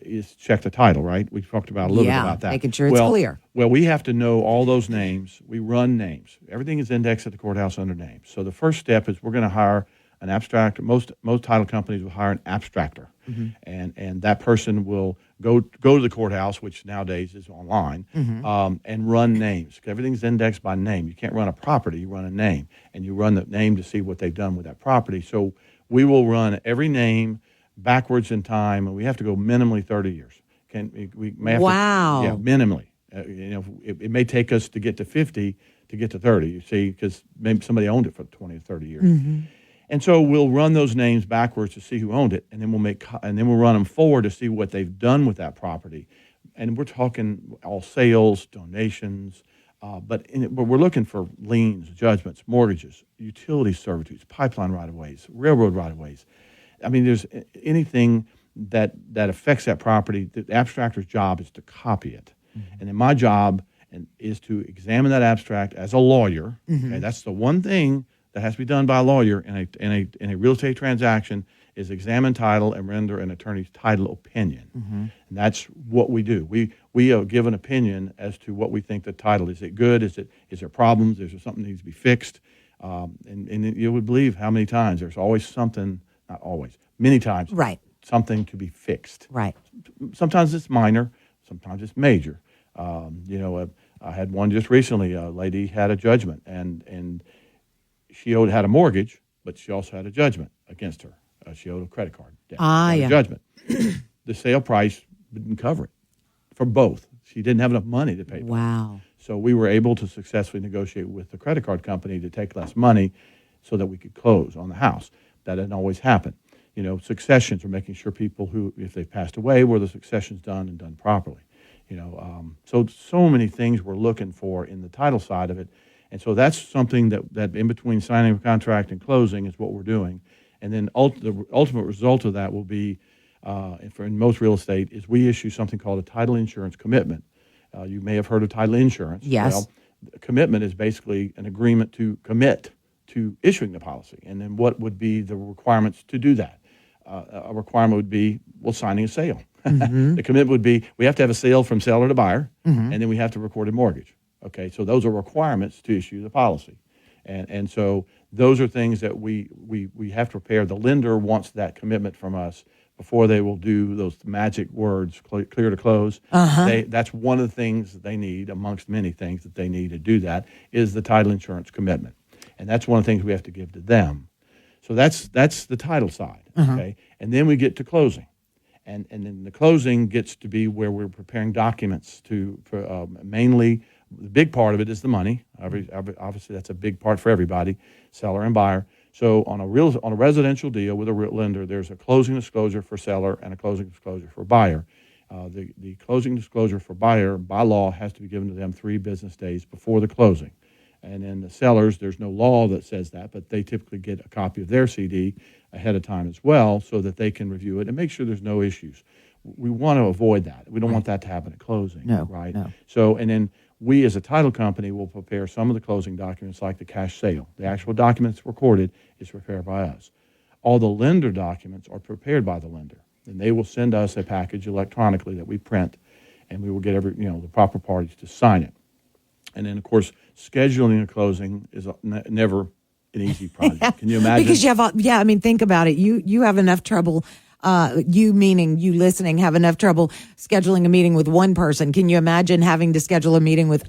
is check the title, right? We talked about a little bit about that. Making sure it's clear. Well, we have to know all those names. We run names. Everything is indexed at the courthouse under names. So the first step is we're going to hire an abstractor. Most title companies will hire an abstractor, and that person will go to the courthouse, which nowadays is online, and run names. Everything's indexed by name. You can't run a property. You run a name, and you run the name to see what they've done with that property. So we will run every name backwards in time, and we have to go minimally 30 years. We may have to, minimally. It may take us to get to 50 to get to 30, you see, because maybe somebody owned it for 20 or 30 years. And so we'll run those names backwards to see who owned it, and then we'll run them forward to see what they've done with that property. And we're talking all sales, donations, but we're looking for liens, judgments, mortgages, utility servitudes, pipeline right-of-ways, railroad right-of-ways. I mean, there's anything that affects that property. The abstractor's job is to copy it. And then my job is to examine that abstract as a lawyer. Okay, that's the one thing that has to be done by a lawyer in a real estate transaction is examine title and render an attorney's title opinion. And that's what we do. We give an opinion as to what we think the title is. Is it good? Is there problems? Is there something that needs to be fixed? And you would believe how many times there's always something. Not always, many times. Right. Something to be fixed. Right. Sometimes it's minor, sometimes it's major. I had one just recently. A lady had a judgment, and she had a mortgage, but she also had a judgment against her. She owed a credit card debt. Judgment. The sale price didn't cover it for both. She didn't have enough money to pay. Wow. So we were able to successfully negotiate with the credit card company to take less money so that we could close on the house. That didn't always happen. Successions are making sure people who, if they've passed away, where the succession's done and done properly. So many things we're looking for in the title side of it. And so that's something that in between signing a contract and closing is what we're doing. And then the ultimate result of that will be, in most real estate, is we issue something called a title insurance commitment. You may have heard of title insurance. Yes. Well, a commitment is basically an agreement to commit to issuing the policy. And then what would be the requirements to do that? A requirement would be, signing a sale. The commitment would be, we have to have a sale from seller to buyer, and then we have to record a mortgage. Okay, so those are requirements to issue the policy. And so those are things that we have to prepare. The lender wants that commitment from us before they will do those magic words, clear to close. That's one of the things that they need, amongst many things that they need to do that, is the title insurance commitment. And that's one of the things we have to give to them. So that's the title side, okay? And then we get to closing. And then the closing gets to be where we're preparing documents for mainly, the big part of it is the money. Obviously, that's a big part for everybody, seller and buyer. So on a residential deal with a lender, there's a closing disclosure for seller and a closing disclosure for buyer. The closing disclosure for buyer, by law, has to be given to them 3 business days before the closing. And then the sellers, there's no law that says that, but they typically get a copy of their CD ahead of time as well so that they can review it and make sure there's no issues. We want to avoid that. We don't want that to happen at closing, right? No. So, and then we as a title company will prepare some of the closing documents like the cash sale. The actual documents recorded is prepared by us. All the lender documents are prepared by the lender, and they will send us a package electronically that we print, and we will get the proper parties to sign it. And then, of course, scheduling a closing is never an easy project. Can you imagine? Because you have, think about it. You have enough trouble. You meaning you listening have enough trouble scheduling a meeting with one person. Can you imagine having to schedule a meeting with,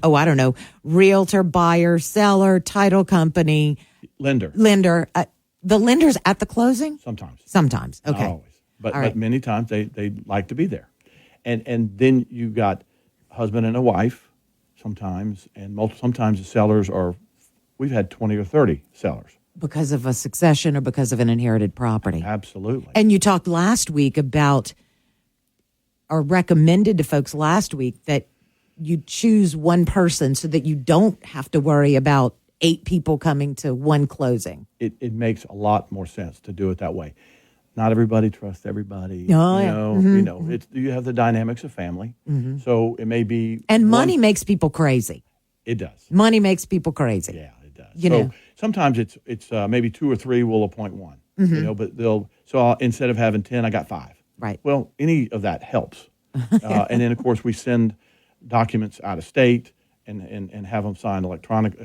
realtor, buyer, seller, title company, lender? The lender's at the closing? Sometimes. Okay. Not always. But right. Many times they like to be there. And then you got husband and a wife sometimes, and sometimes the sellers we've had 20 or 30 sellers. Because of a succession or because of an inherited property. Absolutely. And you talked last week about, or recommended to folks last week, that you choose one person so that you don't have to worry about 8 people coming to one closing. It makes a lot more sense to do it that way. Not everybody trusts everybody. Oh, yeah. You have the dynamics of family. So it may be. And money makes people crazy. It does. Money makes people crazy. Yeah, it does. Sometimes it's maybe 2 or 3 will appoint one. But instead of having 10, I got 5. Right. Well, any of that helps. And then of course we send documents out of state and have them signed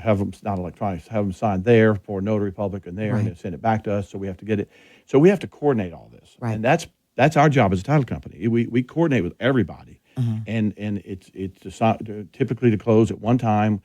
have them signed there for notary public and there, and then send it back to us. So we have to get it. So we have to coordinate all this. Right. And that's our job as a title company. We coordinate with everybody. And it's typically to close at one time.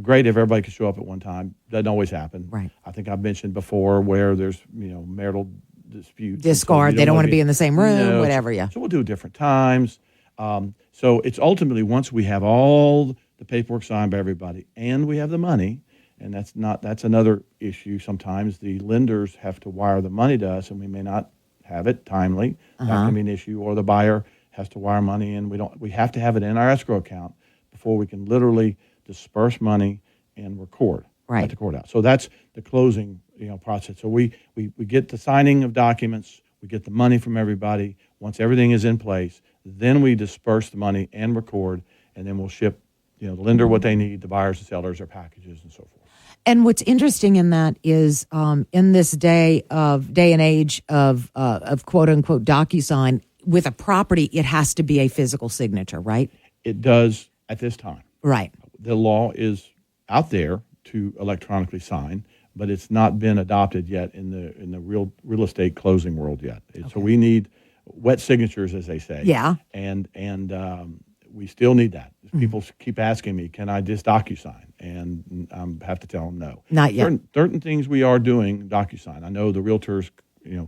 Great if everybody could show up at one time. Doesn't always happen. Right. I think I've mentioned before where there's marital disputes. Discard. They don't want to be in the same room. Whatever. Yeah. So we'll do different times. So it's ultimately once we have all the paperwork signed by everybody and we have the money, and that's another issue. Sometimes the lenders have to wire the money to us, and we may not have it timely. That can be an issue, or the buyer has to wire money, and we have to have it in our escrow account before we can literally disperse money and record at the courthouse. So that's the closing process. So we get the signing of documents, we get the money from everybody. Once everything is in place, then we disperse the money and record, and then we'll ship the lender what they need, the buyers and sellers their packages, and so forth. And what's interesting in that is in this day and age of quote unquote DocuSign, with a property, it has to be a physical signature, right? It does at this time. Right. The law is out there to electronically sign, but it's not been adopted yet in the real estate closing world yet. So we need wet signatures, as they say. Yeah. And we still need that. People keep asking me, can I just DocuSign? And I have to tell them no. Not yet. Certain things we are doing DocuSign. I know the realtors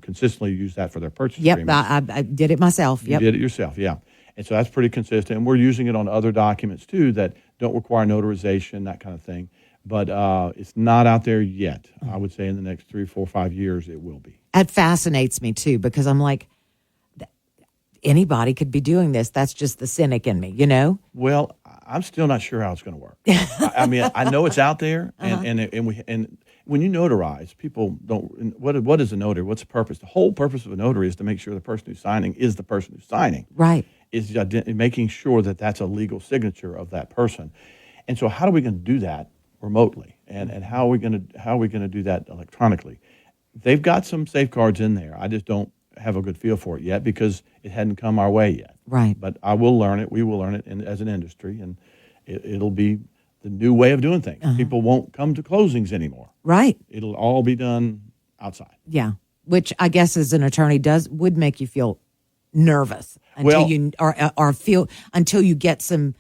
consistently use that for their purchase agreements. I did it myself. You did it yourself, yeah. And so that's pretty consistent. And we're using it on other documents, too, that don't require notarization, that kind of thing. But it's not out there yet. I would say in the next 3, 4, 5 years, it will be. It fascinates me, too, because I'm like, anybody could be doing this. That's just the cynic in me, Well, I'm still not sure how it's going to work. I mean, I know it's out there, and when you notarize, people don't. What is a notary? What's the purpose? The whole purpose of a notary is to make sure the person who's signing is the person who's signing. Right. Is making sure that that's a legal signature of that person. And so, how are we going to do that remotely? And how are we going to do that electronically? They've got some safeguards in there. I just don't have a good feel for it yet because it hadn't come our way yet. Right. But I will learn it. We will learn it as an industry, and it'll be the new way of doing things. People won't come to closings anymore. Right. It'll all be done outside. Yeah. Which I guess as an attorney would make you feel nervous until you get some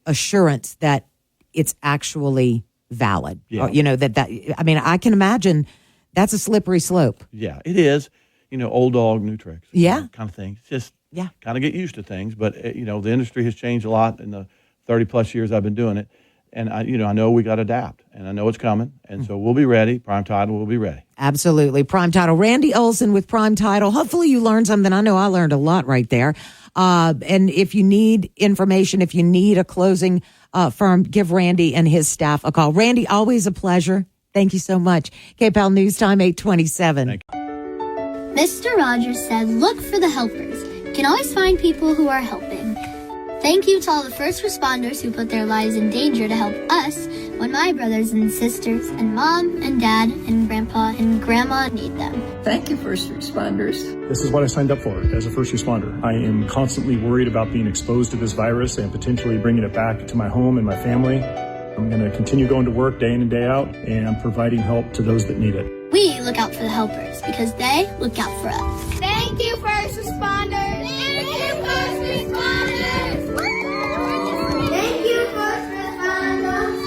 assurance that it's actually valid. Yeah. Or, I can imagine that's a slippery slope. Yeah, it is. Old dog, new tricks. Yeah. Kind of thing. It's just kind of get used to things. But, the industry has changed a lot in the 30-plus years I've been doing it. And, I know we got to adapt. And I know it's coming. And so we'll be ready. Prime Title will be ready. Absolutely. Prime Title. Randy Olson with Prime Title. Hopefully you learned something. I know I learned a lot right there. And if you need information, if you need a closing firm, give Randy and his staff a call. Randy, always a pleasure. Thank you so much. KPEL News Time, 8:27. Mr. Rogers said, look for the helpers. You can always find people who are helping. Thank you to all the first responders who put their lives in danger to help us when my brothers and sisters and mom and dad and grandpa and grandma need them. Thank you, first responders. This is what I signed up for as a first responder. I am constantly worried about being exposed to this virus and potentially bringing it back to my home and my family. I'm going to continue going to work day in and day out and providing help to those that need it. We look out for the helpers because they look out for us. Thank you, first responders. Thank you, first responders. Thank you, first responders.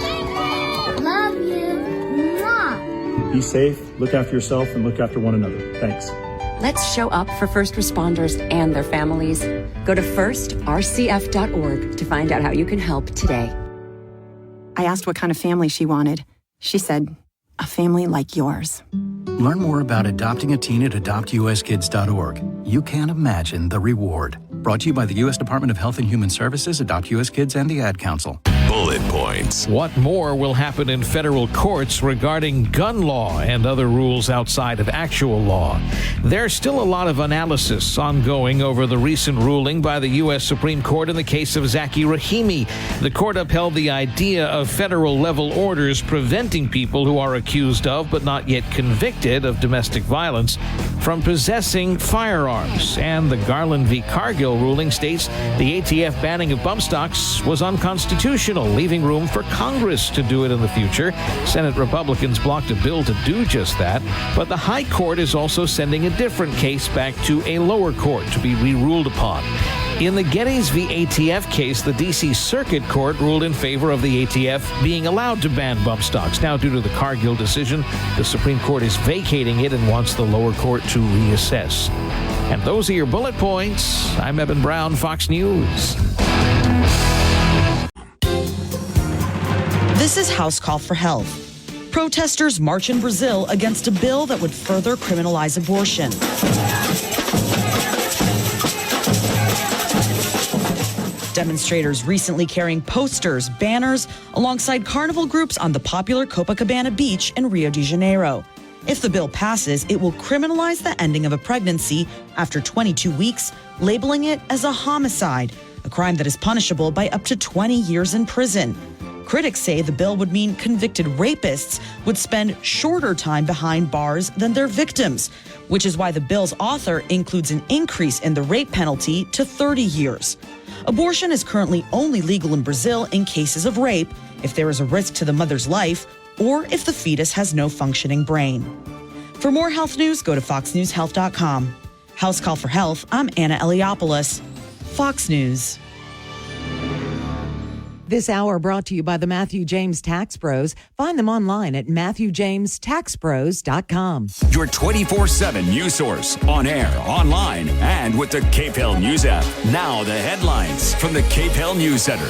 Love you. Mwah. Be safe, look after yourself, and look after one another. Thanks. Let's show up for first responders and their families. Go to firstrcf.org to find out how you can help today. I asked what kind of family she wanted. She said, a family like yours. Learn more about adopting a teen at adoptuskids.org. You can't imagine the reward. Brought to you by the U.S. Department of Health and Human Services, Adopt U.S. Kids, and the Ad Council. Bullet points. What more will happen in federal courts regarding gun law and other rules outside of actual law? There's still a lot of analysis ongoing over the recent ruling by the U.S. Supreme Court in the case of Zaki Rahimi. The court upheld the idea of federal-level orders preventing people who are accused of but not yet convicted of domestic violence from possessing firearms. And the Garland v. Cargill ruling states the ATF banning of bump stocks was unconstitutional, leaving room for Congress to do it in the future. Senate Republicans blocked a bill to do just that, but the High Court is also sending a different case back to a lower court to be re-ruled upon. In the Gettys v. ATF case, the D.C. Circuit Court ruled in favor of the ATF being allowed to ban bump stocks. Now, due to the Cargill decision, the Supreme Court is vacating it and wants the lower court to reassess. And those are your bullet points. I'm Eben Brown, Fox News. This is House Call for Health. Protesters march in Brazil against a bill that would further criminalize abortion. Demonstrators recently carrying posters, banners, alongside carnival groups on the popular Copacabana beach in Rio de Janeiro. If the bill passes, it will criminalize the ending of a pregnancy after 22 weeks, labeling it as a homicide, a crime that is punishable by up to 20 years in prison. Critics say the bill would mean convicted rapists would spend shorter time behind bars than their victims, which is why the bill's author includes an increase in the rape penalty to 30 years. Abortion is currently only legal in Brazil in cases of rape, if there is a risk to the mother's life, or if the fetus has no functioning brain. For more health news, go to foxnewshealth.com. House Call for Health, I'm Anna Eliopoulos, Fox News. This hour brought to you by the Matthew James Tax Pros. Find them online at MatthewJamesTaxPros.com. Your 24/7 news source, on air, online, and with the KPEL News app. Now the headlines from the KPEL News Center.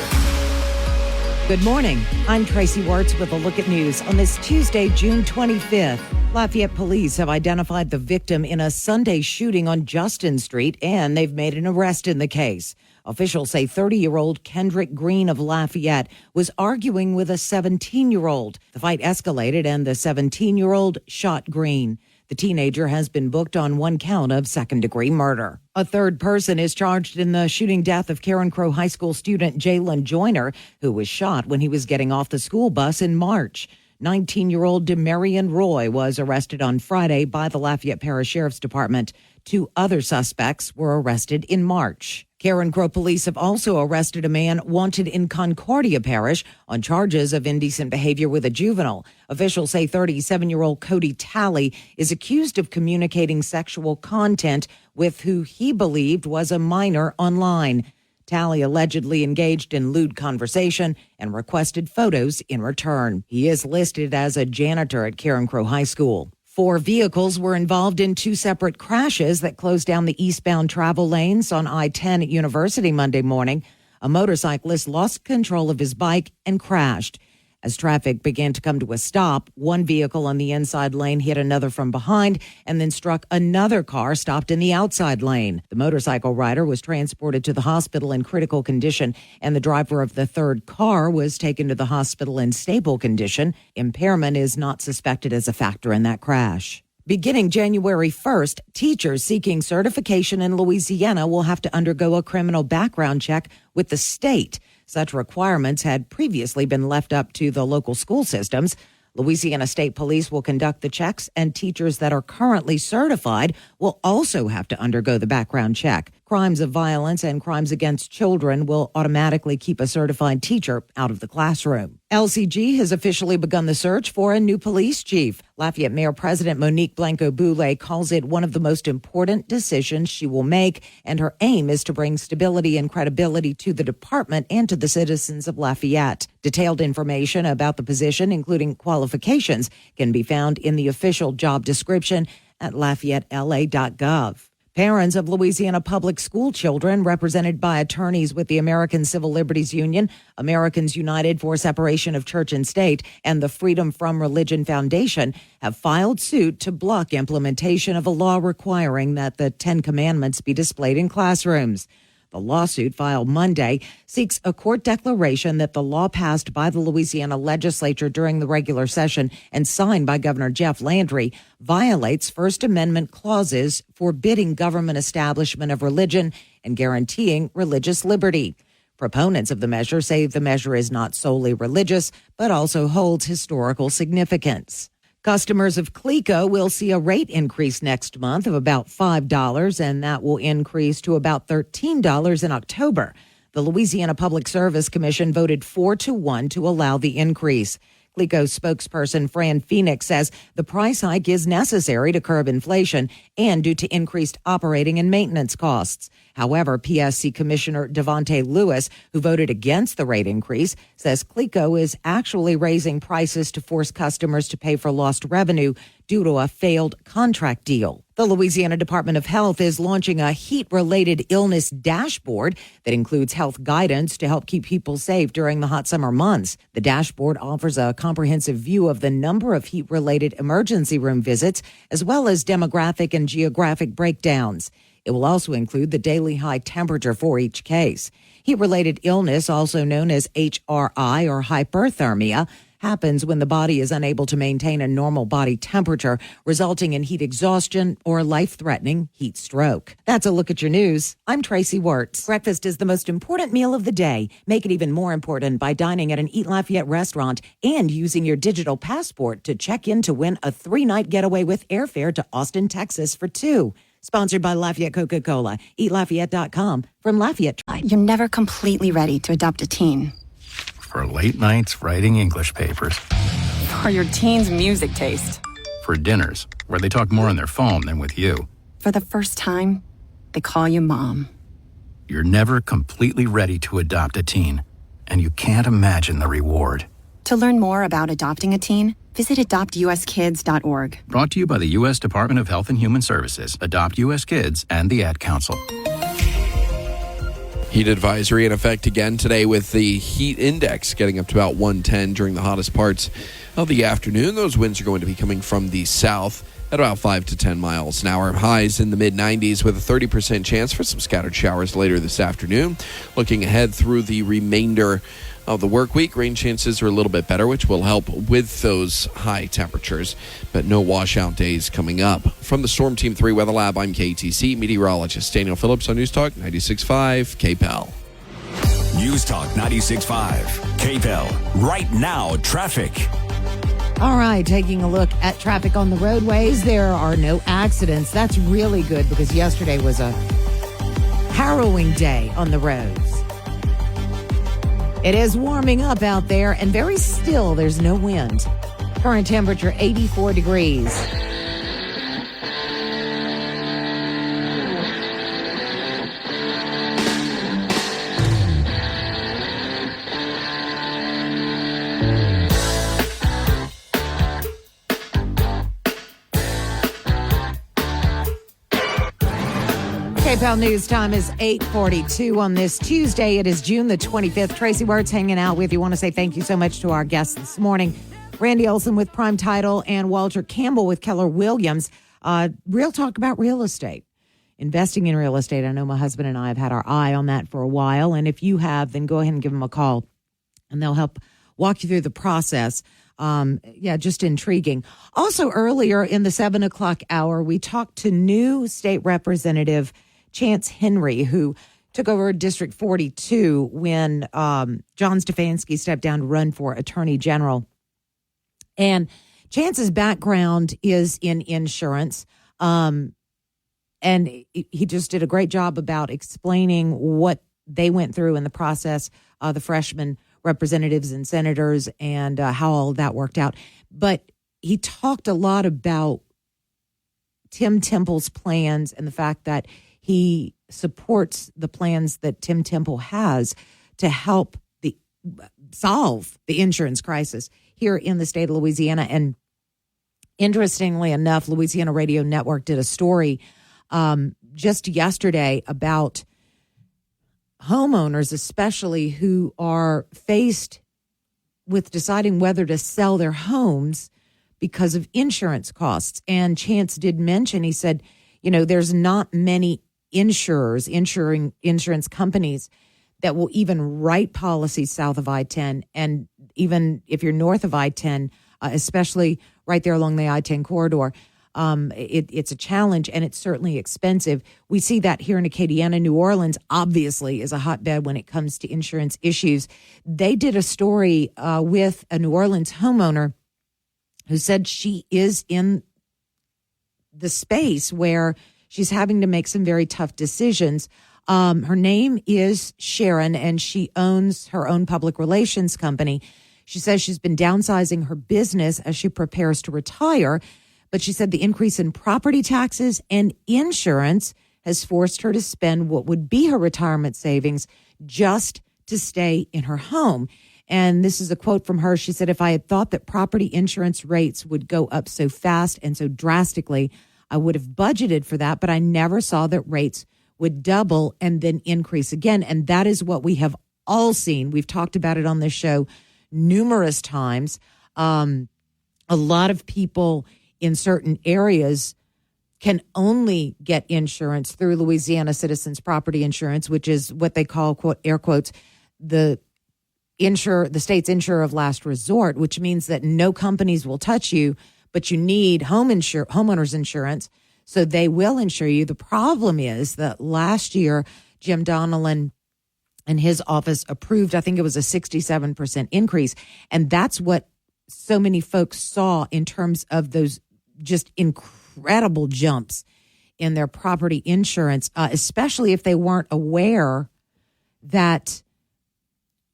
Good morning. I'm Tracy Wartz with a look at news on this Tuesday, June 25th. Lafayette police have identified the victim in a Sunday shooting on Justin Street, and they've made an arrest in the case. Officials say 30-year-old Kendrick Green of Lafayette was arguing with a 17-year-old. The fight escalated, and the 17-year-old shot Green. The teenager has been booked on one count of second-degree murder. A third person is charged in the shooting death of Karen Crow High School student Jalen Joyner, who was shot when he was getting off the school bus in March. 19-year-old Demarion Roy was arrested on Friday by the Lafayette Parish Sheriff's Department. 2 other suspects were arrested in March. Carencro police have also arrested a man wanted in Concordia Parish on charges of indecent behavior with a juvenile. Officials say 37-year-old Cody Talley is accused of communicating sexual content with who he believed was a minor online. Talley allegedly engaged in lewd conversation and requested photos in return. He is listed as a janitor at Carencro High School. 4 vehicles were involved in 2 separate crashes that closed down the eastbound travel lanes on I-10 at University Monday morning. A motorcyclist lost control of his bike and crashed. As traffic began to come to a stop, one vehicle on the inside lane hit another from behind and then struck another car stopped in the outside lane. The motorcycle rider was transported to the hospital in critical condition, and the driver of the third car was taken to the hospital in stable condition. Impairment is not suspected as a factor in that crash. Beginning January 1st, teachers seeking certification in Louisiana will have to undergo a criminal background check with the state. Such requirements had previously been left up to the local school systems. Louisiana State Police will conduct the checks, and teachers that are currently certified will also have to undergo the background check. Crimes of violence and crimes against children will automatically keep a certified teacher out of the classroom. LCG has officially begun the search for a new police chief. Lafayette Mayor President Monique Blanco-Boulay calls it one of the most important decisions she will make, and her aim is to bring stability and credibility to the department and to the citizens of Lafayette. Detailed information about the position, including qualifications, can be found in the official job description at LafayetteLA.gov. Parents of Louisiana public school children, represented by attorneys with the American Civil Liberties Union, Americans United for Separation of Church and State, and the Freedom from Religion Foundation, have filed suit to block implementation of a law requiring that the 10 Commandments be displayed in classrooms. The lawsuit, filed Monday, seeks a court declaration that the law passed by the Louisiana legislature during the regular session and signed by Governor Jeff Landry violates First Amendment clauses forbidding government establishment of religion and guaranteeing religious liberty. Proponents of the measure say the measure is not solely religious, but also holds historical significance. Customers of Cleco will see a rate increase next month of about $5, and that will increase to about $13 in October. The Louisiana Public Service Commission voted 4-1 to allow the increase. Cleco spokesperson Fran Phoenix says the price hike is necessary to curb inflation and due to increased operating and maintenance costs. However, PSC Commissioner Devontae Lewis, who voted against the rate increase, says Cleco is actually raising prices to force customers to pay for lost revenue due to a failed contract deal. The Louisiana Department of Health is launching a heat-related illness dashboard that includes health guidance to help keep people safe during the hot summer months. The dashboard offers a comprehensive view of the number of heat-related emergency room visits, as well as demographic and geographic breakdowns. It will also include the daily high temperature for each case. Heat-related illness, also known as HRI or hyperthermia, happens when the body is unable to maintain a normal body temperature, resulting in heat exhaustion or life-threatening heat stroke. That's a look at your news. I'm Tracy Wirtz. Breakfast is the most important meal of the day. Make it even more important by dining at an Eat Lafayette restaurant and using your digital passport to check in to win a 3-night getaway with airfare to Austin, Texas for 2. Sponsored by Lafayette Coca-Cola. EatLafayette.com from Lafayette. You're never completely ready to adopt a teen. For late nights writing English papers. For your teen's music taste. For dinners where they talk more on their phone than with you. For the first time, they call you mom. You're never completely ready to adopt a teen, and you can't imagine the reward. To learn more about adopting a teen, visit adoptuskids.org. Brought to you by the U.S. Department of Health and Human Services, Adopt U.S. Kids, and the Ad Council. Heat advisory in effect again today with the heat index getting up to about 110 during the hottest parts of the afternoon. Those winds are going to be coming from the south at about 5 to 10 miles an hour. Highs in the mid-90s with a 30% chance for some scattered showers later this afternoon. Looking ahead through the remainder of the work week, rain chances are a little bit better, which will help with those high temperatures, but no washout days coming up. From the Storm Team 3 Weather Lab, I'm KTC meteorologist Daniel Phillips on News Talk 96.5 KPEL. News Talk 96.5 KPEL. Right now, traffic. All right, taking a look at traffic on the roadways. There are no accidents. That's really good because yesterday was a harrowing day on the roads. It is warming up out there and very still. There's no wind. Current temperature 84 degrees. KPEL News time is 8:42 on this Tuesday. It is June the 25th. Tracy Wertz hanging out with you. Want to say thank you so much to our guests this morning. Randy Olson with Prime Title and Walter Campbell with Keller Williams. Real talk about real estate. Investing in real estate. I know my husband and I have had our eye on that for a while. And if you have, then go ahead and give them a call and they'll help walk you through the process. Just intriguing. Also earlier in the 7 o'clock hour, we talked to new state representative Chance Henry, who took over District 42 when John Stefanski stepped down to run for Attorney General. And Chance's background is in insurance. And he just did a great job about explaining what they went through in the process, the freshman representatives and senators, and how all of that worked out. But he talked a lot about Tim Temple's plans and the fact that he supports the plans that Tim Temple has to help solve the insurance crisis here in the state of Louisiana. And interestingly enough, Louisiana Radio Network did a story just yesterday about homeowners, especially who are faced with deciding whether to sell their homes because of insurance costs. And Chance did mention, he said, there's not many insurance companies that will even write policies south of I-10. And even if you're north of I-10, especially right there along the I-10 corridor, it's a challenge and it's certainly expensive. We see that here in Acadiana. New Orleans obviously is a hotbed when it comes to insurance issues. They did a story with a New Orleans homeowner who said she is in the space where she's having to make some very tough decisions. Her name is Sharon, and she owns her own public relations company. She says she's been downsizing her business as she prepares to retire, but she said the increase in property taxes and insurance has forced her to spend what would be her retirement savings just to stay in her home. And this is a quote from her. She said, "If I had thought that property insurance rates would go up so fast and so drastically, I would have budgeted for that, but I never saw that rates would double and then increase again." And that is what we have all seen. We've talked about it on this show numerous times. A lot of people in certain areas can only get insurance through Louisiana Citizens Property Insurance, which is what they call, quote, air quotes, the state's insurer of last resort, which means that no companies will touch you, but you need homeowners insurance, so they will insure you. The problem is that last year, Jim Donnellan and his office approved, I think it was a 67% increase. And that's what so many folks saw in terms of those just incredible jumps in their property insurance, especially if they weren't aware that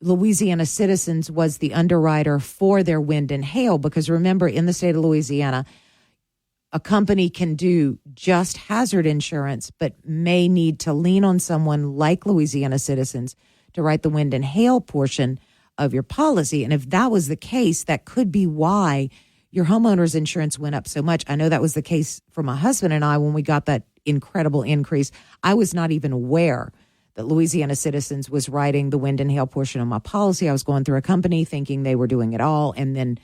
Louisiana Citizens was the underwriter for their wind and hail. Because remember, in the state of Louisiana, a company can do just hazard insurance, but may need to lean on someone like Louisiana Citizens to write the wind and hail portion of your policy. And if that was the case, that could be why your homeowner's insurance went up so much. I know that was the case for my husband and I when we got that incredible increase. I was not even aware that Louisiana Citizens was writing the wind and hail portion of my policy. I was going through a company thinking they were doing it all. And then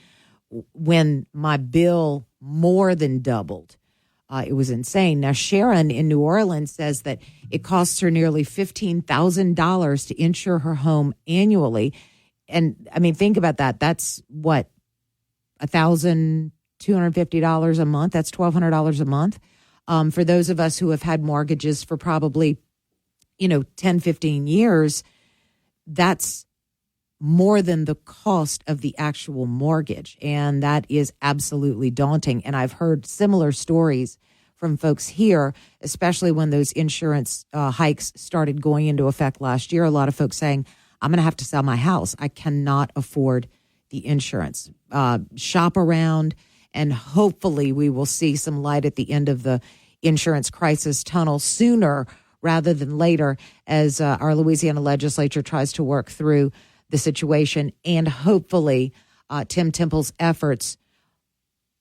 when my bill more than doubled, it was insane. Now, Sharon in New Orleans says that it costs her nearly $15,000 to insure her home annually. And I mean, think about that. That's what, $1,250 a month. That's $1,200 a month. For those of us who have had mortgages for probably 10, 15 years, that's more than the cost of the actual mortgage. And that is absolutely daunting. And I've heard similar stories from folks here, especially when those insurance hikes started going into effect last year. A lot of folks saying, I'm going to have to sell my house. I cannot afford the insurance. Shop around, and hopefully we will see some light at the end of the insurance crisis tunnel sooner rather than later, as our Louisiana legislature tries to work through the situation. And hopefully Tim Temple's efforts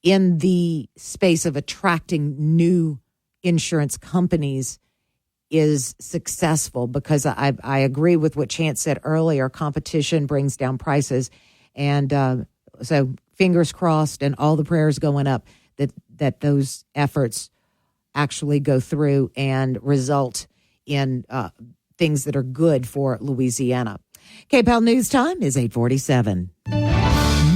in the space of attracting new insurance companies is successful, because I agree with what Chance said earlier. Competition brings down prices. And so fingers crossed and all the prayers going up that those efforts actually go through and result in things that are good for Louisiana. KPEL News Time is 8:47.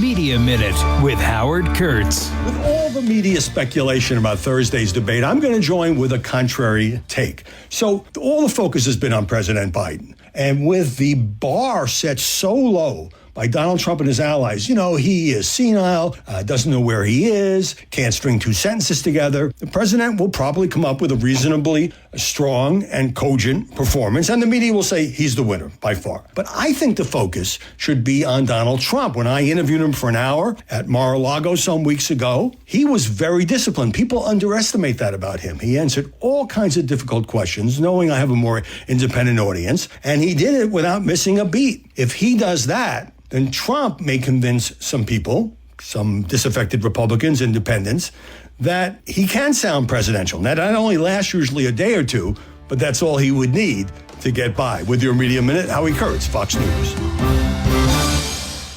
Media Minute with Howard Kurtz. With all the media speculation about Thursday's debate, I'm going to join with a contrary take. So all the focus has been on President Biden. And with the bar set so low by Donald Trump and his allies, he is senile, doesn't know where he is, can't string two sentences together. The president will probably come up with a reasonably strong and cogent performance, and the media will say he's the winner by far. But I think the focus should be on Donald Trump. When I interviewed him for an hour at Mar-a-Lago some weeks ago, he was very disciplined. People underestimate that about him. He answered all kinds of difficult questions, knowing I have a more independent audience, and he did it without missing a beat. If he does that, then Trump may convince some people, some disaffected Republicans, independents, that he can sound presidential. That not only lasts usually a day or two, but that's all he would need to get by. With your Media Minute, Howie Kurtz, Fox News.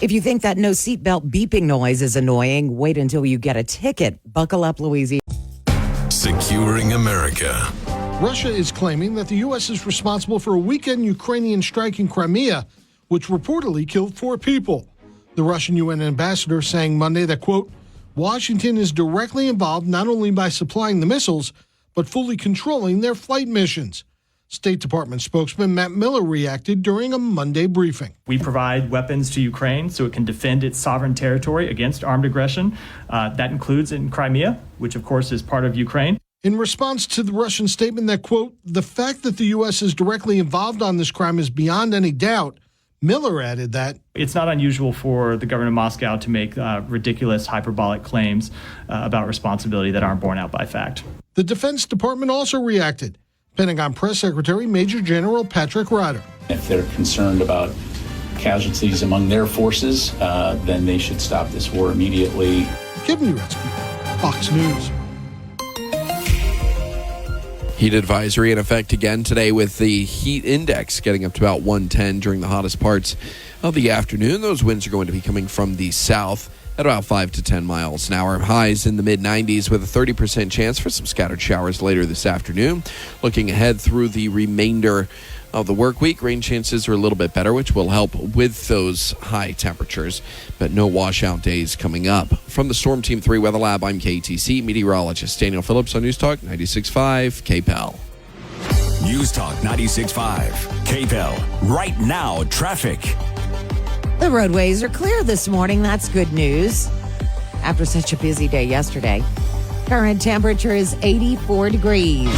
If you think that no seatbelt beeping noise is annoying, wait until you get a ticket. Buckle up, Louisiana. Securing America. Russia is claiming that the U.S. is responsible for a weekend Ukrainian strike in Crimea, which reportedly killed 4 people. The Russian UN ambassador saying Monday that, quote, Washington is directly involved not only by supplying the missiles, but fully controlling their flight missions. State Department spokesman Matt Miller reacted during a Monday briefing. We provide weapons to Ukraine so it can defend its sovereign territory against armed aggression. That includes in Crimea, which of course is part of Ukraine. In response to the Russian statement that, quote, the fact that the U.S. is directly involved on this crime is beyond any doubt, Miller added that it's not unusual for the government of Moscow to make ridiculous, hyperbolic claims about responsibility that aren't borne out by fact. The Defense Department also reacted. Pentagon Press Secretary Major General Patrick Ryder. If they're concerned about casualties among their forces, then they should stop this war immediately. Kevin Uretsky, Fox News. Heat advisory in effect again today, with the heat index getting up to about 110 during the hottest parts of the afternoon. Those winds are going to be coming from the south at about 5 to 10 miles an hour. Highs in the mid-90s with a 30% chance for some scattered showers later this afternoon. Looking ahead through the remainder of the work week, rain chances are a little bit better, which will help with those high temperatures, but no washout days coming up. From the Storm Team 3 Weather Lab, I'm KTC meteorologist Daniel Phillips on News Talk 96.5 KPEL. News Talk 96.5 KPEL. Right now, traffic. The roadways are clear this morning. That's good news after such a busy day yesterday. Current temperature is 84 degrees.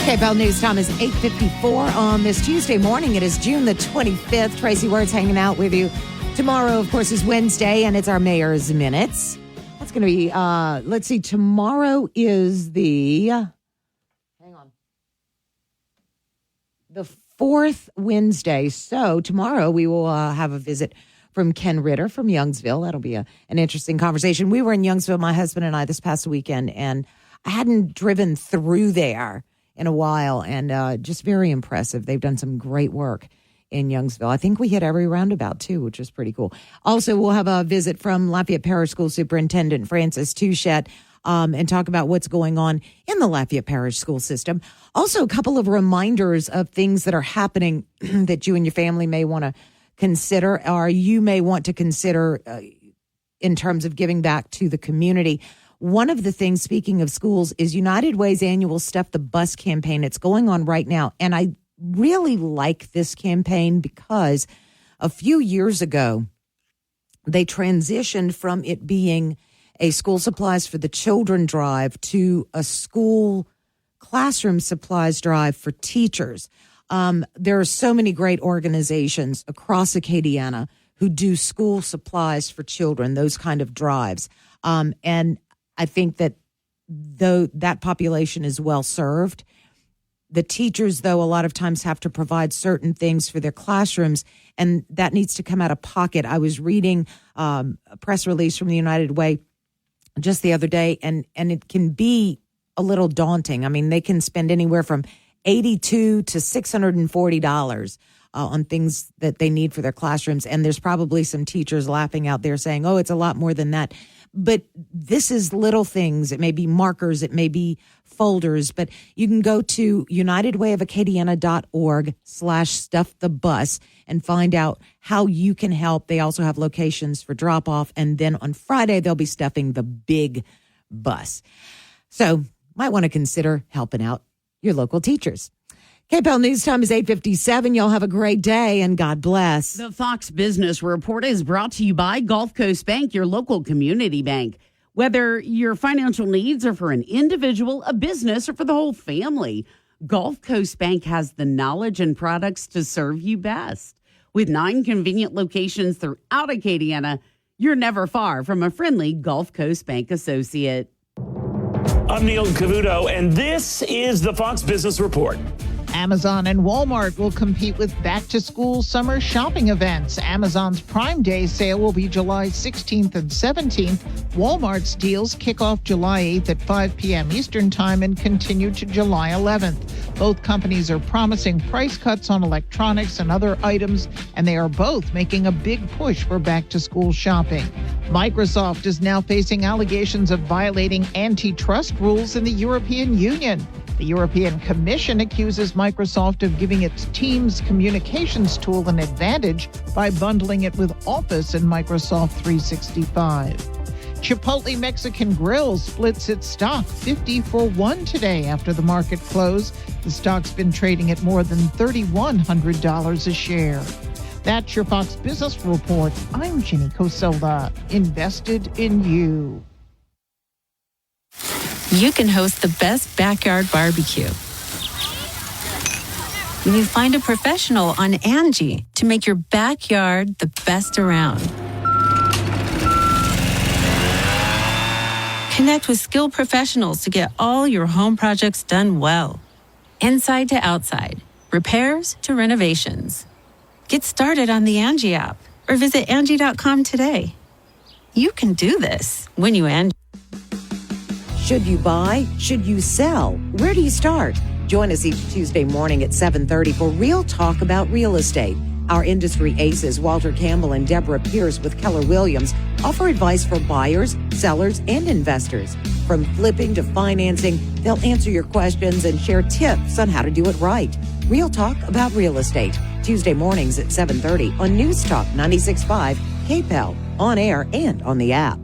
KPEL News Time is 8:54 on this Tuesday morning. It is June the 25th. Tracy Words hanging out with you. Tomorrow, of course, is Wednesday, and it's our Mayor's Minutes. That's going to be, let's see, tomorrow is the 4th Wednesday. So tomorrow we will have a visit from Ken Ritter from Youngsville. That'll be an interesting conversation. We were in Youngsville, my husband and I, this past weekend, and I hadn't driven through there in a while, and just very impressive. They've done some great work in Youngsville. I think we hit every roundabout, too, which is pretty cool. Also, we'll have a visit from Lafayette Parish School Superintendent Francis Touchette. and talk about what's going on in the Lafayette Parish school system. Also, a couple of reminders of things that are happening that you and your family may want to consider, or you may want to consider in terms of giving back to the community. One of the things, speaking of schools, is United Way's annual Stuff the Bus campaign. It's going on right now. And I really like this campaign because a few years ago, they transitioned from it being a school supplies for the children drive to a school classroom supplies drive for teachers. There are so many great organizations across Acadiana who do school supplies for children, those kind of drives. And I think that though that population is well served, the teachers, though, a lot of times have to provide certain things for their classrooms, and that needs to come out of pocket. I was reading a press release from the United Way just the other day, and it can be a little daunting. I mean, they can spend anywhere from $82 to $640 on things that they need for their classrooms. And there's probably some teachers laughing out there saying, oh, it's a lot more than that. But this is little things. It may be markers. It may be folders. But you can go to unitedwayofacadiana.org/stuffthebus and find out how you can help. They also have locations for drop-off. And then on Friday, they'll be stuffing the big bus. So might want to consider helping out your local teachers. KPEL News Time is 8:57. Y'all have a great day and God bless. The Fox Business Report is brought to you by Gulf Coast Bank, your local community bank. Whether your financial needs are for an individual, a business, or for the whole family, Gulf Coast Bank has the knowledge and products to serve you best. With 9 convenient locations throughout Acadiana, you're never far from a friendly Gulf Coast Bank associate. I'm Neil Cavuto, and this is the Fox Business Report. Amazon and Walmart will compete with back-to-school summer shopping events. Amazon's Prime Day sale will be July 16th and 17th. Walmart's deals kick off July 8th at 5 p.m. Eastern Time and continue to July 11th. Both companies are promising price cuts on electronics and other items, and they are both making a big push for back-to-school shopping. Microsoft is now facing allegations of violating antitrust rules in the European Union. The European Commission accuses Microsoft of giving its Teams communications tool an advantage by bundling it with Office and Microsoft 365. Chipotle Mexican Grill splits its stock 50-for-1 today after the market close. The stock's been trading at more than $3,100 a share. That's your Fox Business Report. I'm Ginny Coselda, invested in you. You can host the best backyard barbecue when you find a professional on Angie to make your backyard the best around. Connect with skilled professionals to get all your home projects done well. Inside to outside, repairs to renovations. Get started on the Angie app or visit Angie.com today. You can do this when you Angie. Should you buy? Should you sell? Where do you start? Join us each Tuesday morning at 7:30 for Real Talk about real estate. Our industry aces, Walter Campbell and Deborah Pierce with Keller Williams, offer advice for buyers, sellers, and investors. From flipping to financing, they'll answer your questions and share tips on how to do it right. Real Talk about real estate. Tuesday mornings at 7:30 on News Talk 96.5, KPEL, on air and on the app.